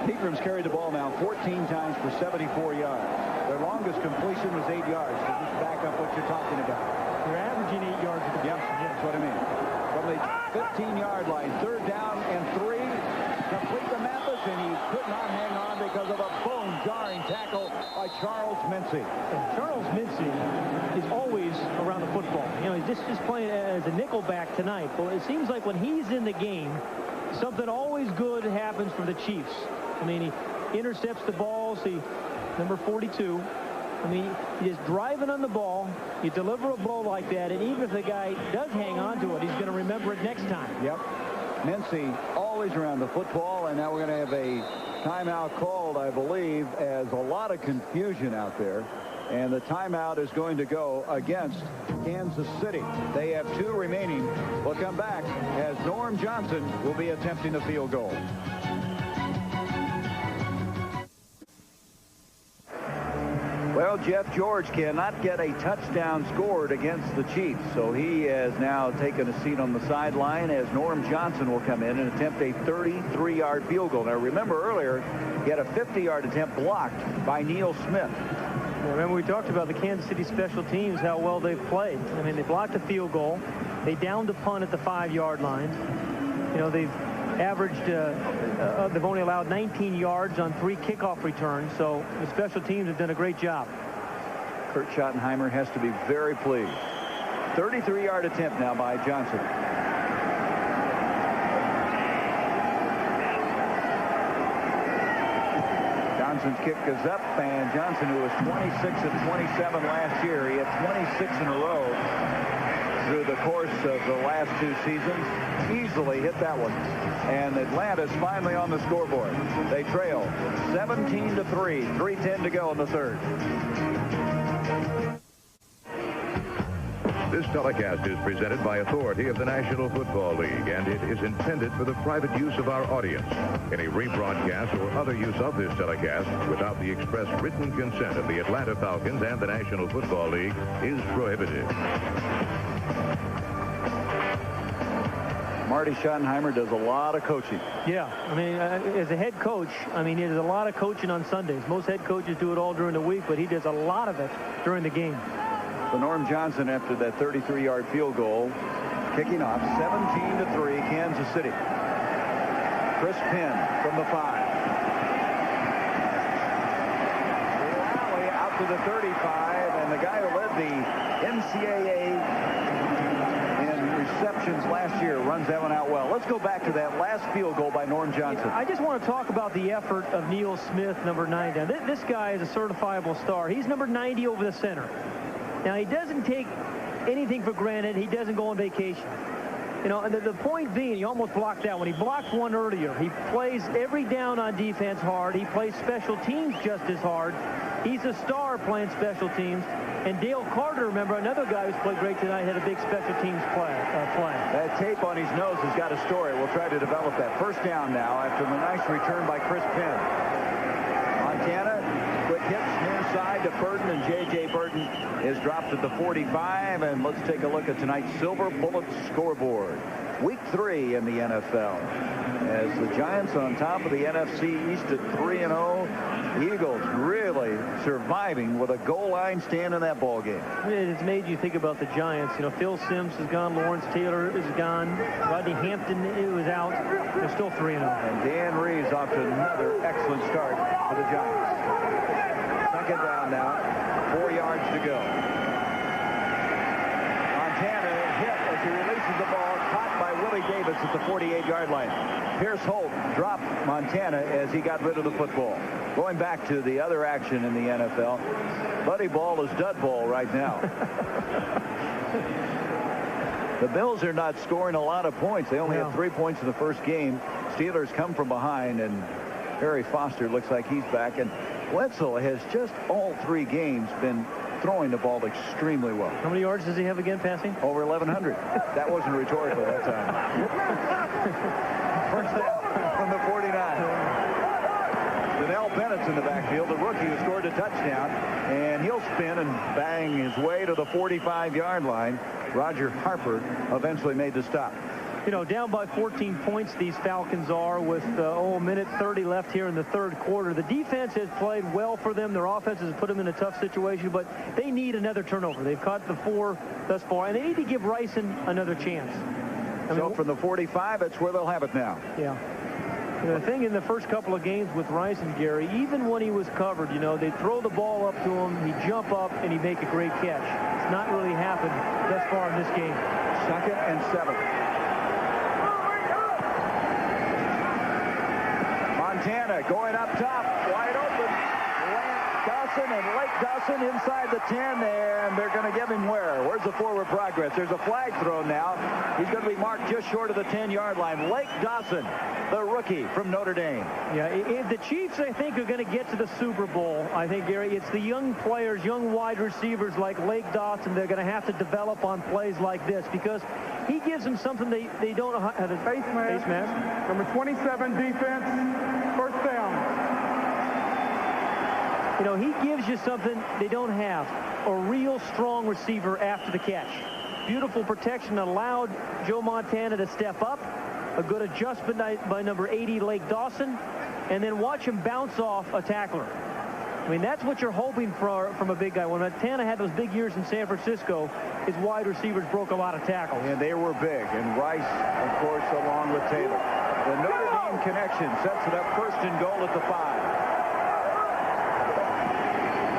Pegram's carried the ball now 14 times for 74 yards. Their longest completion was 8 yards. So just back up what you're talking about. They're averaging 8 yards a completion. Yep, that's what I mean. From the 15-yard line, third down and 3. Complete to Mathis, and he could not hang on because of a bone-jarring tackle by Charles Mincy. And Charles Mincy is always around the football. You know, he's just playing as a nickelback tonight. But it seems like when he's in the game, something always good happens for the Chiefs. I mean, he intercepts the balls. Number 42. I mean, he's just driving on the ball. You deliver a blow like that, and even if the guy does hang on to it, he's going to remember it next time. Yep. Mincy always around the football, and now we're going to have a timeout called, I believe, as a lot of confusion out there. And the timeout is going to go against Kansas City. They have 2 remaining. We'll come back as Norm Johnson will be attempting the field goal. Well, Jeff George cannot get a touchdown scored against the Chiefs, so he has now taken a seat on the sideline as Norm Johnson will come in and attempt a 33-yard field goal. Now, remember earlier, he had a 50-yard attempt blocked by Neil Smith. Remember, we talked about the Kansas City special teams, how well they've played. I mean, they blocked a field goal. They downed a punt at the 5-yard line. You know, they've averaged, they've only allowed 19 yards on 3 kickoff returns, so the special teams have done a great job. Kurt Schottenheimer has to be very pleased. 33-yard attempt now by Johnson. Johnson's kick is up, and Johnson, who was 26 of 27 last year, he had 26 in a row through the course of the last 2 seasons, easily hit that one. And Atlanta's finally on the scoreboard. They trail 17-3, 3:10 to go in the third. This telecast is presented by authority of the National Football League, and it is intended for the private use of our audience. Any rebroadcast or other use of this telecast without the express written consent of the Atlanta Falcons and the National Football League is prohibited. Marty Schottenheimer does a lot of coaching. Yeah, I mean, as a head coach, I mean, he does a lot of coaching on Sundays. Most head coaches do it all during the week, but he does a lot of it during the game. So Norm Johnson, after that 33-yard field goal, kicking off 17-3, Kansas City. Chris Penn from the 5. Rally out to the 35, and the guy who led the NCAA receptions last year runs that one out well. Let's go back to that last field goal by Norm Johnson. I just want to talk about the effort of Neil Smith, number 90. Now, this guy is a certifiable star. He's number 90 over the center. Now, he doesn't take anything for granted. He doesn't go on vacation. You know, the point being, he almost blocked that one. He blocked one earlier. He plays every down on defense hard. He plays special teams just as hard. He's a star playing special teams. And Dale Carter, remember, another guy who's played great tonight, had a big special teams play. That tape on his nose has got a story. We'll try to develop that. First down now after the nice return by Chris Penn. Montana, quick hits near side to Burton, and J.J. Burton is dropped at the 45. And let's take a look at tonight's Silver Bullet scoreboard. Week 3 in the NFL. As the Giants on top of the NFC East at 3-0. Eagles really surviving with a goal line stand in that ball game. It's made you think about the Giants. You know, Phil Simms is gone. Lawrence Taylor is gone. Rodney Hampton was out. They're still 3-0. And Dan Reeves off to another excellent start for the Giants. Second down now. 4 yards to go. Montana hit as He releases the ball, caught by Willie Davis at the 48-yard line. Pierce Holt dropped Montana as he got rid of the football. Going back to the other action in the NFL, Buddy Ball is dud ball right now. The Bills are not scoring a lot of points. They only had 3 points in the first game. Steelers come from behind, and Harry Foster looks like he's back. And Wetzel has just all 3 games been throwing the ball extremely well. How many yards does he have again passing? Over 1,100. That wasn't rhetorical that time. First down from the 49. Donnell Bennett's in the backfield, the rookie who scored a touchdown, and he'll spin and bang his way to the 45-yard line. Roger Harper eventually made the stop. You know, down by 14 points, these Falcons are with, a minute 30 left here in the third quarter. The defense has played well for them. Their offense has put them in a tough situation, but they need another turnover. They've caught the 4 thus far, and they need to give Ryson another chance. So from the 45, it's where they'll have it now. Yeah. You know, the thing in the first couple of games with Ryson, Gary, even when he was covered, you know, they'd throw the ball up to him, he'd jump up, and he'd make a great catch. It's not really happened thus far in this game. 2nd and 7. Montana going up top, wide open. Lance Dawson and Lake Dawson inside the 10, and they're going to give him where? Where's the forward progress? There's a flag thrown now. He's going to be marked just short of the 10-yard line. Lake Dawson, the rookie from Notre Dame. Yeah, if the Chiefs, I think, are going to get to the Super Bowl, I think, Gary, it's the young players, young wide receivers like Lake Dawson. They're going to have to develop on plays like this because he gives them something they don't know how to face mask. Number 27 defense, first down. You know, he gives you something they don't have, a real strong receiver after the catch. Beautiful protection allowed Joe Montana to step up. A good adjustment by number 80, Lake Dawson, and then watch him bounce off a tackler. I mean, that's what you're hoping for from a big guy. When Montana had those big years in San Francisco, his wide receivers broke a lot of tackles. And they were big. And Rice, of course, along with Taylor. The Notre Dame connection sets it up 1st and goal at the 5.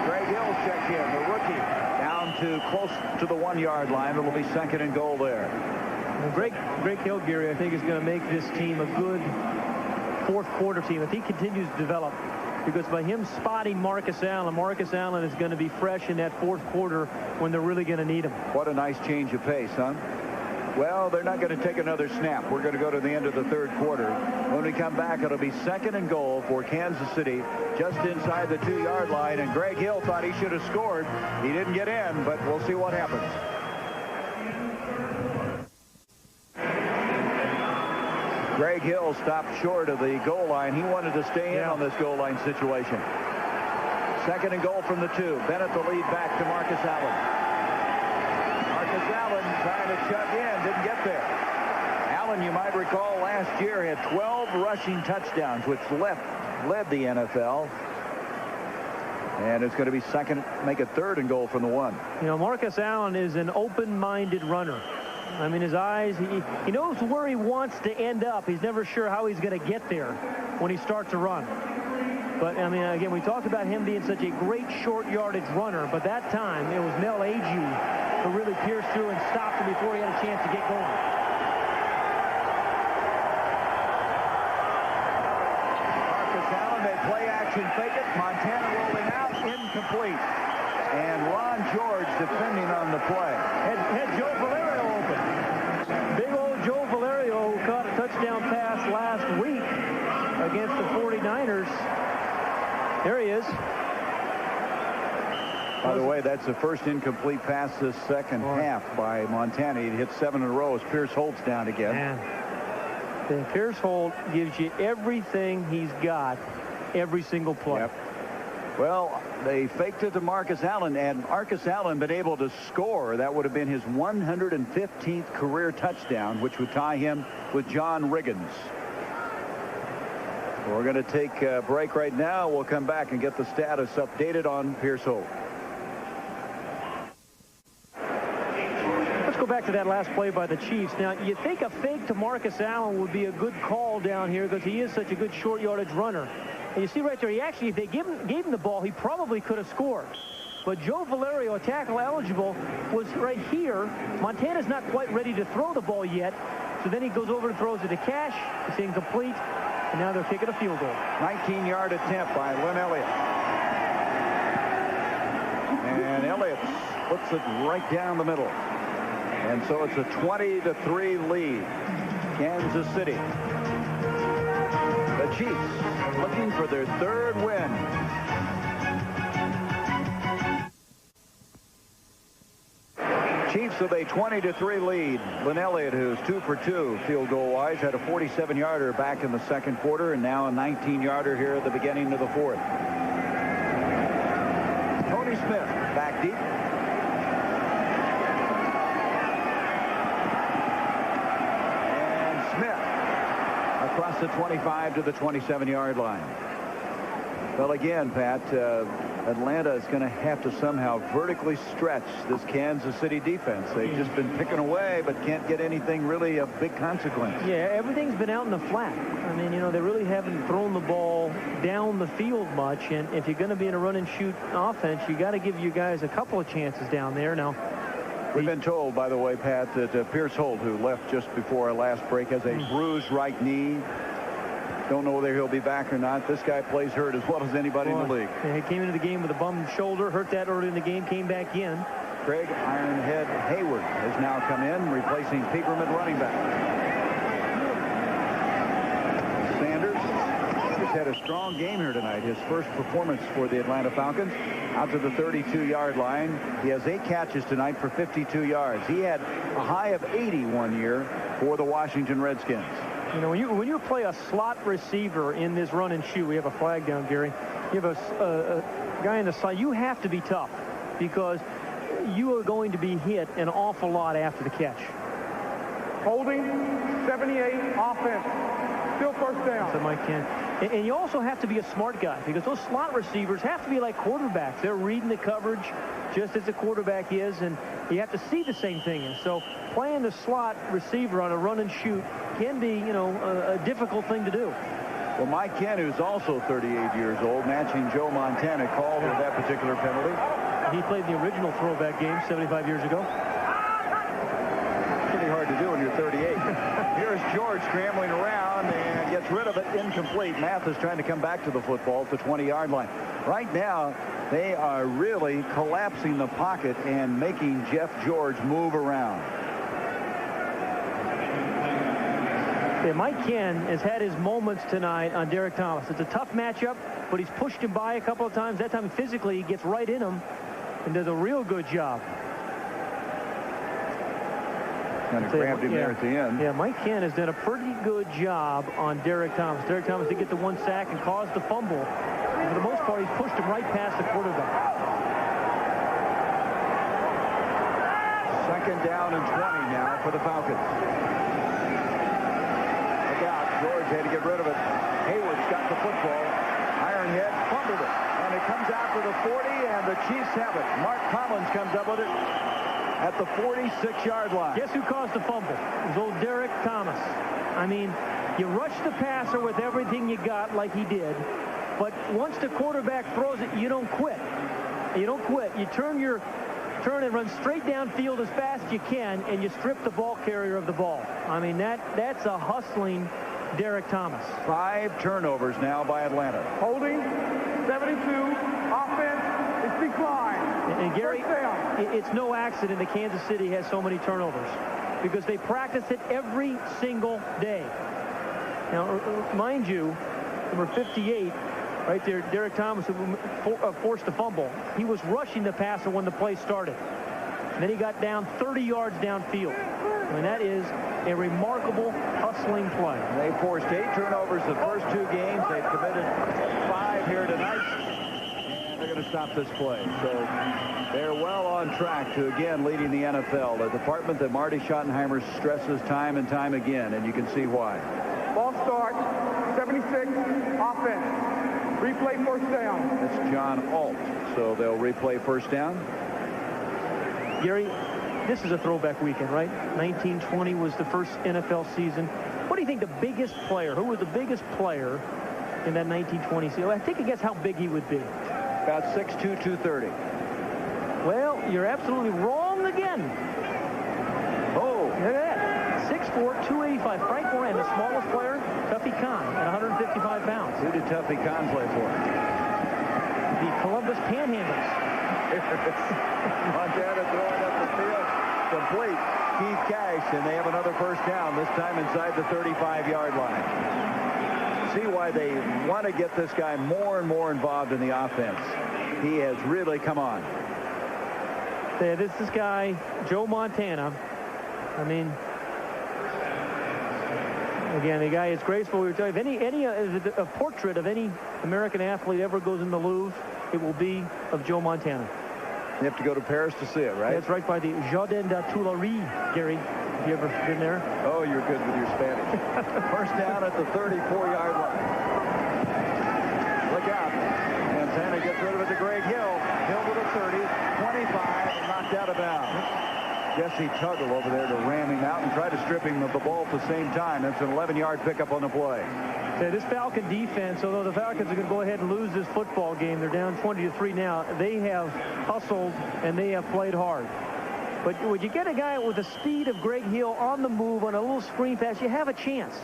Greg Hill checked in, the rookie, down to close to the 1-yard line. It'll be 2nd and goal there. Greg Hill, Gary, I think, is going to make this team a good fourth quarter team if he continues to develop. Because by him spotting Marcus Allen is going to be fresh in that fourth quarter when they're really going to need him. What a nice change of pace, huh? Well, they're not going to take another snap. We're going to go to the end of the third quarter. When we come back, it'll be 2nd and goal for Kansas City, just inside the 2-yard line. And Greg Hill thought he should have scored. He didn't get in, but we'll see what happens. Greg Hill stopped short of the goal line. He wanted to stay in on this goal line situation. 2nd and goal from the 2. Bennett the lead back to Marcus Allen. Marcus Allen trying to chug in, didn't get there. Allen, you might recall, last year had 12 rushing touchdowns, which led the NFL. And it's going to be make it 3rd and goal from the 1. You know, Marcus Allen is an open-minded runner. I mean, his eyes, he knows where he wants to end up. He's never sure how he's going to get there when he starts to run. But, I mean, again, we talked about him being such a great short yardage runner, but that time it was Mel Agee who really pierced through and stopped him before he had a chance to get going. Marcus Allen, they play action, fake it. Montana rolling out, incomplete. And Ron George defending on the play. Had Joe Valerio open. Big old Joe Valerio, who caught a touchdown pass last week against the 49ers. There he is. By the way, that's the first incomplete pass this second half by Montana. He hit 7 in a row as Pierce Holt's down again. Man. Pierce Holt gives you everything he's got every single play. Yep. Well, they faked it to Marcus Allen, and Marcus Allen been able to score. That would have been his 115th career touchdown, which would tie him with John Riggins. We're going to take a break right now. We'll come back and get the status updated on Pierce Holt. Let's go back to that last play by the Chiefs. Now, you think a fake to Marcus Allen would be a good call down here because he is such a good short yardage runner. And you see right there, he actually, if they gave him the ball, he probably could have scored. But Joe Valerio, tackle eligible, was right here. Montana's not quite ready to throw the ball yet. So then he goes over and throws it to Cash. It's incomplete. And now they're kicking a field goal. 19-yard attempt by Lynn Elliott. And Elliott puts it right down the middle. And so it's a 20-3 lead. Kansas City. The Chiefs looking for their third win. Chiefs with a 20-3 lead. Lynn Elliott, who's 2 for 2 field goal wise, had a 47-yarder back in the second quarter, and now a 19-yarder here at the beginning of the fourth. Tony Smith back deep. And Smith across the 25 to the 27-yard line. Well, again, Pat, Atlanta is going to have to somehow vertically stretch this Kansas City defense. They've just been picking away, but can't get anything really of big consequence. Yeah, everything's been out in the flat. I mean, you know, they really haven't thrown the ball down the field much. And if you're going to be in a run-and-shoot offense, you got to give you guys a couple of chances down there. Now, we've been told, by the way, Pat, that Pierce Holt, who left just before our last break, has a bruised right knee. Don't know whether he'll be back or not. This guy plays hurt as well as anybody in the league. Yeah, he came into the game with a bum shoulder, hurt that early in the game, came back in. Craig Ironhead Hayward has now come in, replacing Peterman at running back. Sanders has had a strong game here tonight. His first performance for the Atlanta Falcons, out to the 32-yard line. He has 8 catches tonight for 52 yards. He had a high of 80 one year for the Washington Redskins. You know, when you play a slot receiver in this run and shoot, we have a flag down, Gary. You have a guy in the slot. You have to be tough because you are going to be hit an awful lot after the catch. Holding, 78, offense. Still first down. So Mike Ken. And you also have to be a smart guy because those slot receivers have to be like quarterbacks. They're reading the coverage just as the quarterback is, and you have to see the same thing. And so playing the slot receiver on a run and shoot can be, you know, a difficult thing to do. Well, Mike Ken, who's also 38 years old, matching Joe Montana, called for that particular penalty. He played the original throwback game 75 years ago. Pretty hard to do when you're 38. Here's George scrambling around and gets rid of it. Incomplete. Mathis trying to come back to the football at the 20-yard line. Right now, they are really collapsing the pocket and making Jeff George move around. Yeah, Mike Ken has had his moments tonight on Derek Thomas. It's a tough matchup, but he's pushed him by a couple of times. That time physically he gets right in him and does a real good job. Kind of grabbed him there at the end. Yeah, Mike Ken has done a pretty good job on Derek Thomas. Derek Thomas did get the 1 sack and caused the fumble. And for the most part, he's pushed him right past the quarterback. Second down and 20 now for the Falcons. Look out. George had to get rid of it. Hayward's got the football. Ironhead fumbled it. And it comes out to the 40, and the Chiefs have it. Mark Collins comes up with it at the 46-yard line. Guess who caused the fumble? It was old Derek Thomas. I mean, you rush the passer with everything you got like he did, but once the quarterback throws it, you don't quit. You don't quit. You turn and run straight downfield as fast as you can, and you strip the ball carrier of the ball. I mean, that's a hustling Derek Thomas. 5 turnovers now by Atlanta. Holding, 72, offense, it's declined. And Gary, it's no accident that Kansas City has so many turnovers because they practice it every single day. Now, mind you, number 58, right there, Derek Thomas, forced the fumble. He was rushing the passer when the play started. And then he got down 30 yards downfield. I mean, that is a remarkable hustling play. They forced 8 turnovers the first 2 games. They've committed 5 here tonight. And they're going to stop this play. So they're well on track to, again, leading the NFL. A department that Marty Schottenheimer stresses time and time again, and you can see why. Ball start, 76, offense. Replay first down. It's John Alt. So they'll replay first down. Gary, this is a throwback weekend, right? 1920 was the first NFL season. What do you think the biggest player, who was the biggest player in that 1920 season? I think I guess how big he would be. About 6'2", 230. you're absolutely wrong again. Oh. Look at that. 6'4", 285. Frank Moran, the smallest player, Tuffy Khan, at 155 pounds. Who did Tuffy Khan play for? The Columbus Panhandlers. Montana throwing up the field. Complete. Keith Cash, and they have another first down, this time inside the 35-yard line. See why they want to get this guy more and more involved in the offense. He has really come on. Yeah, this guy, Joe Montana. I mean, again, the guy is graceful. We were telling you, if a portrait of any American athlete ever goes in the Louvre, it will be of Joe Montana. You have to go to Paris to see it, right? That's right by the Jardin des Tuileries, Gary. Have you ever been there? Oh, you're good with your Spanish. First down at the 34-yard line. Look out. Montana gets rid of it to Greg Hill. Hill to the 30, 25, and knocked out of bounds. Jesse Tuggle over there to ram him out and try to strip him of the ball at the same time. That's an 11-yard pickup on the play. Yeah, this Falcon defense, although the Falcons are going to go ahead and lose this football game, they're down 20-3 now. They have hustled and they have played hard. But would you get a guy with the speed of Greg Hill on the move on a little screen pass, you have a chance.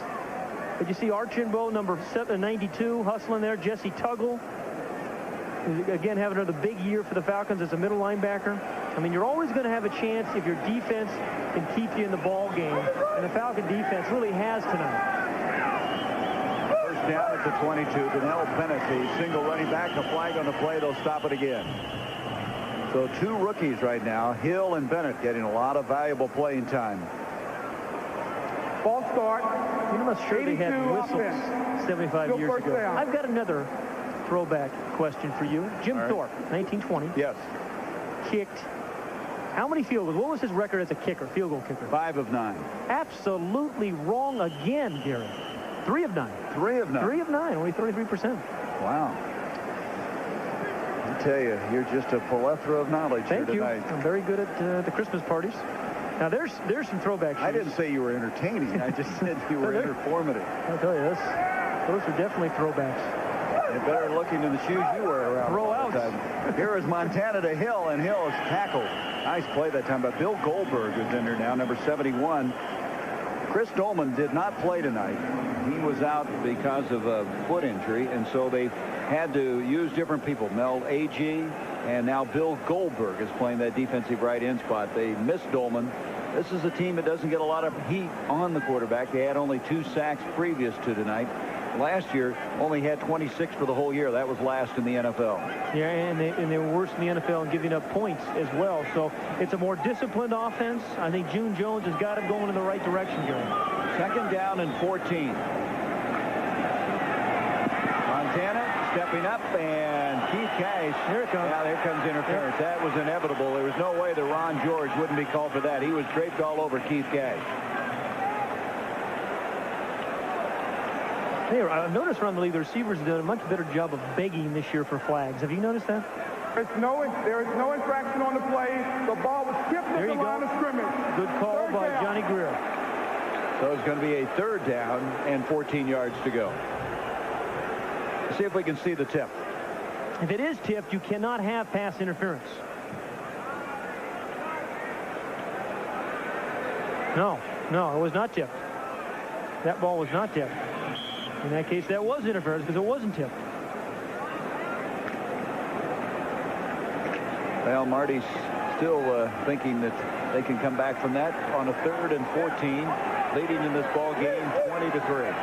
But you see Archambault, number 92, hustling there. Jesse Tuggle, again, having another big year for the Falcons as a middle linebacker. I mean, you're always going to have a chance if your defense can keep you in the ball game. And the Falcon defense really has tonight. First down at the 22. Donnell Bennett, the single running back. A flag on the play. They'll stop it again. So two rookies right now, Hill and Bennett, getting a lot of valuable playing time. Ball start. You know, I'm sure they had whistles offense. 75 years ago. Down. I've got another throwback question for you. Jim Thorpe, 1920. Yes. Kicked how many field goals? What was his record as a kicker, field goal kicker? 5 of 9. Absolutely wrong again, Gary. 3 of 9. 3 of 9. 3 of 9, only 33%. Wow. I tell you, you're just a plethora of knowledge Thank here you. tonight. I'm very good at the Christmas parties. Now, there's some throwback shoes. I didn't say you were entertaining. I just said you were informative. I'll tell you this. Those are definitely throwbacks. You're better looking than the shoes you wear around. Throw out. Here is Montana to Hill, and Hill is tackled. Nice play that time, but Bill Goldberg is in there now, number 71. Chris Dolman did not play tonight. He was out because of a foot injury, and so they had to use different people. Mel Agee, and now Bill Goldberg is playing that defensive right end spot. They missed Dolman. This is a team that doesn't get a lot of heat on the quarterback. They had only 2 sacks previous to tonight. Last year only had 26 for the whole year. That was last in the NFL. Yeah, and they were worse in the NFL in giving up points as well. So it's a more disciplined offense. I think June Jones has got him going in the right direction, Gary. Second down and 14. Montana stepping up, and Keith Cash. Here it comes. Now there comes interference. That was inevitable. There was no way that Ron George wouldn't be called for that. He was draped all over Keith Cash. I've noticed around the league the receivers have done a much better job of begging this year for flags. Have you noticed that? There is no infraction on the play. The ball was tipped at the line of scrimmage. Good call by Johnny Greer. So it's going to be a third down and 14 yards to go. Let's see if we can see the tip. If it is tipped, you cannot have pass interference. No, it was not tipped. That ball was not tipped. In that case, that was interference because it wasn't tipped. Well, Marty's still thinking that they can come back from that on a 3rd and 14, leading in this ball game 20-3.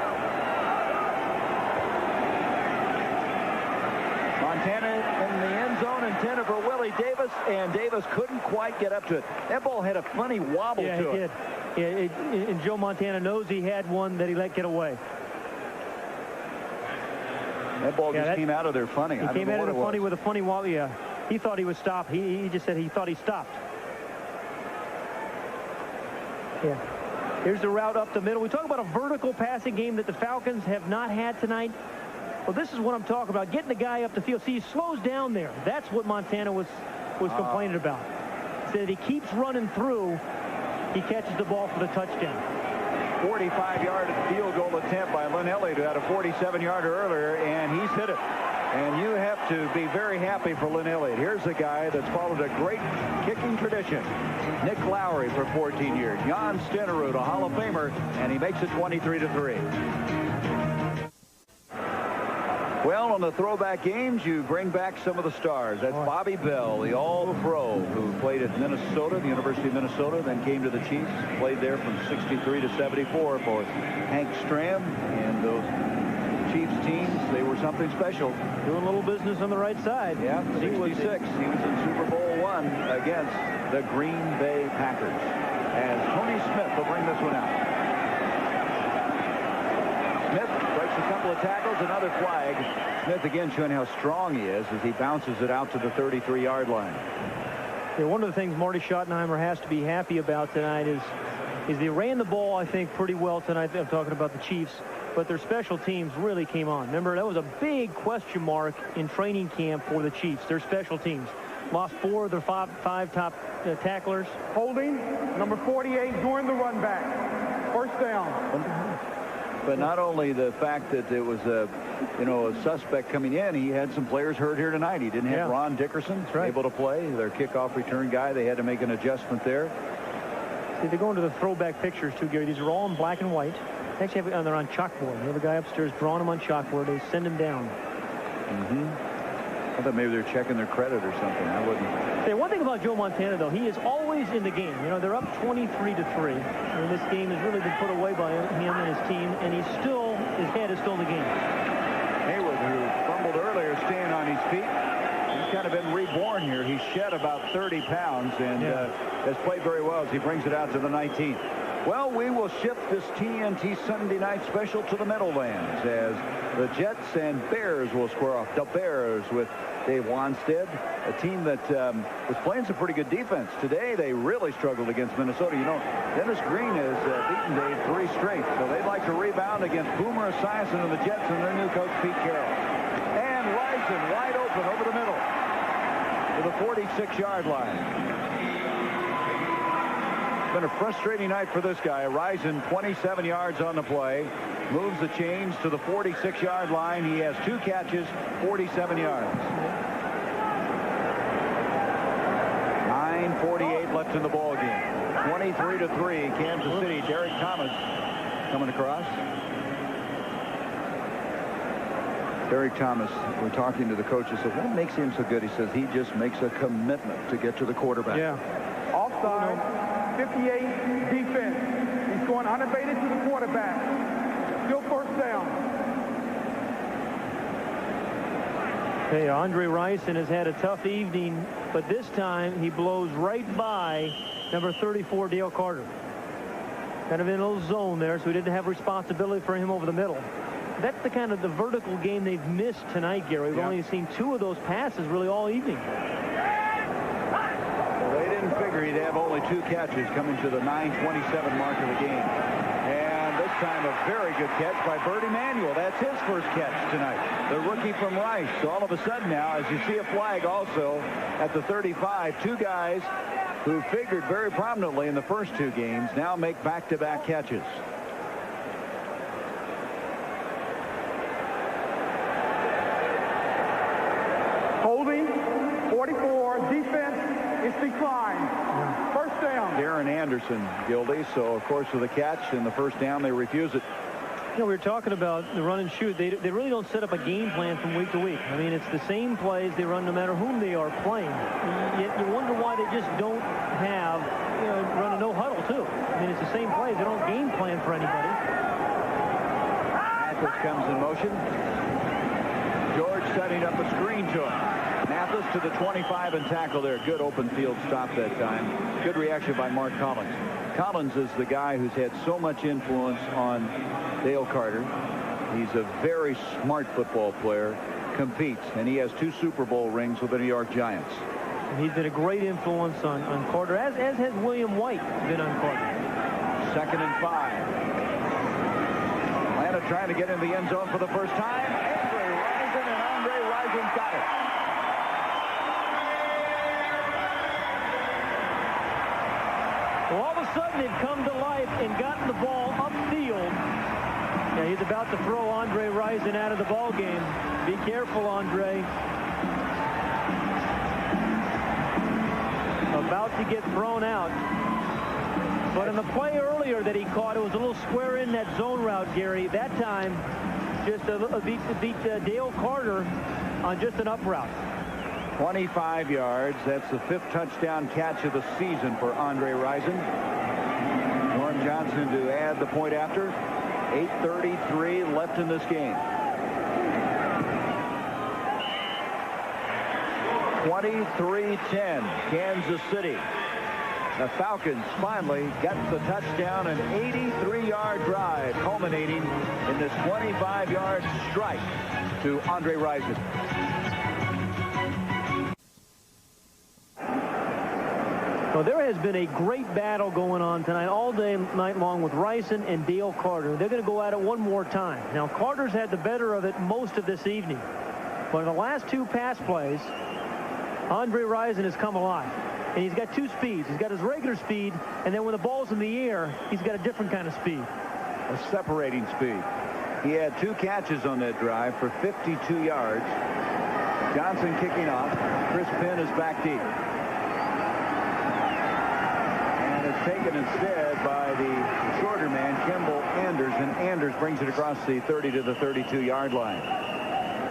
Montana in the end zone, intended for Willie Davis, and Davis couldn't quite get up to it. That ball had a funny wobble to it. Yeah, it did. And Joe Montana knows he had one that he let get away. That ball just came out of there funny. He came out of there funny with a funny wobble. Yeah, he thought he would stop. He just said he thought he stopped. Yeah. Here's the route up the middle. We talk about a vertical passing game that the Falcons have not had tonight. Well, this is what I'm talking about. Getting the guy up the field. See, he slows down there. That's what Montana was complaining about. Said he keeps running through. He catches the ball for the touchdown. 45-yard field goal attempt by Lynn Elliott, who had a 47-yarder earlier, and he's hit it. And you have to be very happy for Lynn Elliott. Here's a guy that's followed a great kicking tradition. Nick Lowry for 14 years. Jan Stenerud, a Hall of Famer, and he makes it 23-3. Well, on the throwback games, you bring back some of the stars. That's Bobby Bell, the All-Pro, who played at Minnesota, the University of Minnesota, then came to the Chiefs, played there from 63 to 74 for Hank Stram and those Chiefs teams. They were something special. Doing a little business on the right side. Yeah, 66. He was in Super Bowl I against the Green Bay Packers. As Tony Smith will bring this one out. Smith breaks a couple of tackles, another flag. Smith again showing how strong he is as he bounces it out to the 33-yard line. Yeah, one of the things Marty Schottenheimer has to be happy about tonight is they ran the ball, I think, pretty well tonight. I'm talking about the Chiefs. But their special teams really came on. Remember, that was a big question mark in training camp for the Chiefs. Their special teams lost 4 of their five top tacklers. Holding, number 48, during the run back. First down. But not only the fact that it was a suspect coming in, he had some players hurt here tonight. He didn't have Ron Dickerson able to play. Their kickoff return guy. They had to make an adjustment there. See, they go into the throwback pictures too, Gary. These are all in black and white. Actually, they're on chalkboard. They have a guy upstairs drawing them on chalkboard. They send him down. I thought maybe they're checking their credit or something. I wouldn't. Hey, one thing about Joe Montana, though, he is always in the game. You know, they're up 23-3. And this game has really been put away by him and his team. And his head is still in the game. Haywood, who fumbled earlier, staying on his feet. He's kind of been reborn here. He shed about 30 pounds and has played very well as he brings it out to the 19th. Well, we will shift this TNT Sunday night special to the Meadowlands as the Jets and Bears will square off. The Bears with Dave Wanstead, a team that was playing some pretty good defense. Today, they really struggled against Minnesota. You know, Dennis Green has beaten Dave 3 straight, so they'd like to rebound against Boomer Esiason and the Jets and their new coach, Pete Carroll. And Rison wide open over the middle to the 46-yard line. Been a frustrating night for this guy. Rison 27 yards on the play, moves the chains to the 46-yard line. He has 2 catches, 47 yards. 9:48 left in the ball game. 23-3 Kansas City. Derek Thomas coming across. Derek Thomas, we're talking to the coach. He said, what makes him so good? He says he just makes a commitment to get to the quarterback. Yeah. Offside. 58 defense. He's going unabated to the quarterback. Still first down. Hey, Andre Rison has had a tough evening, but this time he blows right by number 34, Dale Carter. Kind of in a little zone there, so he didn't have responsibility for him over the middle. That's the kind of the vertical game they've missed tonight, Gary. We've only seen 2 of those passes really all evening. Figure he'd have only 2 catches coming to the 9:27 mark of the game. And this time a very good catch by Bert Emanuel. That's his first catch tonight. The rookie from Rice. So all of a sudden now, as you see a flag also at the 35, 2 guys who figured very prominently in the first 2 games now make back-to-back catches. Holding, 44, defense. It's declined. First down. Darren Anderson, Gildy. So, of course, with the catch and the first down, they refuse it. You know, we were talking about the run and shoot. They really don't set up a game plan from week to week. I mean, it's the same plays they run no matter whom they are playing. Yet you wonder why they just don't have, run a no huddle, too. I mean, it's the same plays. They don't game plan for anybody. Mathis comes in motion. George setting up a screen to him. Mathis to the 25 and tackle there. Good open field stop that time. Good reaction by Mark Collins. Collins is the guy who's had so much influence on Dale Carter. He's a very smart football player, competes, and he has 2 Super Bowl rings with the New York Giants. He's been a great influence on Carter, as has William White been on Carter. 2nd and 5. Atlanta trying to get in the end zone for the first time. Andre Rison got it. Well, all of a sudden they've come to life and gotten the ball upfield Yeah, he's about to throw Andre Rison out of the ball game. Be careful, Andre. About to get thrown out. But in the play earlier that he caught, it was a little square in that zone route, Gary. That time, just beat Dale Carter on just an up route. 25 yards. That's the 5th touchdown catch of the season for Andre Rison. Norm Johnson to add the point after. 8:33 left in this game. 23-10, Kansas City. The Falcons finally got the touchdown, an 83-yard drive, culminating in this 25-yard strike to Andre Rison. Well, there has been a great battle going on tonight all day night long with Rison and Dale Carter. They're going to go at it one more time. Now, Carter's had the better of it most of this evening. But in the last 2 pass plays, Andre Rison has come alive. And he's got 2 speeds. He's got his regular speed, and then when the ball's in the air, he's got a different kind of speed. A separating speed. He had 2 catches on that drive for 52 yards. Johnson kicking off. Chris Penn is back deep. And it's taken instead by the shorter man, Kimball Anders, and Anders brings it across the 30 to the 32-yard line.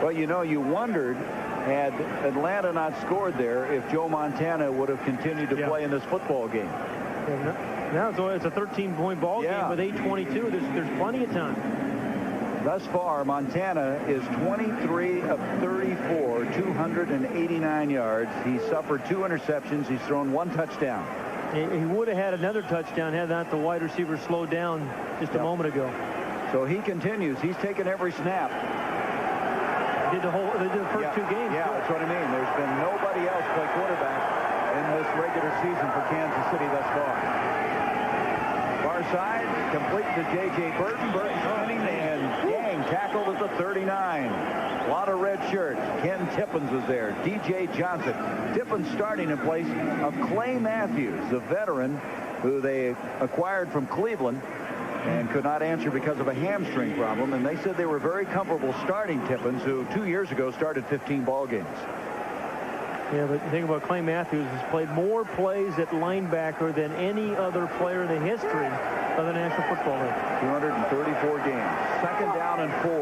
Well, you know, you wondered, had Atlanta not scored there, if Joe Montana would have continued to play in this football game. Now it's a 13-point ball game with 8:22. There's plenty of time. Thus far, Montana is 23 of 34, 289 yards. He suffered 2 interceptions. He's thrown 1 touchdown. He would have had another touchdown had not the wide receiver slowed down just a moment ago. So he continues. He's taken every snap. They did the first 2 games. Yeah, that's what I mean. There's been nobody else play quarterback in this regular season for Kansas City thus far. Far side, complete to J.J. Burton. Burton running and Gang tackled at the 39. A lot of red shirts. Ken Tippins is there. D.J. Johnson. Tippins starting in place of Clay Matthews, the veteran who they acquired from Cleveland and could not answer because of a hamstring problem. And they said they were very comfortable starting Tippins, who 2 years ago started 15 ball games. Yeah, but the thing about Clay Matthews has played more plays at linebacker than any other player in the history of the National Football League. 234 games. 2nd down and 4.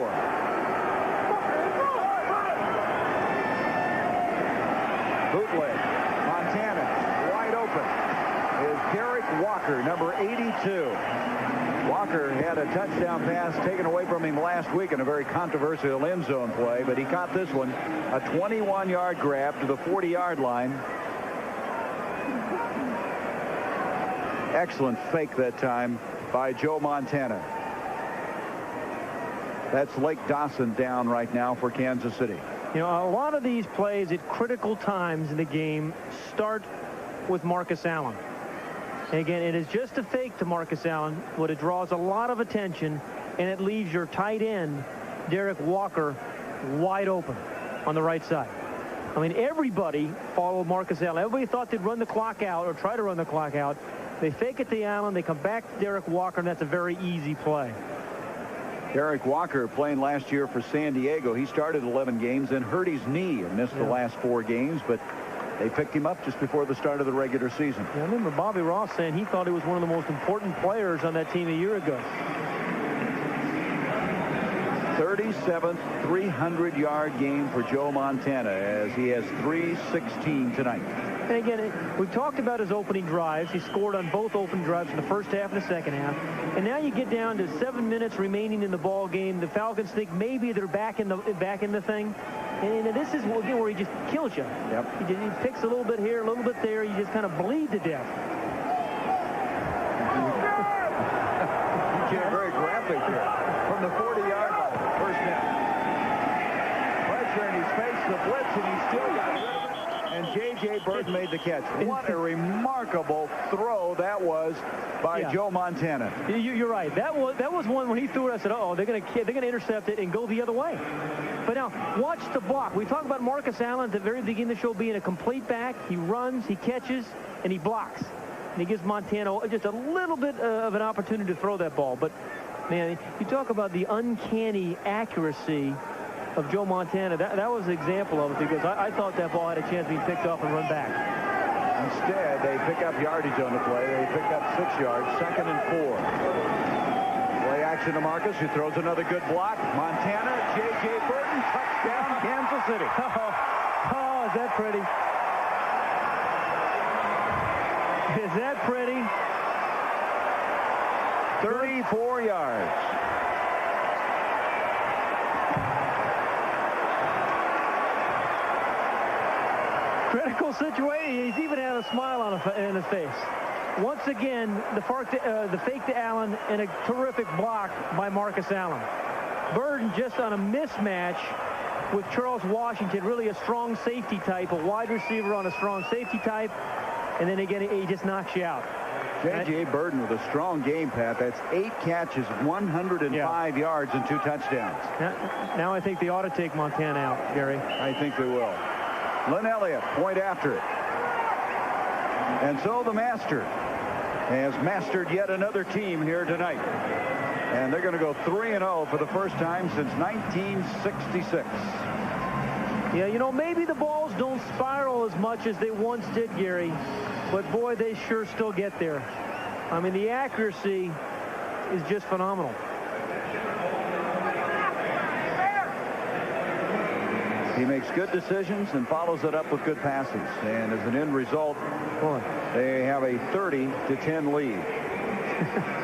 Bootleg. Montana wide open is Derek Walker, number 82. Walker had a touchdown pass taken away from him last week in a very controversial end zone play, but he caught this one. A 21-yard grab to the 40-yard line. Excellent fake that time by Joe Montana. That's Lake Dawson down right now for Kansas City. You know, a lot of these plays at critical times in the game start with Marcus Allen. And again, it is just a fake to Marcus Allen, but it draws a lot of attention, and it leaves your tight end, Derek Walker, wide open on the right side. I mean, everybody followed Marcus Allen. Everybody thought they'd run the clock out or try to run the clock out. They fake it to Allen. They come back to Derek Walker, and that's a very easy play. Derek Walker playing last year for San Diego. He started 11 games and hurt his knee and missed the last 4 games, but they picked him up just before the start of the regular season. Yeah, I remember Bobby Ross saying he thought he was one of the most important players on that team a year ago. 37th 300-yard game for Joe Montana as he has 316 tonight. And again, we've talked about his opening drives. He scored on both open drives in the first half and the second half. And now you get down to 7 minutes remaining in the ball game. The Falcons think maybe they're back in the thing. And this is again where he just kills you. Yep. He picks a little bit here, a little bit there. You just kind of bleed to death. Getting very graphic here. From the 40-yard line, first down. Pressure in his face, the blitz, and he still got rid of it. And J.J. Burton made the catch. What a remarkable throw that was by Joe Montana. You're right. That was one when he threw it. I said, "Oh, they're going to intercept it and go the other way." But now watch the block. We talk about Marcus Allen at the very beginning of the show being a complete back. He runs, he catches, and he blocks. And he gives Montana just a little bit of an opportunity to throw that ball. But Man, you talk about the uncanny accuracy of Joe Montana. That was an example of it, because I thought that ball had a chance of being picked off and run back. Instead, they pick up yardage on the play. They pick up 6 yards, 2nd and 4. Play action to Marcus, who throws another good block. Montana, J.J. Burton, touchdown, Kansas City. Oh, is that pretty? Is that pretty? 34 yards. Critical situation. He's even had a smile on his face. Once again, the fake to Allen and a terrific block by Marcus Allen. Burton just on a mismatch with Charles Washington, really a strong safety type, a wide receiver on a strong safety type, and then again, he just knocks you out. J.J. Burton with a strong game, Pat. That's 8 catches, 105 yards, and 2 touchdowns. Now I think they ought to take Montana out, Gary. I think they will. Lynn Elliott, point after it. And so the master has mastered yet another team here tonight. And they're going to go 3-0 for the first time since 1966. Yeah, you know, maybe the balls don't spiral as much as they once did, Gary. But, boy, they sure still get there. I mean, the accuracy is just phenomenal. He makes good decisions and follows it up with good passes. And as an end result, they have a 30-10 lead.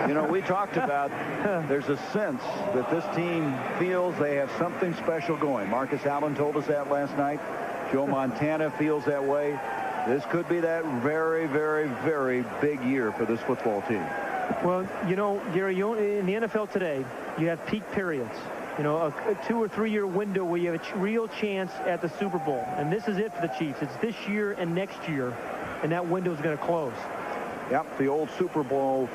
You know, we talked about there's a sense that this team feels they have something special going. Marcus Allen told us that last night. Joe Montana feels that way. This could be that very, very, very big year for this football team. Well, you know, Gary, in the NFL today, you have peak periods. You know, a 2 or 3 year window where you have a real chance at the Super Bowl. And this is it for the Chiefs. It's this year and next year, and that window is going to close. Yep, the old Super Bowl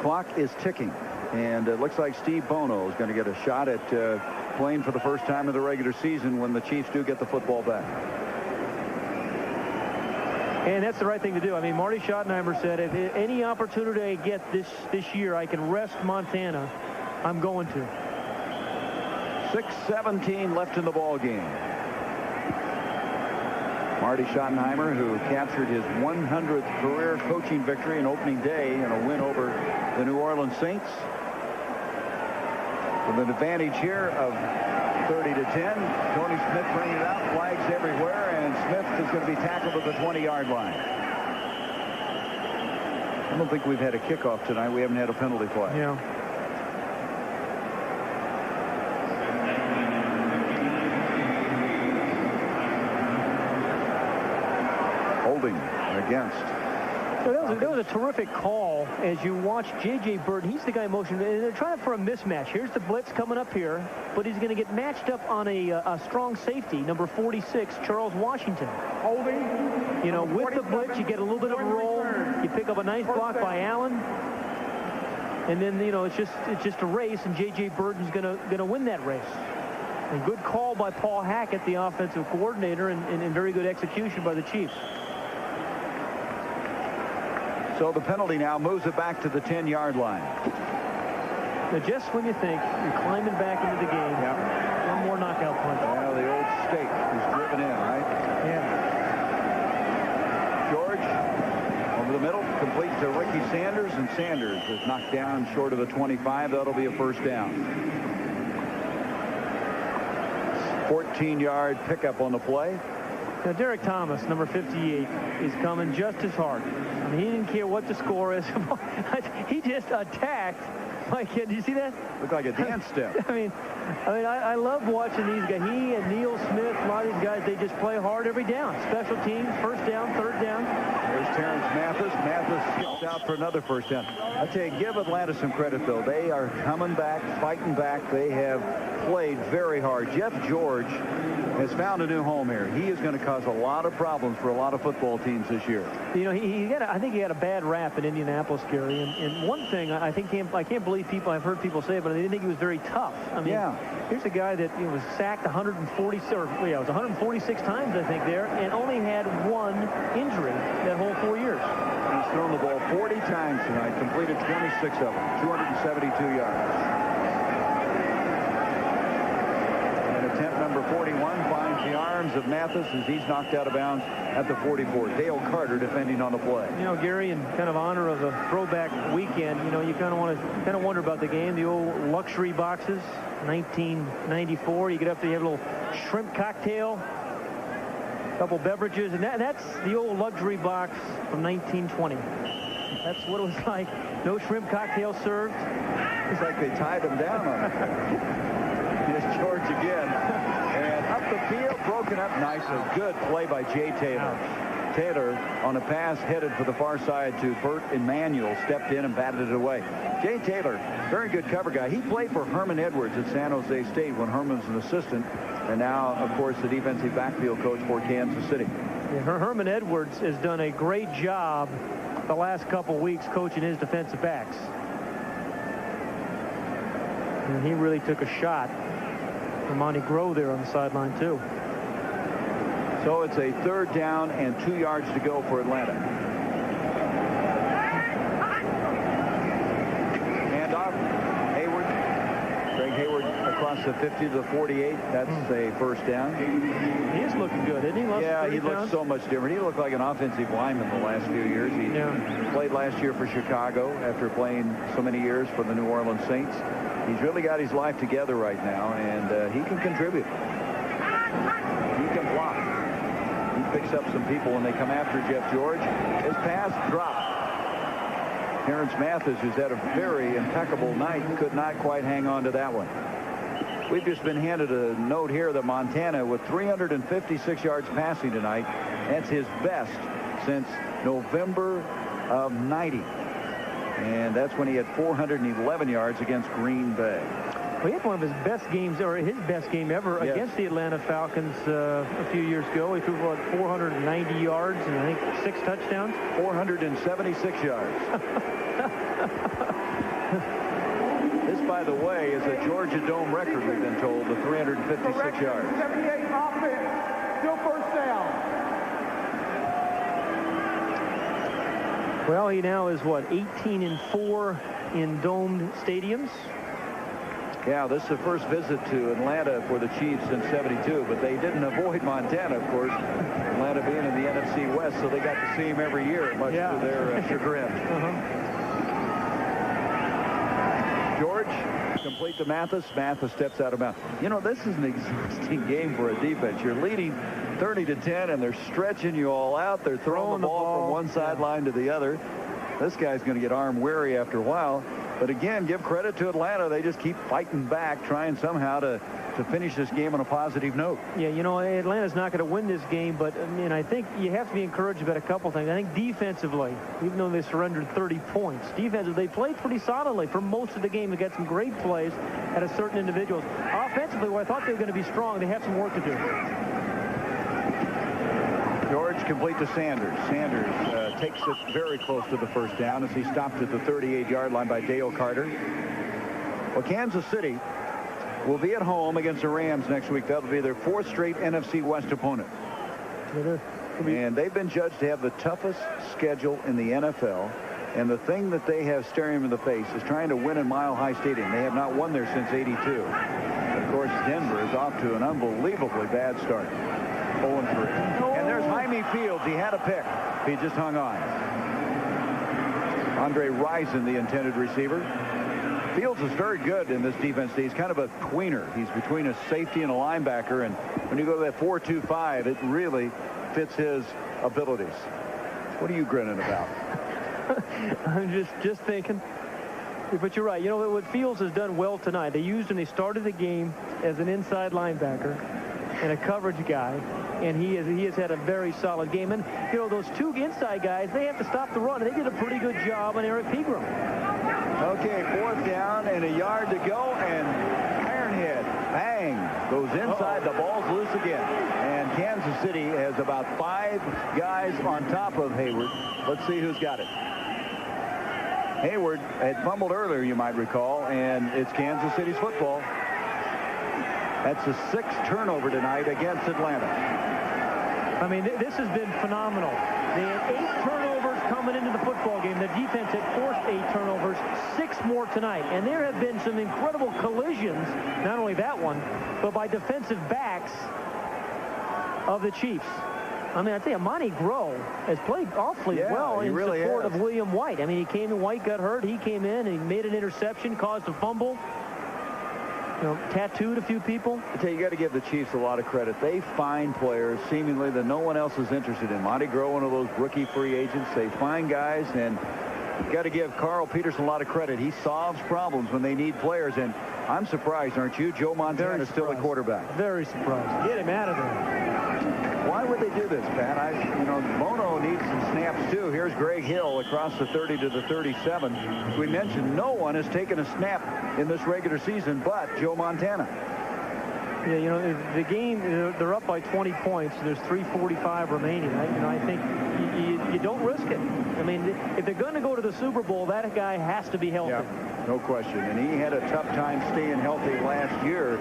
clock is ticking. And it looks like Steve Bono is going to get a shot at playing for the first time in the regular season when the Chiefs do get the football back. And that's the right thing to do. I mean, Marty Schottenheimer said, if any opportunity I get this year, I can rest Montana, I'm going to. 6:17 left in the ball game. Marty Schottenheimer, who captured his 100th career coaching victory in opening day in a win over the New Orleans Saints. With an advantage here of 30-10. Tony Smith bringing it out, flags everywhere, and Smith is going to be tackled at the 20-yard line. I don't think we've had a kickoff tonight. We haven't had a penalty flag. Yeah. Holding against. So that was a terrific call as you watch J.J. Burton. He's the guy in motion. And they're trying for a mismatch. Here's the blitz coming up here, but he's going to get matched up on a strong safety, number 46, Charles Washington. Holding. You know, with the blitz, you get a little bit of a roll. You pick up a nice block by Allen. And then, you know, it's just a race, and J.J. Burton's going to win that race. And good call by Paul Hackett, the offensive coordinator, and very good execution by the Chiefs. So the penalty now moves it back to the 10-yard line. Now, just when you think you're climbing back into the game, one more knockout punch. Well, the old steak is driven in, right? Yeah. George over the middle, complete to Ricky Sanders, and Sanders is knocked down short of the 25. That'll be a first down. 14-yard pickup on the play. Now, Derek Thomas, number 58, is coming just as hard. I mean, he didn't care what the score is. He just attacked. My kid, did you see that? Looked like a dance step. I love watching these guys. He and Neil Smith, a lot of these guys, they just play hard every down. Special teams, first down, third down. There's Terrence Mathis. Mathis skips out for another first down. I tell you, give Atlanta some credit, though. They are coming back, fighting back. They have played very hard. Jeff George has found a new home here. He is going to cause a lot of problems for a lot of football teams this year. You know, I think he had a bad rap in Indianapolis, Gary. And one thing I can't believe I've heard people say it, but they didn't think he was very tough. I mean, here's a guy that was sacked 146 times, I think, there, and only had one injury that whole 4 years. He's thrown the ball 40 times tonight, completed 26 of them, 272 yards. And attempt number 41 finds the arms of Mathis as he's knocked out of bounds at the 44. Dale Carter defending on the play. You know, Gary, in kind of honor of the throwback weekend, you know, you kind of wonder about the game. The old luxury boxes, 1994. You get up there, you have a little shrimp cocktail, a couple beverages, and that's the old luxury box from 1920. That's what it was like. No shrimp cocktail served. It's like they tied him down on it. Here's George again. And up the field, broken up. Nice, a good play by Jay Taylor. Taylor on a pass headed for the far side to Bert Emanuel, stepped in and batted it away. Jay Taylor, very good cover guy. He played for Herman Edwards at San Jose State when Herman was an assistant, and now, of course, the defensive backfield coach for Kansas City. Yeah, Herman Edwards has done a great job the last couple weeks coaching his defensive backs. And he really took a shot from Monty Grove there on the sideline, too. So it's a 3rd down and 2 yards to go for Atlanta. Hand off. Hayward. Greg Hayward across the 50 to the 48. That's a 1st down. He is looking good, isn't he? Yeah, he looks so much different. He looked like an offensive lineman the last few years. He played last year for Chicago after playing so many years for the New Orleans Saints. He's really got his life together right now, and he can contribute. He can block. He picks up some people when they come after Jeff George. His pass dropped. Terrence Mathis, who's had a very impeccable night, could not quite hang on to that one. We've just been handed a note here that Montana, with 356 yards passing tonight, that's his best since November of '90. And that's when he had 411 yards against Green Bay. Well, he had one of his best games, or his best game ever, against the Atlanta Falcons a few years ago. He threw about 490 yards and I think 6 touchdowns. 476 yards. This, by the way, is a Georgia Dome record, we've been told, the 356 yards. 78 offense, still 1st down. Well, he now is, what, 18-4 in domed stadiums? Yeah, this is the first visit to Atlanta for the Chiefs since '72, but they didn't avoid Montana, of course. Atlanta being in the NFC West, so they got to see him every year, much to their chagrin. George, complete to Mathis. Mathis steps out of bounds. You know, this is an exhausting game for a defense. You're leading 30-10, and they're stretching you all out. They're throwing the ball from one sideline to the other. This guy's going to get arm weary after a while. But again, give credit to Atlanta. They just keep fighting back, trying somehow to finish this game on a positive note. Yeah, you know, Atlanta's not going to win this game, but I mean, I think you have to be encouraged about a couple things. I think defensively, even though they surrendered 30 points, defensively, they played pretty solidly for most of the game. They got some great plays out of certain individuals. Offensively, where I thought they were going to be strong, they have some work to do. George complete to Sanders. Sanders takes it very close to the 1st down as he stopped at the 38-yard line by Dale Carter. Well, Kansas City will be at home against the Rams next week. That'll be their 4th straight NFC West opponent. And they've been judged to have the toughest schedule in the NFL. And the thing that they have staring them in the face is trying to win in Mile High Stadium. They have not won there since '82. Of course, Denver is off to an unbelievably bad start. 0-3. And there's Jaime Fields. He had a pick. He just hung on. Andre Rison, the intended receiver. Fields is very good in this defense. He's kind of a tweener. He's between a safety and a linebacker. And when you go to that 4-2-5, it really fits his abilities. What are you grinning about? I'm just thinking. But you're right. You know what Fields has done well tonight. They used him. They started the game as an inside linebacker and a coverage guy, and he has had a very solid game. And you know, those 2 inside guys, they have to stop the run. They did a pretty good job on Eric Pegram. Okay, 4th down and a yard to go, and Ironhead, bang, goes inside. The ball's loose again, and Kansas City has about 5 guys on top of Hayward. Let's see who's got it. Hayward had fumbled earlier, you might recall, and it's Kansas City's football. That's the 6th turnover tonight against Atlanta. I mean, this has been phenomenal. They had 8 turnovers coming went into the football game, the defense had forced 8 turnovers, 6 more tonight. And there have been some incredible collisions, not only that one, but by defensive backs of the Chiefs. I mean, I tell you, Monty Groh has played awfully well in support of William White. I mean, he came in, White got hurt, he came in, and he made an interception, caused a fumble. You know, tattooed a few people. I tell you, you got to give the Chiefs a lot of credit. They find players seemingly that no one else is interested in. Monty Groh, one of those rookie free agents. They find guys, and you got to give Carl Peterson a lot of credit. He solves problems when they need players, and I'm surprised, aren't you? Joe Montana is still the quarterback. Very surprised. Get him out of there. Why would they do this, Pat? Mono needs some snaps, too. Here's Greg Hill across the 30 to the 37. As we mentioned, no one has taken a snap in this regular season but Joe Montana. Yeah, you know, the game, they're up by 20 points. There's 3:45 remaining. I think you don't risk it. I mean, if they're going to go to the Super Bowl, that guy has to be healthy. Yeah, no question. And he had a tough time staying healthy last year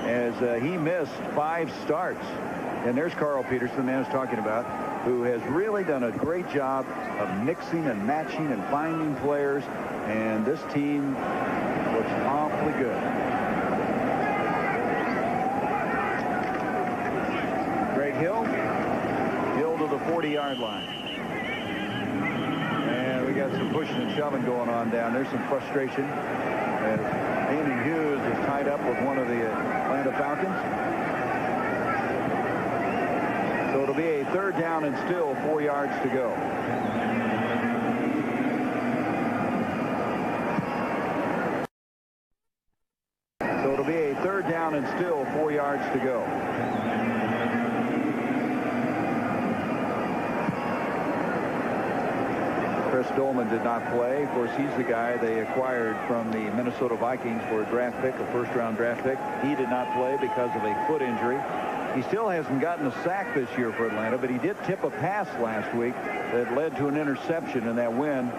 as he missed 5 starts. And there's Carl Peterson, the man I was talking about, who has really done a great job of mixing and matching and finding players. And this team looks awfully good. Greg Hill to the 40-yard line. And we got some pushing and shoving going on down there. Some frustration as Damon Hughes is tied up with one of the Atlanta Falcons. So it'll be a 3rd down and still 4 yards to go. So it'll be a 3rd down and still 4 yards to go. Chris Dolman did not play. Of course, he's the guy they acquired from the Minnesota Vikings for a draft pick, a 1st-round draft pick. He did not play because of a foot injury. He still hasn't gotten a sack this year for Atlanta, but he did tip a pass last week that led to an interception in that win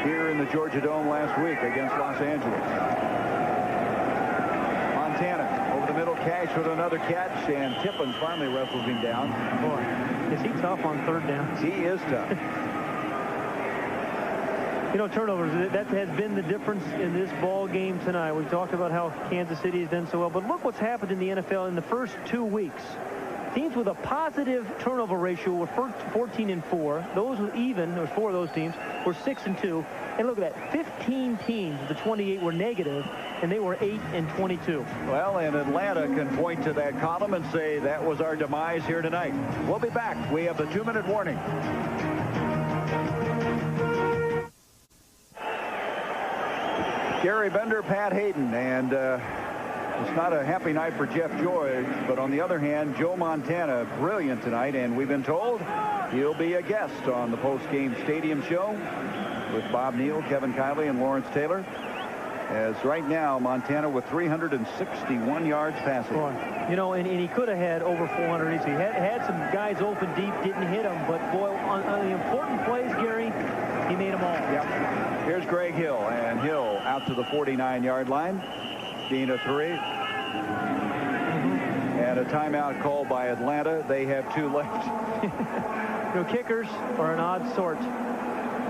here in the Georgia Dome last week against Los Angeles. Montana over the middle, Cash with another catch, and Tippins finally wrestles him down. Boy, is he tough on 3rd down? He is tough. You know, turnovers, that has been the difference in this ball game tonight. We talked about how Kansas City has done so well, but look what's happened in the NFL in the first 2 weeks. Teams with a positive turnover ratio were 14-4. Those with even, there was 4 of those teams, were 6-2. And look at that, 15 teams of the 28 were negative, and they were 8-22. Well, and Atlanta can point to that column and say that was our demise here tonight. We'll be back. We have the 2-minute warning. Gary Bender, Pat Hayden, and it's not a happy night for Jeff George, but on the other hand, Joe Montana, brilliant tonight, and we've been told he'll be a guest on the post-game stadium show with Bob Neal, Kevin Kiley, and Lawrence Taylor. As right now, Montana with 361 yards passing. Boy, you know, and he could have had over 400 easy. He had some guys open deep, didn't hit them, but boy, on the important plays, Gary, he made them all. Yep. Here's Greg Hill, and Hill out to the 49-yard line. Gain of 3. And a timeout called by Atlanta. They have 2 left. You know, kickers are an odd sort.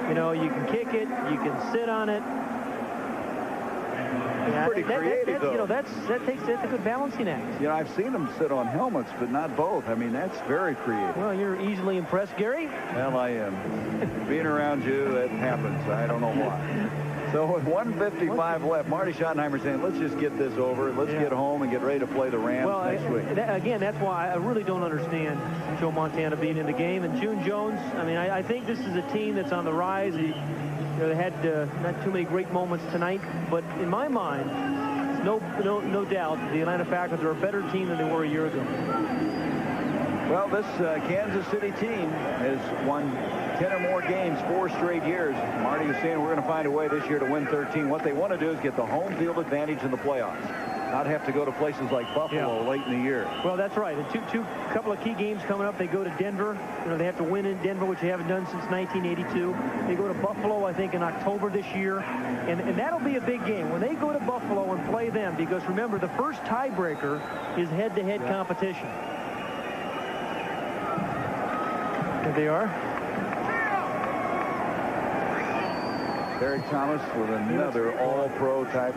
You know, you can kick it, you can sit on it. It's pretty creative, though. You know, that's a good balancing act. You know, I've seen them sit on helmets, but not both. I mean, that's very creative. Well, you're easily impressed, Gary. Well, I am. Being around you, it happens. I don't know why. So with 1:55 left, Marty Schottenheimer saying, let's just get this over. Let's get home and get ready to play the Rams next week. Again, that's why I really don't understand Joe Montana being in the game. And June Jones, I mean, I think this is a team that's on the rise. They had not too many great moments tonight, but in my mind, no doubt the Atlanta Falcons are a better team than they were a year ago. Well, this Kansas City team has won 10 or more games 4 straight years. Marty was saying we're going to find a way this year to win 13. What they want to do is get the home field advantage in the playoffs. Not have to go to places like Buffalo late in the year. Well, that's right. And couple of key games coming up. They go to Denver. You know, they have to win in Denver, which they haven't done since 1982. They go to Buffalo, I think, in October this year. And that'll be a big game when they go to Buffalo and play them, because remember, the first tiebreaker is head-to-head competition. There they are. Eric Thomas with another all-pro type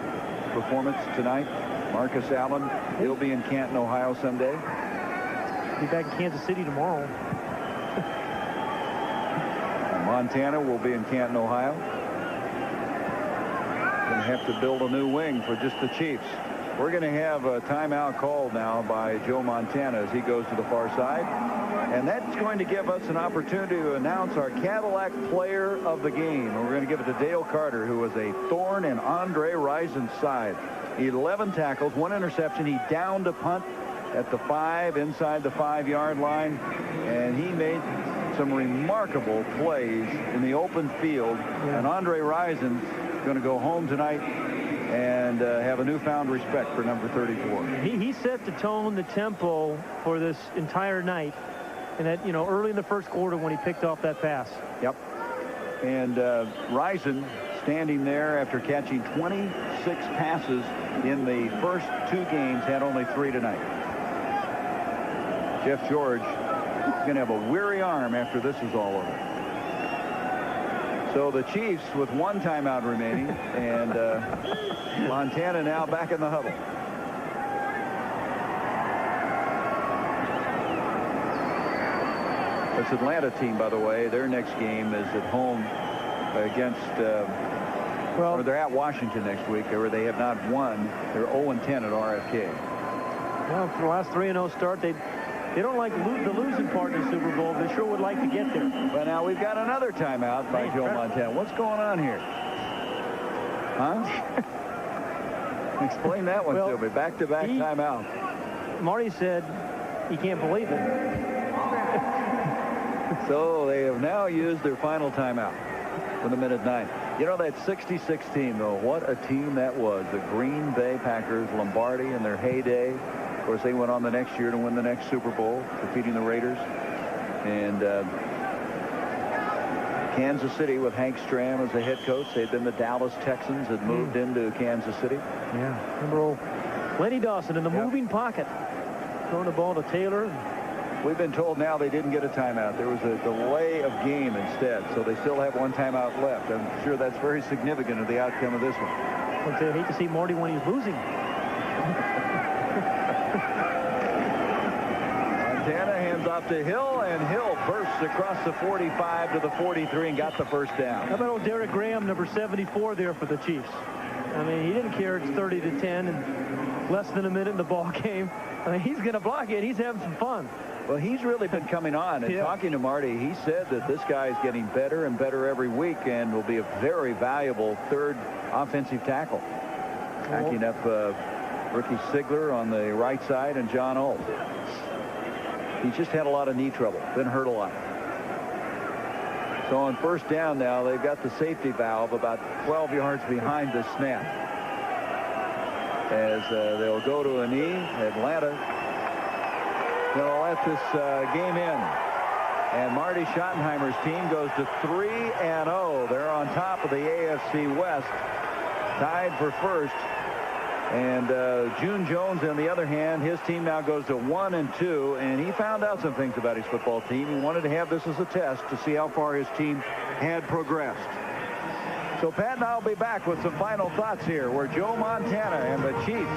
performance tonight. Marcus Allen, he'll be in Canton, Ohio someday. Be back in Kansas City tomorrow. Montana will be in Canton, Ohio. Going to have to build a new wing for just the Chiefs. We're going to have a timeout called now by Joe Montana as he goes to the far side. And that's going to give us an opportunity to announce our Cadillac player of the game. And we're going to give it to Dale Carter, who was a thorn in Andre Rison's side. 11 tackles, 1 interception. He downed a punt at the 5, inside the 5-yard line. And he made some remarkable plays in the open field. And Andre Rison's going to go home tonight and have a newfound respect for number 34. He set the tone, the tempo for this entire night. And that, early in the first quarter when he picked off that pass. Yep. And Rison standing there after catching 26 passes in the first 2 games, had only 3 tonight. Jeff George is going to have a weary arm after this is all over. So the Chiefs with 1 timeout remaining, and Montana now back in the huddle. This Atlanta team, by the way, their next game is at home against, or they're at Washington next week, or they have not won. They're 0-10 at RFK. Well, for the last 3-0 start, they don't like the losing part in the Super Bowl. They sure would like to get there. But now we've got another timeout by Joe Montana. What's going on here? Huh? Explain that one to me. Back-to-back timeout. Marty said he can't believe it. So they have now used their final timeout with 1:09. You know, that 66 team, though, what a team that was. The Green Bay Packers, Lombardi in their heyday. Of course, they went on the next year to win the next Super Bowl, defeating the Raiders. And Kansas City with Hank Stram as the head coach. They'd been the Dallas Texans, had moved into Kansas City. Yeah, remember Lenny Dawson in the moving pocket, throwing the ball to Taylor. We've been told now they didn't get a timeout. There was a delay of game instead, so they still have 1 timeout left. I'm sure that's very significant of the outcome of this one. I'd say I hate to see Marty when he's losing. Montana hands off to Hill, and Hill bursts across the 45 to the 43 and got the first down. How about old Derek Graham, number 74 there for the Chiefs? I mean, he didn't care. It's 30-10 and less than a minute in the ball game. I mean, he's going to block it. He's having some fun. Well, he's really been coming on. And talking to Marty, he said that this guy is getting better and better every week and will be a very valuable 3rd offensive tackle. Backing up Ricky Sigler on the right side and John Alt. He's just had a lot of knee trouble. Been hurt a lot. So on first down now, they've got the safety valve about 12 yards behind the snap. As they'll go to a knee. Atlanta, they'll let this game end. And Marty Schottenheimer's team goes to 3-0. They're on top of the AFC West, tied for first. And June Jones, on the other hand, his team now goes to 1-2, and he found out some things about his football team. He wanted to have this as a test to see how far his team had progressed. So Pat and I will be back with some final thoughts here, where Joe Montana and the Chiefs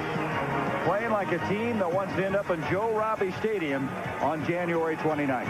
playing like a team that wants to end up in Joe Robbie Stadium on January 29th.